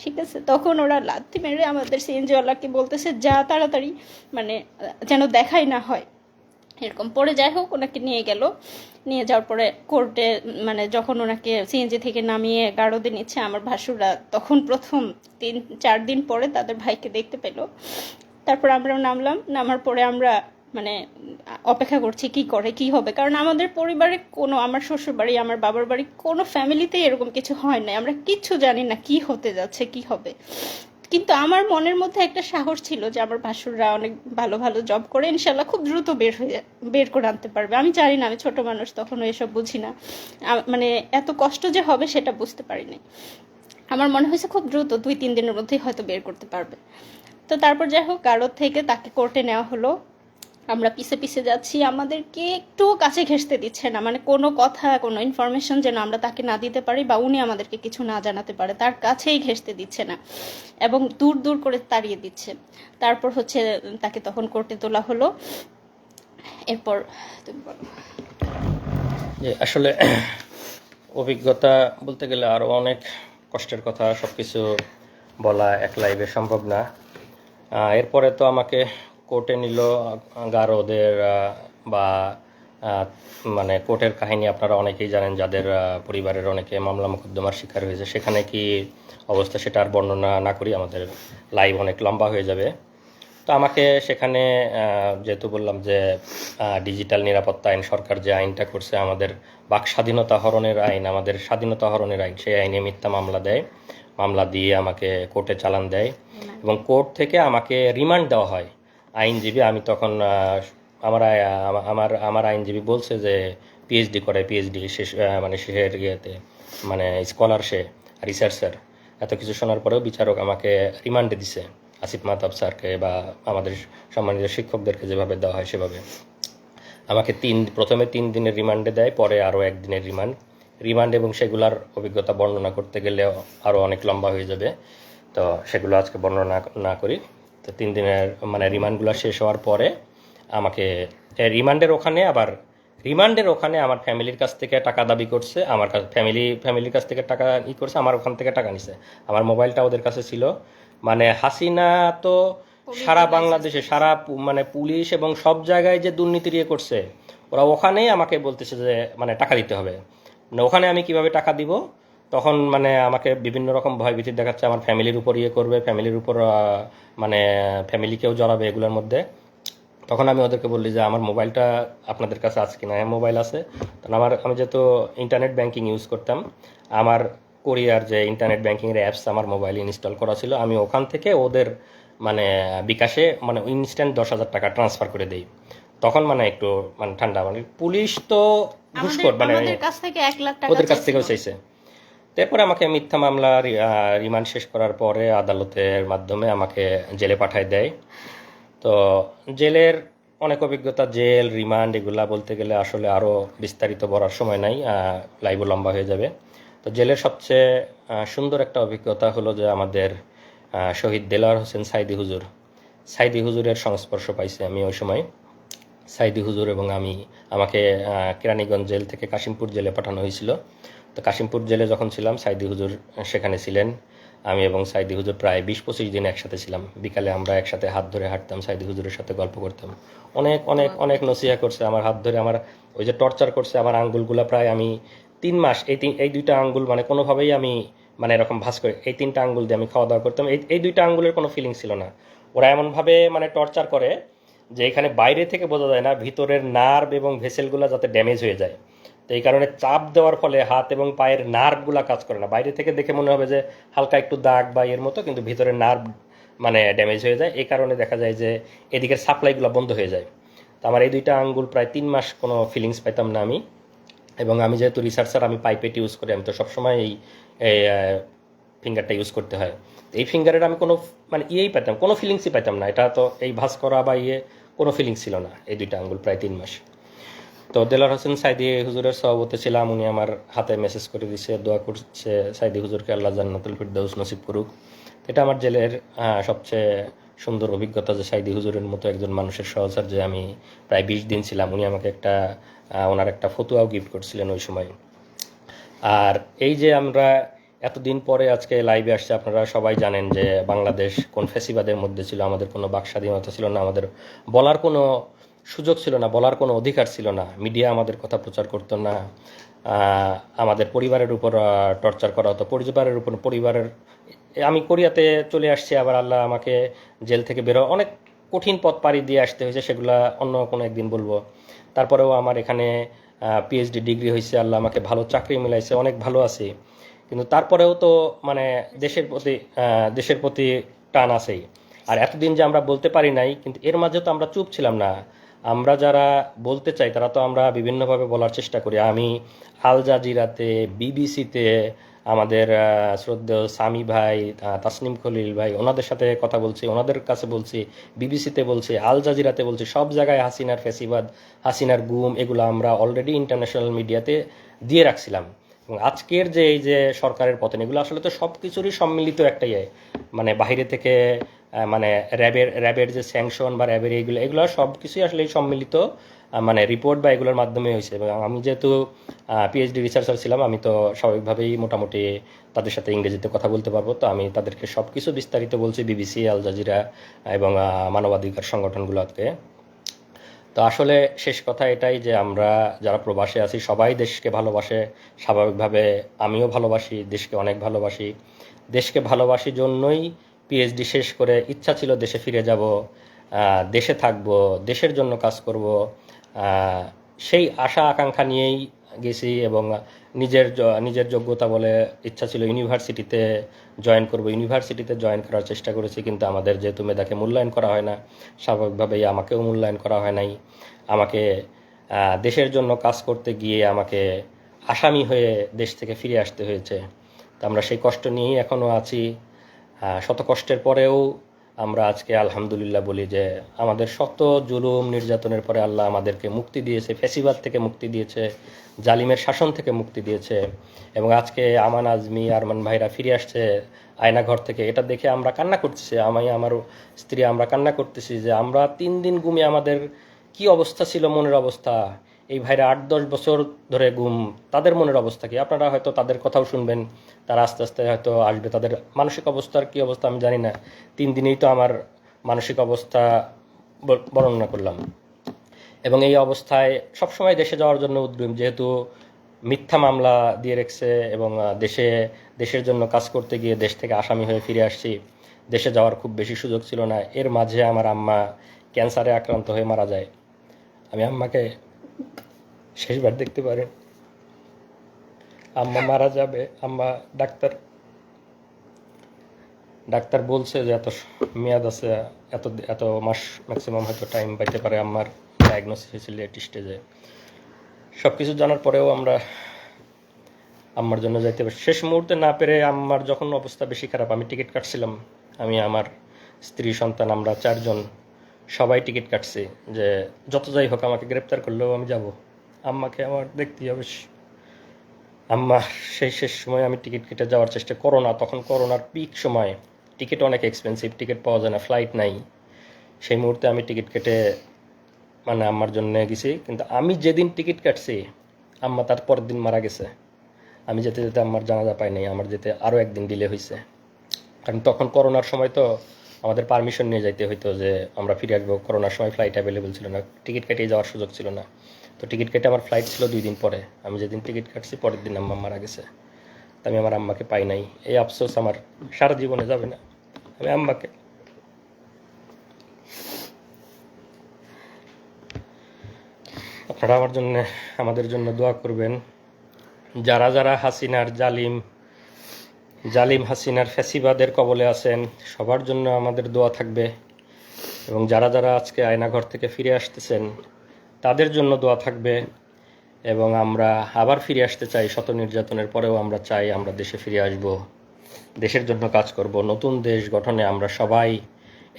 ঠিক আছে, তখন ওরা লাথি মেরে আমাদের সিএনজিওয়ালাকে বলতেছে যা তাড়াতাড়ি, মানে যেন দেখাই না হয় এরকম। পরে যাই হোক, ওনাকে নিয়ে গেল, নিয়ে যাওয়ার পরে কোর্টে মানে যখন ওনাকে সিএনজি থেকে নামিয়ে গারদে নিচ্ছে, আমার ভাসুররা তখন প্রথম 3-4 দিন পরে তাদের ভাইকে দেখতে পেল। তারপর আমরা নামলাম, নামার পরে আমরা মানে অপেক্ষা করছি কি করে কি হবে, কারণ আমাদের পরিবারে কোনো, আমার শ্বশুর বাড়ি আমার বাবার বাড়ি কোনো ফ্যামিলিতেই এরকম কিছু হয় নাই, আমরা কিচ্ছু জানি না কি হতে যাচ্ছে কি হবে। কিন্তু আমার মনের মধ্যে একটা সাহস ছিল যে আমার ভাসুররা অনেক ভালো ভালো জব করে ইনশাল্লাহ খুব দ্রুত বের করে আনতে পারবে। আমি জানি না, আমি ছোট মানুষ, তখনও এসব বুঝি না, মানে এত কষ্ট যে হবে সেটা বুঝতে পারিনি। আমার মনে হয়েছে খুব দ্রুত 2-3 দিনের মধ্যেই হয়তো বের করতে পারবে। তো তারপর যাই হোক, আড়ত থেকে তাকে কোর্টে নেওয়া হলো। আমরা পিছে পিছে যাচ্ছি, আমাদেরকে একটু কাছে ঘেঁষতে দিচ্ছে না, মানে কোনো কথা কোনো ইনফরমেশন যেন আমরা তাকে না দিতে পারি বা উনি আমাদেরকে কিছু না জানাতে পারে, তার কাছেই ঘেঁষতে দিচ্ছে না এবং দূর দূর করে তাড়িয়ে দিচ্ছে। তারপর হচ্ছে তাকে তখন কোর্টে তোলা হলো। এরপর তুমি বলো। যে আসলে অভিজ্ঞতা বলতে গেলে আরও অনেক কষ্টের কথা, সব কিছু বলা এক লাইভে সম্ভব না। এরপরে তো আমাকে কোর্টে নিল গারোদের বা মানে কোর্টের কাহিনী আপনারা অনেকেই জানেন, যাদের পরিবারের অনেকে মামলা মোকদ্দমার শিকার হয়েছে। সেখানে কি অবস্থা সেটা আর বর্ণনা না করি, আমাদের লাইভ অনেক লম্বা হয়ে যাবে। তো আমাকে সেখানে যেহেতু বললাম যে ডিজিটাল নিরাপত্তা আইন, সরকার যে আইনটা করছে আমাদের বাক স্বাধীনতা হরণের আইন, আমাদের স্বাধীনতা হরণের আইন, সেই আইনে মিথ্যা মামলা দেয়। মামলা দিয়ে আমাকে কোর্টে চালান দেয় এবং কোর্ট থেকে আমাকে রিমান্ড দেওয়া হয়। আইনজীবী, আমি তখন আমার আমার আমার আইনজীবী বলছে যে পিএইচডি করে, পিএইচডি শেষ মানে শেষের ইয়েতে, মানে স্কলার, সে রিসার্চার। এত কিছু শোনার পরেও বিচারক আমাকে রিমান্ডে দিছে, আসিফ মাহতাব স্যারকে বা আমাদের সম্মানিত শিক্ষকদেরকে যেভাবে দেওয়া হয় সেভাবে আমাকে প্রথমে 3 দিনের রিমান্ডে দেয়, পরে আরও 1 দিনের রিমান্ড এবং সেগুলার অভিজ্ঞতা বর্ণনা করতে গেলে আরও অনেক লম্বা হয়ে যাবে। তো সেগুলো আজকে বর্ণনা না করি। তো 3 দিনের মানে রিমান্ডগুলো শেষ হওয়ার পরে আমাকে রিমান্ডের ওখানে আমার ফ্যামিলির কাছ থেকে টাকা দাবি করছে, আমার কাছে ফ্যামিলির কাছ থেকে টাকা করছে, আমার ওখান থেকে টাকা নিছে। আমার মোবাইলটা ওদের কাছে ছিল। মানে হাসিনা তো সারা বাংলাদেশে মানে পুলিশ এবং সব জায়গায় যে দুর্নীতি করছে, ওরা ওখানেই আমাকে বলতেছে যে মানে টাকা দিতে হবে। মানে ওখানে আমি কিভাবে টাকা দিব, তখন মানে আমাকে বিভিন্ন রকম ভয়ভীতি দেখাচ্ছে, আমার ফ্যামিলির উপর করবে, ফ্যামিলির উপর মানে ফ্যামিলিকেও জড়াবে এগুলোর মধ্যে। তখন আমি ওদেরকে বললি যে আমার মোবাইলটা আপনাদের কাছে আছে কিনা। হ্যাঁ, মোবাইল আছে। তখন আমি যেহেতু ইন্টারনেট ব্যাংকিং ইউজ করতাম, আমার কোরিয়ার যে ইন্টারনেট ব্যাংকিংয়ের অ্যাপস আমার মোবাইলে ইনস্টল করা ছিল, আমি ওখান থেকে ওদের মানে বিকাশে মানে ইনস্ট্যান্ট 10,000 টাকা ট্রান্সফার করে দেই। তখন মানে একটু মানে ঠান্ডা, মানে পুলিশ তো ঘুষখোর, মানে আমাদের কাছ থেকে 1 লাখ টাকা ওদের কাছ থেকেও চাইছে। তারপরে আমাকে মিথ্যা মামলা রিমান্ড শেষ করার পরে আদালতের মাধ্যমে আমাকে জেলে পাঠায় দেয়। তো জেলের অনেক অভিজ্ঞতা, জেল, রিমান্ড এগুলা বলতে গেলে আসলে আরও বিস্তারিত বলার সময় নাই, লাইভও লম্বা হয়ে যাবে। তো জেলের সবচেয়ে সুন্দর একটা অভিজ্ঞতা হলো যে আমাদের শহীদ দেলোয়ার হোসেন সাইদি হুজুরের সংস্পর্শ পাইছি আমি ওই সময়। সাইদি হুজুর এবং আমাকে কেরানীগঞ্জ জেল থেকে কাশিমপুর জেলে পাঠানো হয়েছিল। তো কাশিমপুর জেলে যখন ছিলাম, সাইদি হুজুর সেখানে ছিলেন। আমি এবং সাইদি হুজুর প্রায় 20-25 দিন একসাথে ছিলাম। বিকালে আমরা একসাথে হাত ধরে হাঁটতাম, সাইদি হুজুরের সাথে গল্প করতাম। অনেক অনেক অনেক নসিহা করছে, আমার হাত ধরে আমার ওই যে টর্চার করছে, আমার আঙ্গুলগুলা প্রায় আমি 3 মাস এই 2টা আঙ্গুল মানে কোনোভাবেই আমি মানে এরকম ভাঁজ করে এই 3টা আঙ্গুল দিয়ে আমি খাওয়া দাওয়া করতাম। এই 2টা আঙ্গুলের কোনো ফিলিং ছিল না। ওরা এমনভাবে মানে টর্চার করে যে এখানে বাইরে থেকে বোঝা যায় না, ভিতরের নার্ভ এবং ভেসেলগুলো যাতে ড্যামেজ হয়ে যায়। তো এই কারণে চাপ দেওয়ার ফলে হাত এবং পায়ের নার্ভগুলা কাজ করে না। বাইরে থেকে দেখে মনে হবে যে হালকা একটু দাগ বা এর মতো, কিন্তু ভিতরের নার্ভ মানে ড্যামেজ হয়ে যায়। এই কারণে দেখা যায় যে এদিকের সাপ্লাইগুলো বন্ধ হয়ে যায়। তো আমার এই 2টা আঙ্গুল প্রায় 3 মাস কোনো ফিলিংস পাইতাম না আমি। এবং আমি যেহেতু রিসার্চার, আমি পাইপেট ইউজ করি, আমি তো সবসময় এই ফিঙ্গারটা ইউজ করতে হয়। এই ফিঙ্গারের আমি কোনো মানে পেতাম, কোনো ফিলিংসই পাইতাম না। এটা তো এই ভাঁজ করা বা কোনো ফিলিংস ছিল না এই 2টা আঙ্গুল প্রায় 3 মাস। তো দেলোয়ার হোসেন সাইদি হুজুরের সভাপতি ছিলাম, উনি আমার হাতে মেসেজ করে দিছে, দোয়া করছে সাইদি হুজুরকে আল্লাহ জান্নাতুল ফিরদাউস নসিব করুক। এটা আমার জেলের সবচেয়ে সুন্দর অভিজ্ঞতা যে সাইদি হুজুরের মতো একজন মানুষের সহচর্যে আমি প্রায় 20 দিন ছিলাম। উনি আমাকে ওনার একটা ফতুয়াও গিফট করছিলেন ওই সময়। আর এই যে আমরা এতদিন পরে আজকে লাইভে আসছে, আপনারা সবাই জানেন যে বাংলাদেশ কোন ফ্যাসিবাদের মধ্যে ছিল। আমাদের কোনো বাক স্বাধীনতা ছিল না, আমাদের বলার কোনো সুযোগ ছিল না, বলার কোনো অধিকার ছিল না। মিডিয়া আমাদের কথা প্রচার করতো না। আমাদের পরিবারের উপর টর্চার করা হতো, আমি কোরিয়াতে চলে আসছি, আবার আল্লাহ আমাকে জেল থেকে অনেক কঠিন পথ পাড়ি দিয়ে আসতে হয়েছে, সেগুলা অন্য কোনো একদিন বলবো। তারপরেও আমার এখানে পিএইচডি ডিগ্রি হয়েছে, আল্লাহ আমাকে ভালো চাকরি মিলাইছে, অনেক ভালো আছি। কিন্তু তারপরেও তো মানে দেশের প্রতি টান আছেই। আর এতদিন যে আমরা বলতে পারি নাই, কিন্তু এর মাঝে তো আমরা চুপ ছিলাম না। আমরা যারা বলতে চাই তারা তো আমরা বিভিন্নভাবে বলার চেষ্টা করি। আমি আল জাজিরাতে, বিবিসিতে, আমাদের শ্রদ্ধেয় সামি ভাই, তাসনিম খলিল ভাই, ওনাদের সাথে কথা বলছি, ওনাদের কাছে বলছি, বিবিসিতে বলছি, আল জাজিরাতে বলছি, সব জায়গায় হাসিনার ফ্যাসিবাদ, হাসিনার গুম, এগুলো আমরা অলরেডি ইন্টারন্যাশনাল মিডিয়াতে দিয়ে রাখছিলাম। এবং আজকের যে এই যে সরকারের পতন, এগুলো আসলে তো সব কিছুরই সম্মিলিত একটা মানে বাইরে থেকে মানে র্যাবের যে স্যাংশন বা র্যাবের এগুলো সব কিছুই আসলে এই সম্মিলিত মানে রিপোর্ট বা এগুলোর মাধ্যমে হয়েছে। এবং আমি যেহেতু পিএইচডি রিসার্চার ছিলাম, আমি তো স্বাভাবিকভাবেই মোটামুটি তাদের সাথে ইংরেজিতে কথা বলতে পারবো। তো আমি তাদেরকে সব কিছু বিস্তারিত বলছি, বিবিসি, আল জাজিরা এবং মানবাধিকার সংগঠনগুলোকে। তো আসলে শেষ কথা এটাই যে আমরা যারা প্রবাসে আছি সবাই দেশকে ভালোবাসে, স্বাভাবিকভাবে আমিও ভালোবাসি, দেশকে অনেক ভালোবাসি। দেশকে ভালোবাসি জন্যই পিএইচডি শেষ করে ইচ্ছা ছিল দেশে ফিরে যাব, দেশে থাকব, দেশের জন্য কাজ করব। সেই আশা আকাঙ্ক্ষা নিয়েই গেছি। এবং নিজের যোগ্যতা বলে ইচ্ছা ছিল ইউনিভার্সিটিতে জয়েন করব, ইউনিভার্সিটিতে জয়েন করার চেষ্টা করেছি। কিন্তু আমাদের যেহেতু মেধাকে মূল্যায়ন করা হয় না, স্বাভাবিকভাবেই আমাকেও মূল্যায়ন করা হয় নাই। আমাকে দেশের জন্য কাজ করতে গিয়ে আমাকে আসামি হয়ে দেশ থেকে ফিরে আসতে হয়েছে। তো আমরা সেই কষ্ট নিয়েই এখনও আছি। শত কষ্টের পরেও আমরা আজকে আলহামদুলিল্লাহ বলি যে আমাদের শত জুলুম নির্যাতনের পরে আল্লাহ আমাদেরকে মুক্তি দিয়েছে, ফ্যাসিবাদ থেকে মুক্তি দিয়েছে, জালিমের শাসন থেকে মুক্তি দিয়েছে। এবং আজকে আমান, আজমি, আরমান ভাইরা ফিরে আসছে আয়নাঘর থেকে, এটা দেখে আমরা কান্না করতেছি। আমি, আমার স্ত্রী, আমরা কান্না করতেছি যে আমরা 3 দিন ঘুমিয়ে আমাদের কি অবস্থা ছিল, মনের অবস্থা। এই ভাইরা 8-10 বছর ধরে গুম, তাদের মনের অবস্থা কি? আপনারা হয়তো তাদের কথাও শুনবেন, তারা আস্তে আস্তে হয়তো আসবে। তাদের মানসিক অবস্থার কি অবস্থা আমি জানি না। 3 দিনেই তো আমার মানসিক অবস্থা বর্ণনা করলাম। এবং এই অবস্থায় সবসময় দেশে যাওয়ার জন্য উদ্যম, যেহেতু মিথ্যা মামলা দিয়ে রেখেছে এবং দেশের জন্য কাজ করতে গিয়ে দেশ থেকে আসামি হয়ে ফিরে আসছি। দেশে যাওয়ার খুব বেশি সুযোগ ছিল না। এর মাঝে আমার আম্মা ক্যান্সারে আক্রান্ত হয়ে মারা যায়। আমি আম্মাকে শেষবার দেখতে পারি। আম্মা মারা যাবে, আম্মা ডাক্তার বলছে যে এত মেয়াদ আছে, এত মাস ম্যাক্সিমাম হয়তো টাইম পাইতে পারে। আম্মার ডায়াগনোসিস হয়েছিল লেট স্টেজে। সব কিছু জানার পরেও আমরা আম্মার জন্য যাইতে পারি। শেষ মুহূর্তে না পেরে আম্মার যখন অবস্থা বেশি খারাপ, আমি টিকিট কাটছিলাম। আমি, আমার স্ত্রী, সন্তান, আমরা 4 জন সবাই টিকিট কাটছি যে যত যাই হোক আমাকে গ্রেপ্তার করলেও আমি যাব, আম্মাকে আমার দেখতেই হবে। আম্মা সেই শেষ সময় আমি টিকিট কেটে যাওয়ার চেষ্টা, তখন করোনার পিক সময়, টিকিট অনেক এক্সপেন্সিভ, টিকিট পাওয়া যায় না, ফ্লাইট নাই। সেই মুহূর্তে আমি টিকিট কেটে মানে আম্মার জন্য গেছি। কিন্তু আমি যেদিন টিকিট কাটছি আম্মা তার পরের দিন মারা গেছে। আমি যেতে যেতে আম্মার জানাজা পাই নাই, আমার যেতে আরও একদিন ডিলে হয়েছে। কারণ তখন করোনার সময় তো আমাদের পারমিশন নিয়ে যাইতে হইতো যে আমরা ফিরে আসবো। করোনার সময় ফ্লাইট অ্যাভেলেবেল ছিল না, টিকিট কেটে যাওয়ার সুযোগ ছিল না। তো টিকিট কেটে আমার ফ্লাইট ছিল 2 দিন পরে। আমি যেদিন টিকিট কাটছি পরের দিন আম্মা মারা গেছে। তো আমি আমার আম্মাকে পাই নাই। এই আফসোস আমার সারা জীবনে যাবে না। আমি আম্মাকে, আপনারা আমাদের জন্য দোয়া করবেন। যারা যারা জালিম হাসিনার ফ্যাসিবাদের কবলে আছেন সবার জন্য আমাদের দোয়া থাকবে। এবং যারা যারা আজকে আয়নাঘর থেকে ফিরে আসতেছেন তাদের জন্য দোয়া থাকবে। এবং আমরা আবার ফিরে আসতে চাই, শত নির্যাতনের পরেও আমরা চাই আমরা দেশে ফিরে আসব, দেশের জন্য কাজ করব। নতুন দেশ গঠনে আমরা সবাই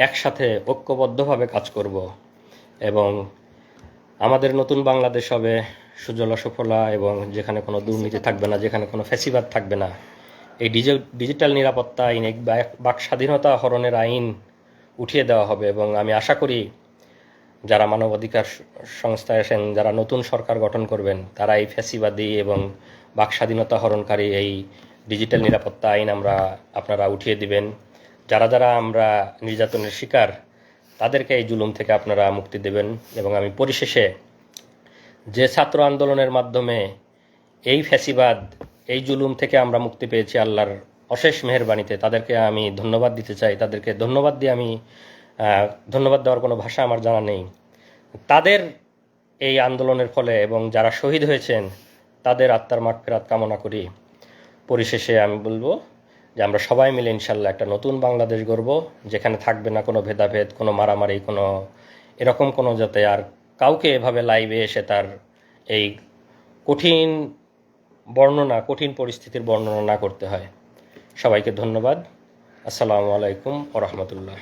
একসাথে ঐক্যবদ্ধভাবে কাজ করব। এবং আমাদের নতুন বাংলাদেশ হবে সুজলা সুফলা, এবং যেখানে কোনো দুর্নীতি থাকবে না, যেখানে কোনো ফ্যাসিবাদ থাকবে না। এই ডিজিটাল নিরাপত্তা আইন, এই বাক স্বাধীনতা হরণের আইন উঠিয়ে দেওয়া হবে। এবং আমি আশা করি যারা মানবাধিকার সংস্থায় আছেন, যারা নতুন সরকার গঠন করবেন, তারা এই ফ্যাসিবাদী এবং বাক স্বাধীনতা হরণকারী এই ডিজিটাল নিরাপত্তা আইন আপনারা উঠিয়ে দিবেন। যারা যারা আমরা নির্যাতনের শিকার তাদেরকে এই জুলুম থেকে আপনারা মুক্তি দেবেন। এবং আমি পরিশেষে যে ছাত্র আন্দোলনের মাধ্যমে এই ফ্যাসিবাদ, এই জুলুম থেকে আমরা মুক্তি পেয়েছি আল্লাহর অশেষ মেহেরবানিতে, তাদেরকে আমি ধন্যবাদ দিতে চাই। তাদেরকে ধন্যবাদ দিয়ে আমি ধন্যবাদ দেওয়ার কোনো ভাষা আমার জানা নেই। তাদের এই আন্দোলনের ফলে এবং যারা শহীদ হয়েছেন তাদের আত্মার মাগফিরাত কামনা করি। পরিশেষে আমি বলবো যে আমরা সবাই মিলে ইনশাল্লাহ একটা নতুন বাংলাদেশ গড়ব, যেখানে থাকবে না কোনো ভেদাভেদ, কোনো মারামারি, কোনো এরকম কোনো যাতে আর কাউকে এভাবে লাইভে এসে তার এই কঠিন কঠিন পরিস্থিতির বর্ণনা না করতে হয়। সবাইকে ধন্যবাদ। আসসালামু আলাইকুম ওয়া রাহমাতুল্লাহ।